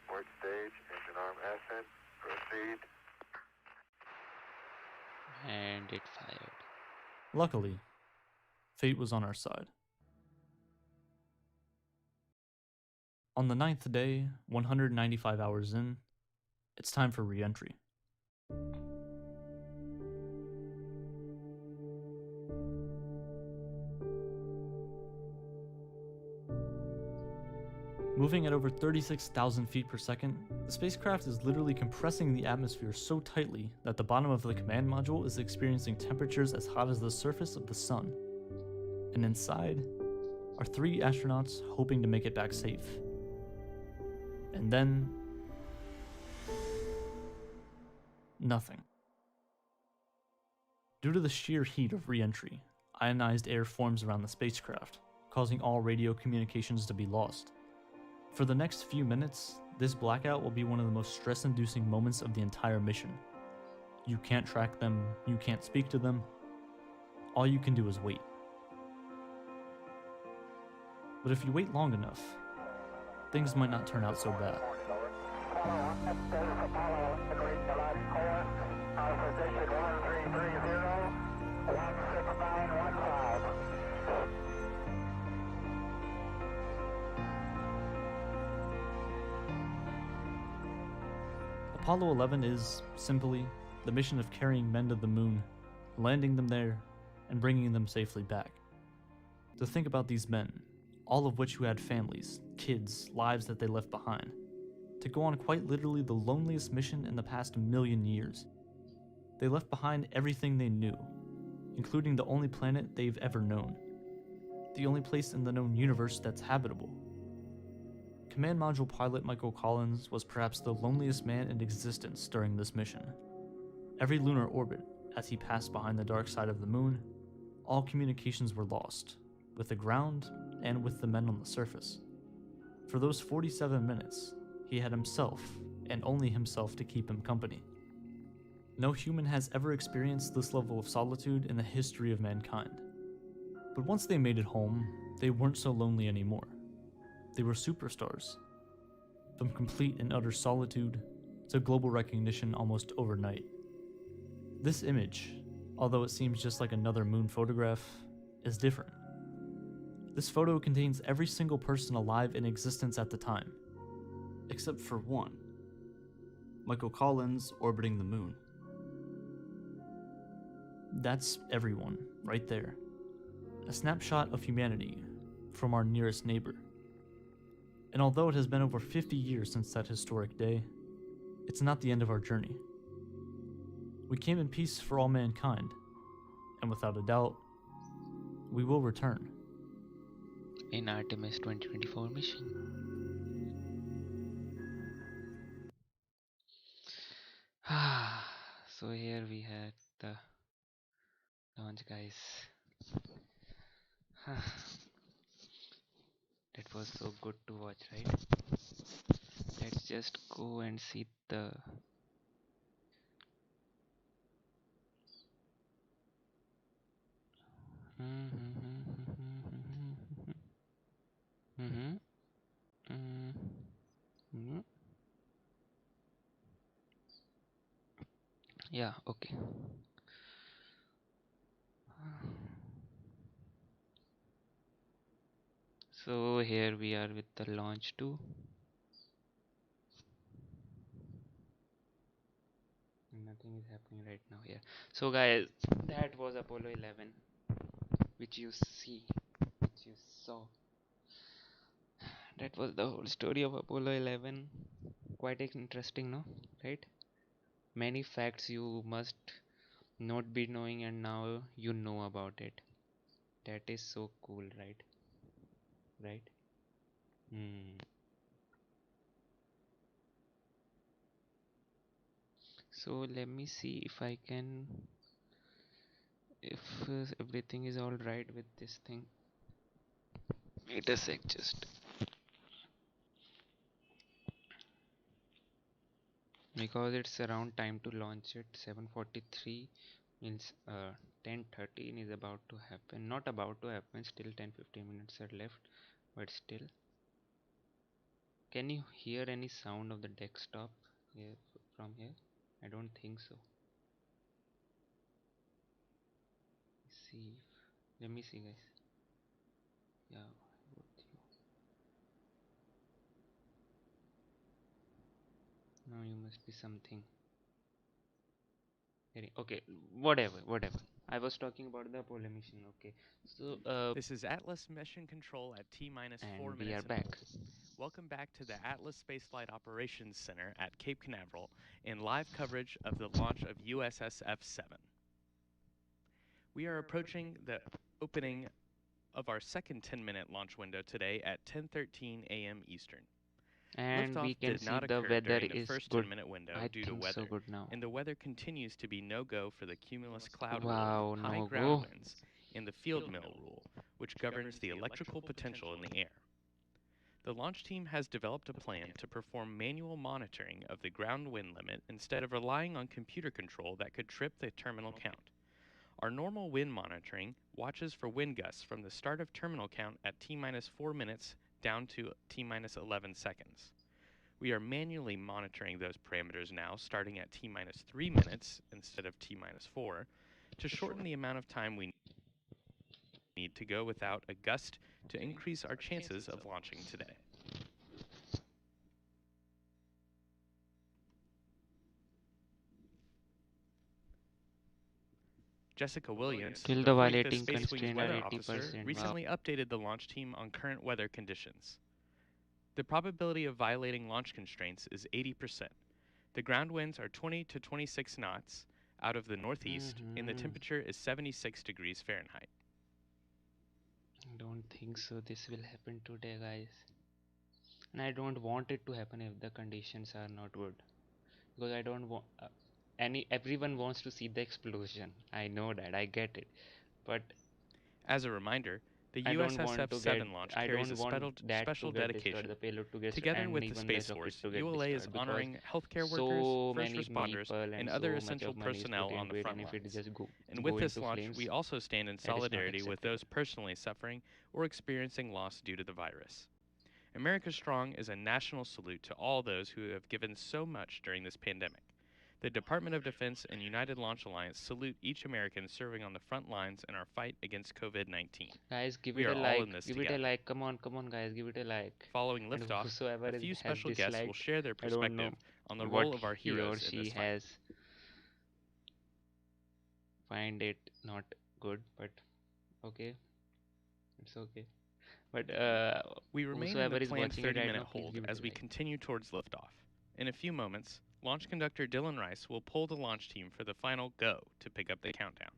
port stage, engine arm ascent, proceed. And it fired. Luckily, fate was on our side. On the 9th day, 195 hours in, it's time for re-entry. Moving at over 36,000 feet per second, the spacecraft is literally compressing the atmosphere so tightly that the bottom of the command module is experiencing temperatures as hot as the surface of the sun. And inside are 3 astronauts hoping to make it back safe. And then, nothing. Due to the sheer heat of re-entry, ionized air forms around the spacecraft, causing all radio communications to be lost. For the next few minutes, this blackout will be one of the most stress-inducing moments of the entire mission. You can't track them, you can't speak to them, all you can do is wait. But if you wait long enough, things might not turn out so bad. Apollo 11 is, simply, the mission of carrying men to the moon, landing them there, and bringing them safely back. To think about these men, all of which who had families, kids, lives that they left behind, to go on quite literally the loneliest mission in the past million years. They left behind everything they knew, including the only planet they've ever known, the only place in the known universe that's habitable. Command Module pilot Michael Collins was perhaps the loneliest man in existence during this mission. Every lunar orbit, as he passed behind the dark side of the moon, all communications were lost, with the ground and with the men on the surface. For those 47 minutes, he had himself, and only himself, to keep him company. No human has ever experienced this level of solitude in the history of mankind. But once they made it home, they weren't so lonely anymore. They were superstars. From complete and utter solitude to global recognition almost overnight. This image, although it seems just like another moon photograph, is different. This photo contains every single person alive in existence at the time, except for one, Michael Collins orbiting the moon. That's everyone, right there. A snapshot of humanity from our nearest neighbor. And although it has been over 50 years since that historic day, it's not the end of our journey. We came in peace for all mankind, and without a doubt, we will return. In Artemis 2024 mission. So here we had the launch, guys. That was so good to watch, right? Let's just go and see the yeah, okay. So here we are with the launch 2. Nothing is happening right now here. So guys, that was Apollo 11, which you saw. That was the whole story of Apollo 11. Quite interesting, no? Right? Many facts you must not be knowing, and now you know about it. That is so cool, right? Right? So let me see if I can, if everything is all right with this thing. Wait a sec, just because it's around time to launch it. 7:43 means 10:13 is about to happen. Not about to happen, still 10-15 minutes are left, but still. Can you hear any sound of the desktop here from here? I don't think so. See, let me see, guys. Yeah, now you must be something. Okay, whatever. I was talking about the Apollo mission. Okay, so this is Atlas Mission Control at T-minus 4 minutes. We are back. Welcome back to the Atlas Spaceflight Operations Center at Cape Canaveral in live coverage of the launch of USSF 7. We are approaching the opening of our second 10-minute launch window today at 10:13 a.m. Eastern. And Liftoff we can did see not the occur weather during the is first good. 10-minute window I due to think weather, so good now. and the weather continues to be no-go for the cumulus cloud Wow, rule, high no ground go. winds, and the field mill rule, which governs the electrical potential in the air. The launch team has developed a plan to perform manual monitoring of the ground wind limit instead of relying on computer control that could trip the terminal count. Our normal wind monitoring watches for wind gusts from the start of terminal count at T-minus 4 minutes down to T-minus 11 seconds. We are manually monitoring those parameters now, starting at T-minus 3 minutes instead of T-minus 4, to shorten the amount of time we need to go without a gust to increase our chances of launching today. Jessica Williams, Till the the Fleet violating Space Wing's constraint weather are officer, 80%. Wow. recently updated the launch team on current weather conditions. The probability of violating launch constraints is 80%. The ground winds are 20 to 26 knots out of the northeast, and the temperature is 76 degrees Fahrenheit. Don't think so this will happen today, guys. And I don't want it to happen if the conditions are not good. Because I don't want everyone wants to see the explosion. I know that, I get it. But as a reminder, the I don't want to USSF-7 get, launch I carries don't a want that special to get dedication. destroyed, the payload to get Together and with the even Space the rocket Force, to get ULA is destroyed, honoring healthcare so workers, first many responders, people and so other much essential of money is personnel put on the into it, front and if it lines. just go With this into launch, flames, we also stand in that is not solidarity with acceptable. those personally suffering or experiencing loss due to the virus. America Strong is a national salute to all those who have given so much during this pandemic. The Department of Defense and United Launch Alliance salute each American serving on the front lines in our fight against COVID-19. Guys, give We it are a all like, in this give together. it a like, come on guys, give it a like. Following And liftoff, whosoever a few has special guests will disliked, share their I don't know perspective on the what role of our he or heroes in she this fight. has find it not good, but okay, it's okay. But we remain in whosoever the is planned watching it right 30-minute now, please hold give it as a we like. continue towards liftoff. In a few moments, launch conductor Dylan Rice will pull the launch team for the final go to pick up the countdown.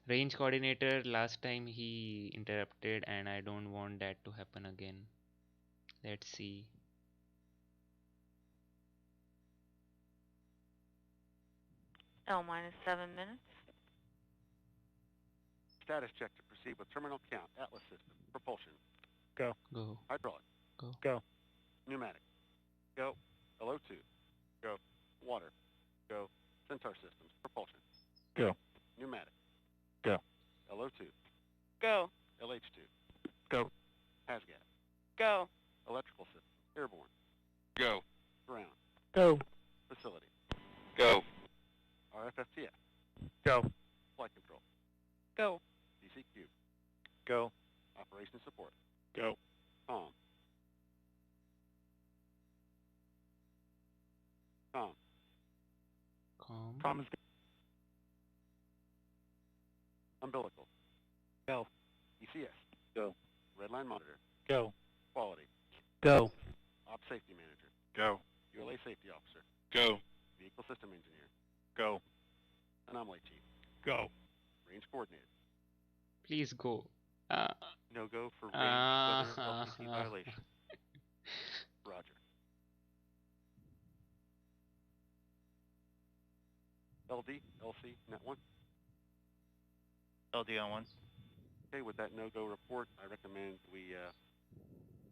Range coordinator, last time he interrupted and I don't want that to happen again. Let's see. L minus 7 minutes. Status check to proceed with terminal count. Atlas system. Propulsion. Go. Go. Hydraulic. Go. Go. Pneumatic. Go. LO2. Go. Water. Go. Centaur systems. Propulsion. Go. Pneumatic. Go. LO2. Go. LH2. Go. HAZGAS. Go. Electrical systems. Airborne. Go. Ground. Go. Facility. Go. RFFTF. Go. Flight control. Go. DCQ. Go. Operation support. Go. COM. COM. Calm. is Umbilical. Go. ECS. Go. Redline monitor. Go. Quality. Go. Ops safety manager. Go. ULA safety officer. Go. Vehicle system engineer. Go. Anomaly chief. Go. Range coordinator. Please go. No go for range weather LCC violation. Roger. LD, LC, net 1. LD on 1. Okay, with that no-go report, I recommend we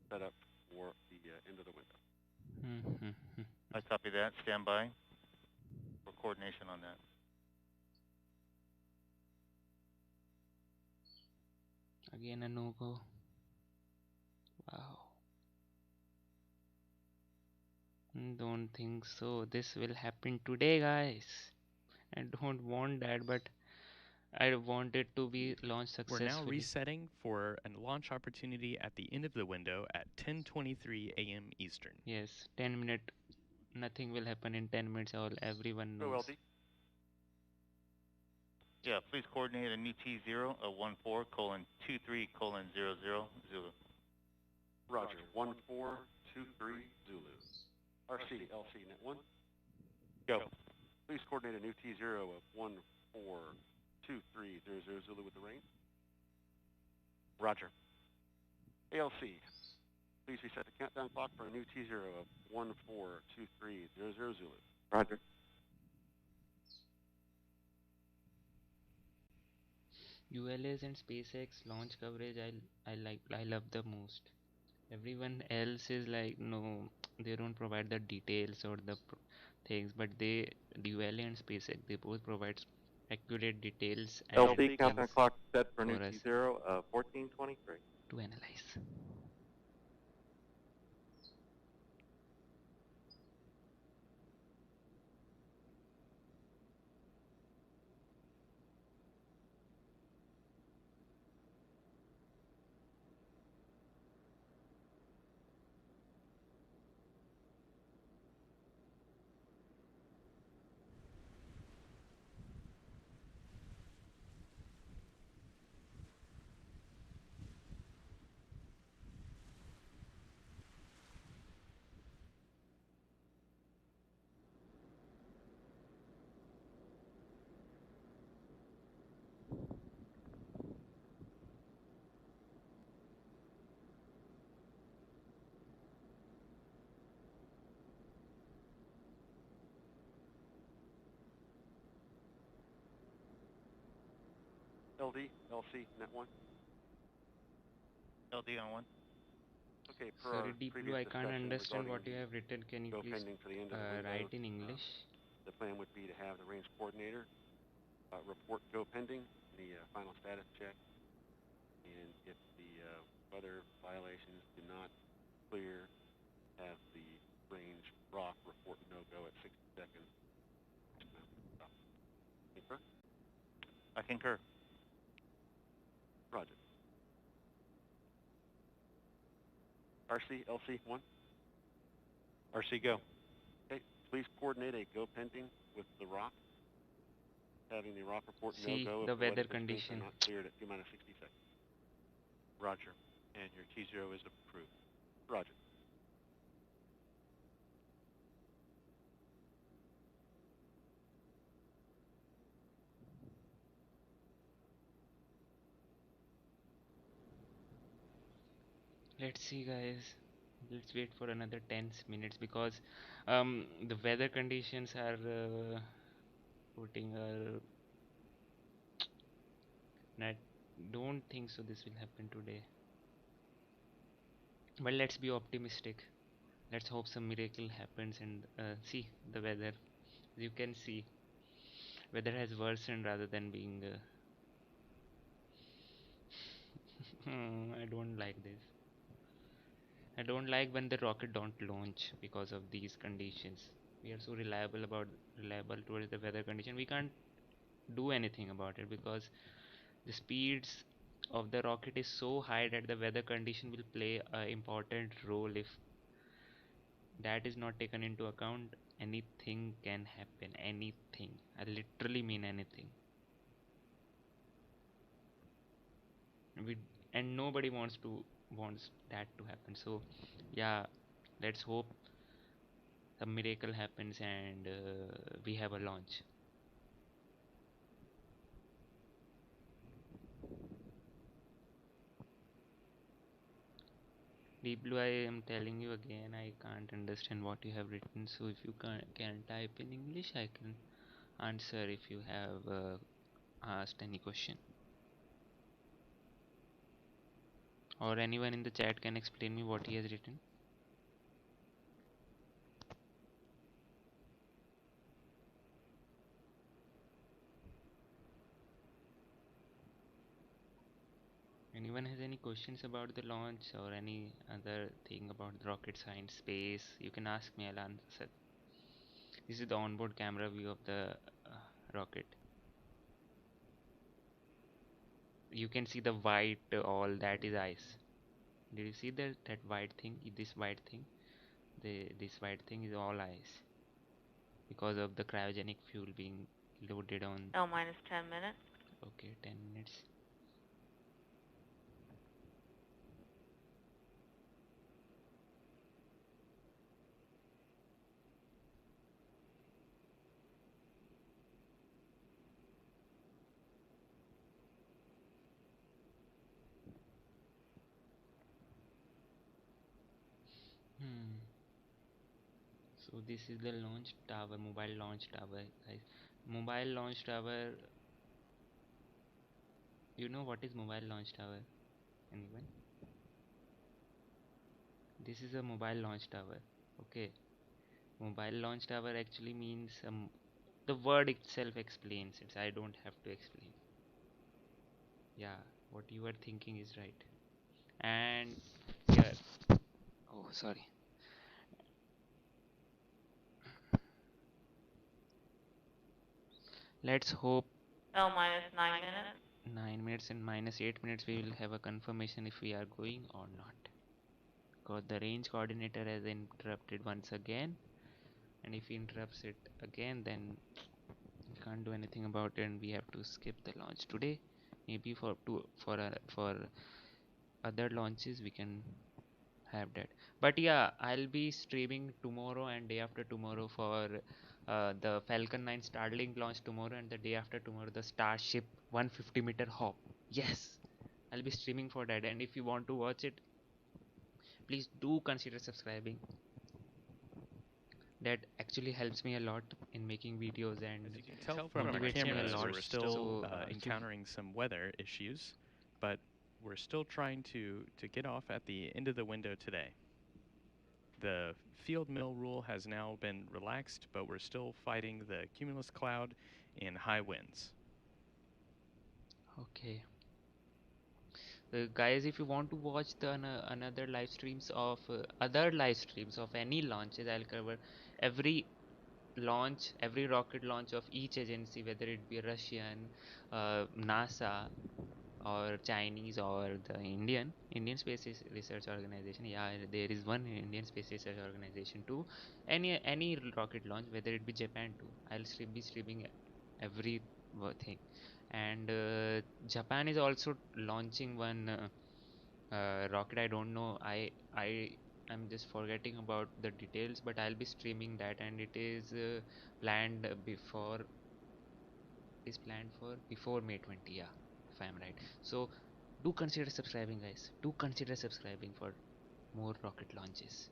set up for the end of the window. I copy that. Stand by for coordination on that. Again a no-go. Wow. Don't think so. This will happen today, guys. I don't want that, but I want it to be launched We're successfully. now resetting for a launch opportunity at the end of the window at 10:23 a.m. Eastern. Yes, 10 minutes. Nothing will happen in 10 minutes. Everyone Go knows. LD. Yeah, please coordinate a new T0 of 14:23:00 Zulu. Roger. 1423 Zulu. RC, LC, net 1. Go. Please coordinate a new T0 of 142300 Zulu with the range. Roger. ALC, please reset the countdown clock for a new T0 of 142300 Zulu. Roger. ULA's and SpaceX launch coverage I love the most. Everyone else is like, no, they don't provide the details or the things, but ULA and SpaceX, they both provide accurate details and LC countdown things clock set for new for us T0 of 1423. to analyze. LD, LC, net 1. LD on 1. Okay, per Sorry, our Deep Blue, previous I can't discussion understand regarding what you the have written. Can you go please pending for the end of the window, write in English? the plan would be to have the range coordinator report go pending, the final status check, and if the weather violations do not clear, have the range rock report no-go at 60 seconds. Concur? I concur. Roger. RC, LC, 1. RC, go. Okay, please coordinate a go pending with the rock, having the rock report See no-go the if weather constraints condition. are not cleared at T-minus 60 seconds. Roger. And your T0 is approved. Roger. Let's see, guys. Let's wait for another 10 minutes because the weather conditions are putting a. I don't think so. This will happen today. But let's be optimistic. Let's hope some miracle happens and see the weather. You can see weather has worsened rather than being. I don't like this. I don't like when the rocket don't launch because of these conditions. We are so reliable towards the weather condition. We can't do anything about it because the speeds of the rocket is so high that the weather condition will play an important role. If that is not taken into account, anything can happen. Anything. I literally mean anything. We and nobody wants that to happen. So yeah, let's hope a miracle happens and we have a launch. Deep Blue, I am telling you again, I can't understand what you have written. So if you can type in English, I can answer if you have asked any question. Or anyone in the chat can explain me what he has written. Anyone has any questions about the launch or any other thing about the rocket science, space? You can ask me, I'll answer. This is the onboard camera view of the rocket. You can see the white, all that is ice. Did you see that white thing? This white thing? This white thing is all ice because of the cryogenic fuel being loaded on. L minus 10 minutes. Okay, 10 minutes. So this is the launch tower, mobile launch tower, guys. Mobile launch tower. You know what is mobile launch tower? Anyone? This is a mobile launch tower. Okay. Mobile launch tower actually means the word itself explains it. I don't have to explain. Yeah, what you are thinking is right. And here. Oh, sorry. Let's hope L minus 9 minutes. 9 minutes and minus 8 minutes we will have a confirmation if we are going or not. Because the range coordinator has interrupted once again, and if he interrupts it again, then we can't do anything about it and we have to skip the launch today. Maybe for other launches we can have that. But yeah, I'll be streaming tomorrow and day after tomorrow for the Falcon 9 Starlink launch tomorrow, and the day after tomorrow the Starship 150-meter hop. Yes, I'll be streaming for that, and if you want to watch it, please do consider subscribing. that actually helps me a lot in making videos and As you can tell from our motivates me a cameras, lot. we're still So encountering some weather issues, but we're still trying to get off at the end of the window today. The field mill rule has now been relaxed, but we're still fighting the cumulus cloud and high winds. okay. Guys, if you want to watch the another live streams of other live streams of any launches, I'll cover every launch, every rocket launch of each agency, whether it be Russian, NASA, or Chinese, or the Indian Space Research Organization. Yeah, there is one Indian Space Research Organization too. Any rocket launch, whether it be Japan too, I'll be streaming every thing. And Japan is also launching one rocket. I don't know. I'm just forgetting about the details, but I'll be streaming that, and it is planned before. Is planned for before May 20. Yeah, if I'm right. So do consider subscribing, guys. Do consider subscribing for more rocket launches.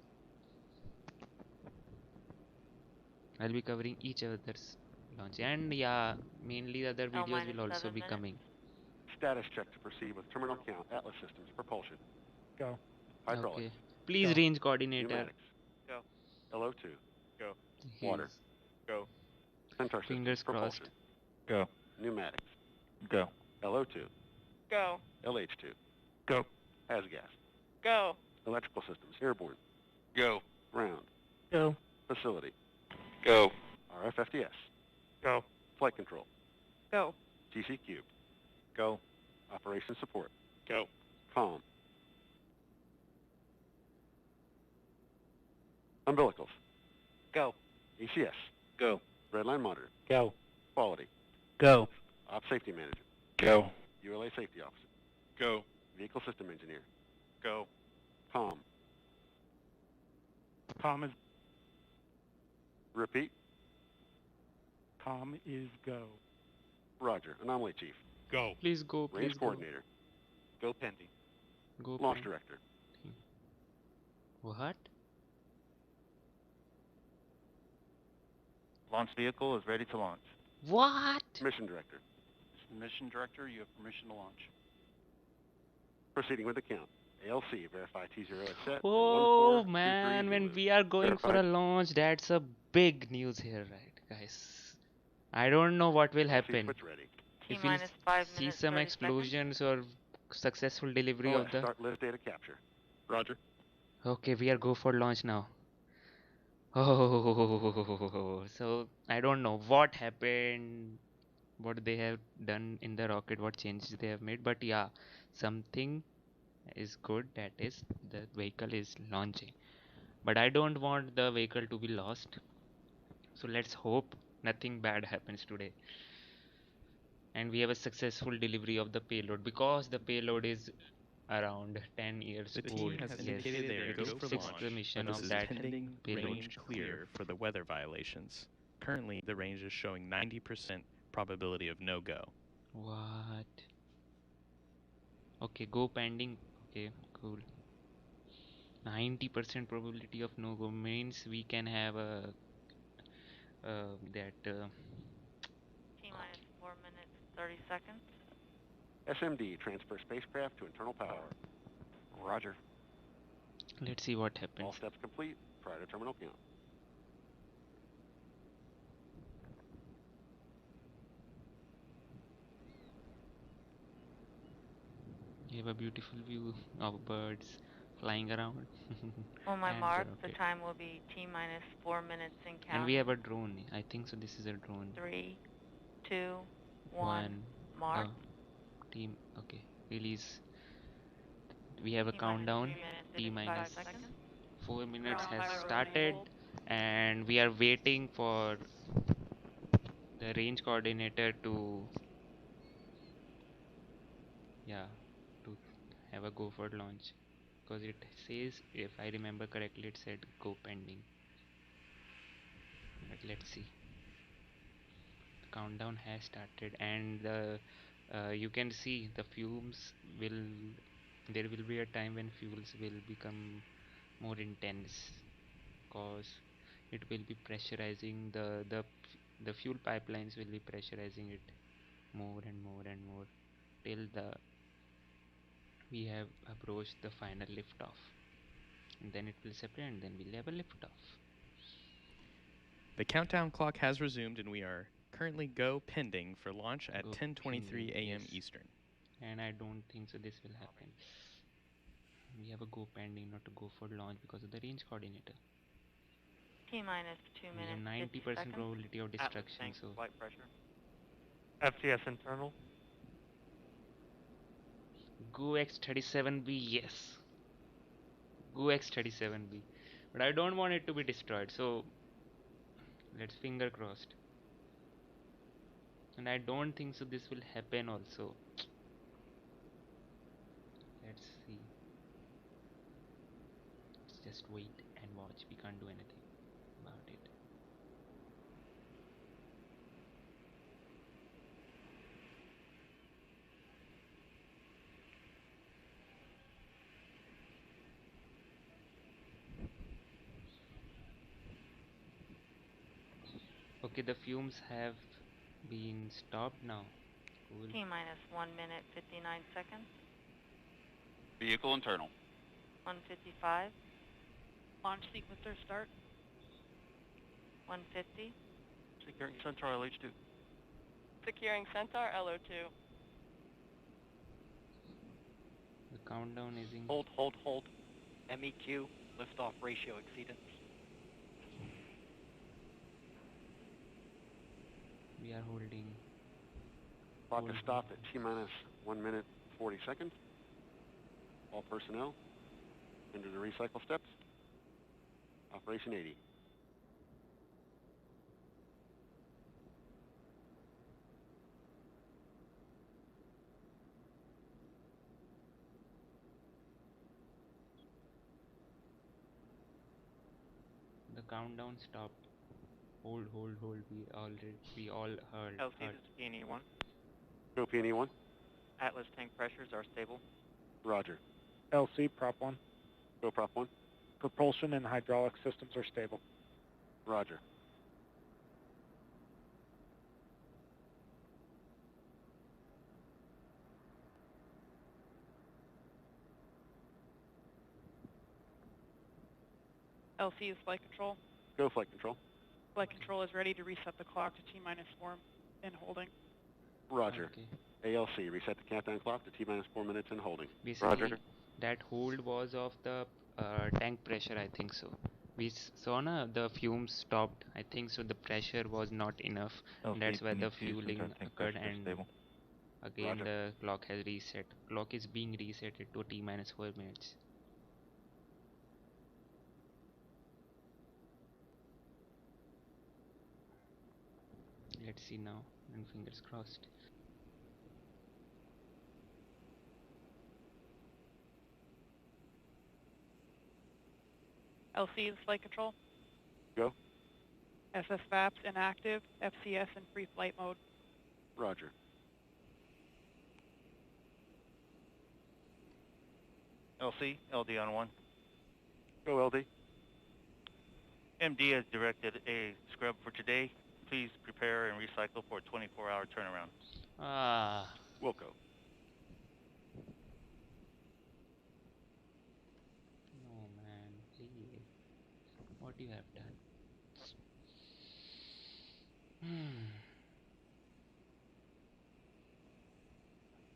I'll be covering each other's launch, and yeah, mainly other videos will also be coming. Status check to proceed with terminal count, Atlas systems, propulsion. Go. Hydraulics. Okay. Please, Go. range coordinator. Pneumatics. Go. LO2. Go. Water. Go. Centaur systems, Fingers propulsion. crossed. Go. Pneumatics. Go. LO2. Go. LH2. Go. Has-gas. Go. Electrical systems, airborne. Go. Ground. Go. Facility. Go. RFFDS. Go. Flight control. Go. GC cubed. Go. Operation support. Go. Calm. Umbilicals. Go. ACS. Go. Redline monitor. Go. Quality. Go. Op safety manager. Go. ULA safety officer. Go. Vehicle system engineer. Go. Calm. Com is Repeat. go. Roger. Anomaly chief. Go. Please go. Range Please go. coordinator. Go pending. Go. Launch please. director. What? Launch vehicle is ready to launch. What? Mission director. Mission director, you have permission to launch. Proceeding with the count. ALC, verify T0 is set. Oh 1423 man, when Zulu. we are going for a Verified. launch, that's a big news here, right, guys? I don't know what will ALC happen. switch ready. If we'll T-minus 5 see minutes, some 30 explosions or successful delivery OS, of the. start list data capture. Roger. Okay, we are go for launch now. Oh, so I don't know what happened, what they have done in the rocket, what changes they have made, but yeah, something is good, that is the vehicle is launching. But I don't want the vehicle to be lost. So let's hope nothing bad happens today. And we have a successful delivery of the payload, because the payload is around 10 years The old. team has Yes, indicated they are it go is for sixth launch, mission but this of is that pending payload. range clear for the weather violations. Currently, the range is showing 90% probability of no-go. What? Okay, go pending. Okay, cool. 90% probability of no go means we can have a that T-minus 4 minutes, 30 seconds. SMD, transfer spacecraft to internal power. Roger. let's see what All happens. steps complete prior to terminal count. You have a beautiful view of birds flying around. On my And mark, the rocket. time will be T-minus 4 minutes in count. And we have a drone. I think so. This is a drone. 3, 2, 1, One. mark. Team. Okay. Release. We have a T-minus countdown. 3 minutes, T 55 minus seconds. 4 minutes Ground has power started, enabled. and we are waiting for the range coordinator to to have a go for launch, because it says, if I remember correctly, it said go pending. But let's see. The countdown has started, and you can see the fumes will. There will be a time when fuels will become more intense, cause it will be pressurizing the fuel pipelines will be pressurizing it more and more and more till we have approached the final liftoff, and then it will separate and then we'll have a liftoff. The countdown clock has resumed and we are currently go pending for launch at 10:23 a.m. Yes. Eastern. And I don't think so this will happen. We have a go pending, not to go for launch because of the range coordinator. T-minus 2 We have minutes, 50 90% seconds. probability of Atlas destruction, tank so flight pressure. FCS internal. go X-37B, yes. Go X-37B. But I don't want it to be destroyed, so let's finger crossed. And I don't think so this will happen also. Let's see. Let's just wait and watch. We can't do anything about it. Okay, the fumes have been stopped now. Cool. T-minus 1 minute, 59 seconds. Vehicle internal. 155. Launch sequencer start. 150. Securing Centaur LH2. Securing Centaur LO2. The countdown is in. Hold. MEQ, liftoff ratio exceedance. We are holding. Clock is stopped at T-minus 1 minute 40 seconds. All personnel into the recycle steps. Operation 80. The countdown stopped. Hold. We all heard. LC, this is PNE 1. Go PNE 1. Atlas tank pressures are stable. Roger. LC, Prop 1. Go Prop 1. Propulsion and hydraulic systems are stable. Roger. LC is flight control. Go flight control. Flight control is ready to reset the clock to T-minus 4 in holding. Roger. Okay. ALC, reset the countdown clock to T-minus 4 minutes in holding. Basically, Roger. that hold was of the tank pressure, I think so. We saw the fumes stopped. I think so the pressure was not enough. And that's why the fueling occurred, and again the clock has reset. Clock is being reset to T-minus 4 minutes. Let's see now, and fingers crossed. LC is flight control. Go. SS VAPS inactive. FCS in free flight mode. Roger. LC, LD on 1. Go LD. MD has directed a scrub for today. Please prepare and recycle for a 24-hour turnaround. Wilco. No man, please. What you have done?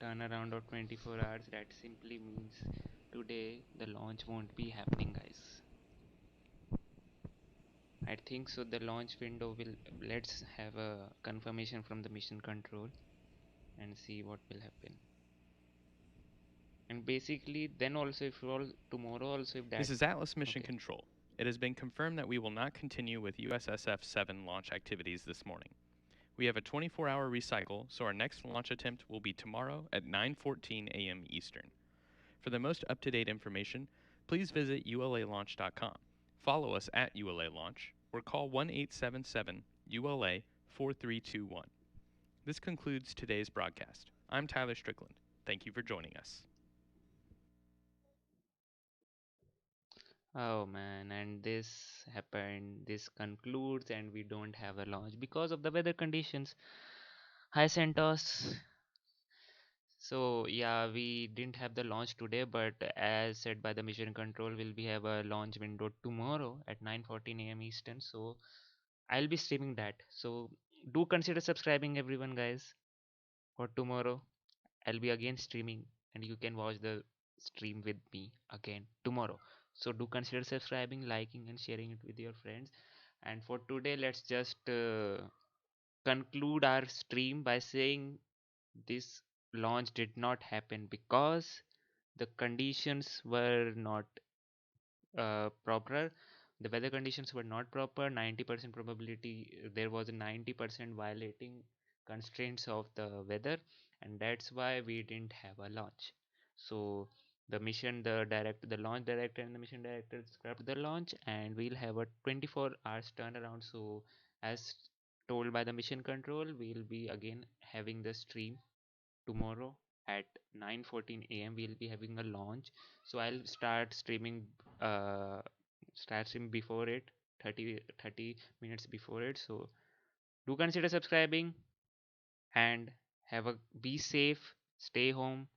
Turnaround of 24 hours, that simply means today the launch won't be happening, guys. I think so the launch window will, let's have a confirmation from the mission control and see what will happen. And basically then also if all tomorrow also if that This is Atlas Mission Control. It has been confirmed that we will not continue with USSF 7 launch activities this morning. We have a 24-hour recycle, so our next launch attempt will be tomorrow at 9:14 a.m. Eastern. For the most up-to-date information, please visit ulalaunch.com. Follow us at ULA Launch or call 1-877-ULA-4321. This concludes today's broadcast. I'm Tyler Strickland. Thank you for joining us. Oh man, and this happened, this concludes, and we don't have a launch because of the weather conditions. Hi Santos. So yeah, we didn't have the launch today, but as said by the mission control, we'll have a launch window tomorrow at 9:14 a.m. Eastern. So I'll be streaming that. So do consider subscribing, everyone, guys. For tomorrow, I'll be again streaming, and you can watch the stream with me again tomorrow. So do consider subscribing, liking, and sharing it with your friends. And for today, let's just conclude our stream by saying this launch did not happen because the conditions were not proper. The weather conditions were not proper. 90% probability, there was a 90% violating constraints of the weather, and that's why we didn't have a launch. So the mission, the director, the launch director, and the mission director scrapped the launch, and we'll have a 24 hours turnaround. So as told by the mission control, we'll be again having the stream tomorrow at 9:14 a.m. We'll be having a launch, so I'll uh start streaming before it, 30 minutes before it. So do consider subscribing, and have a be safe, stay home,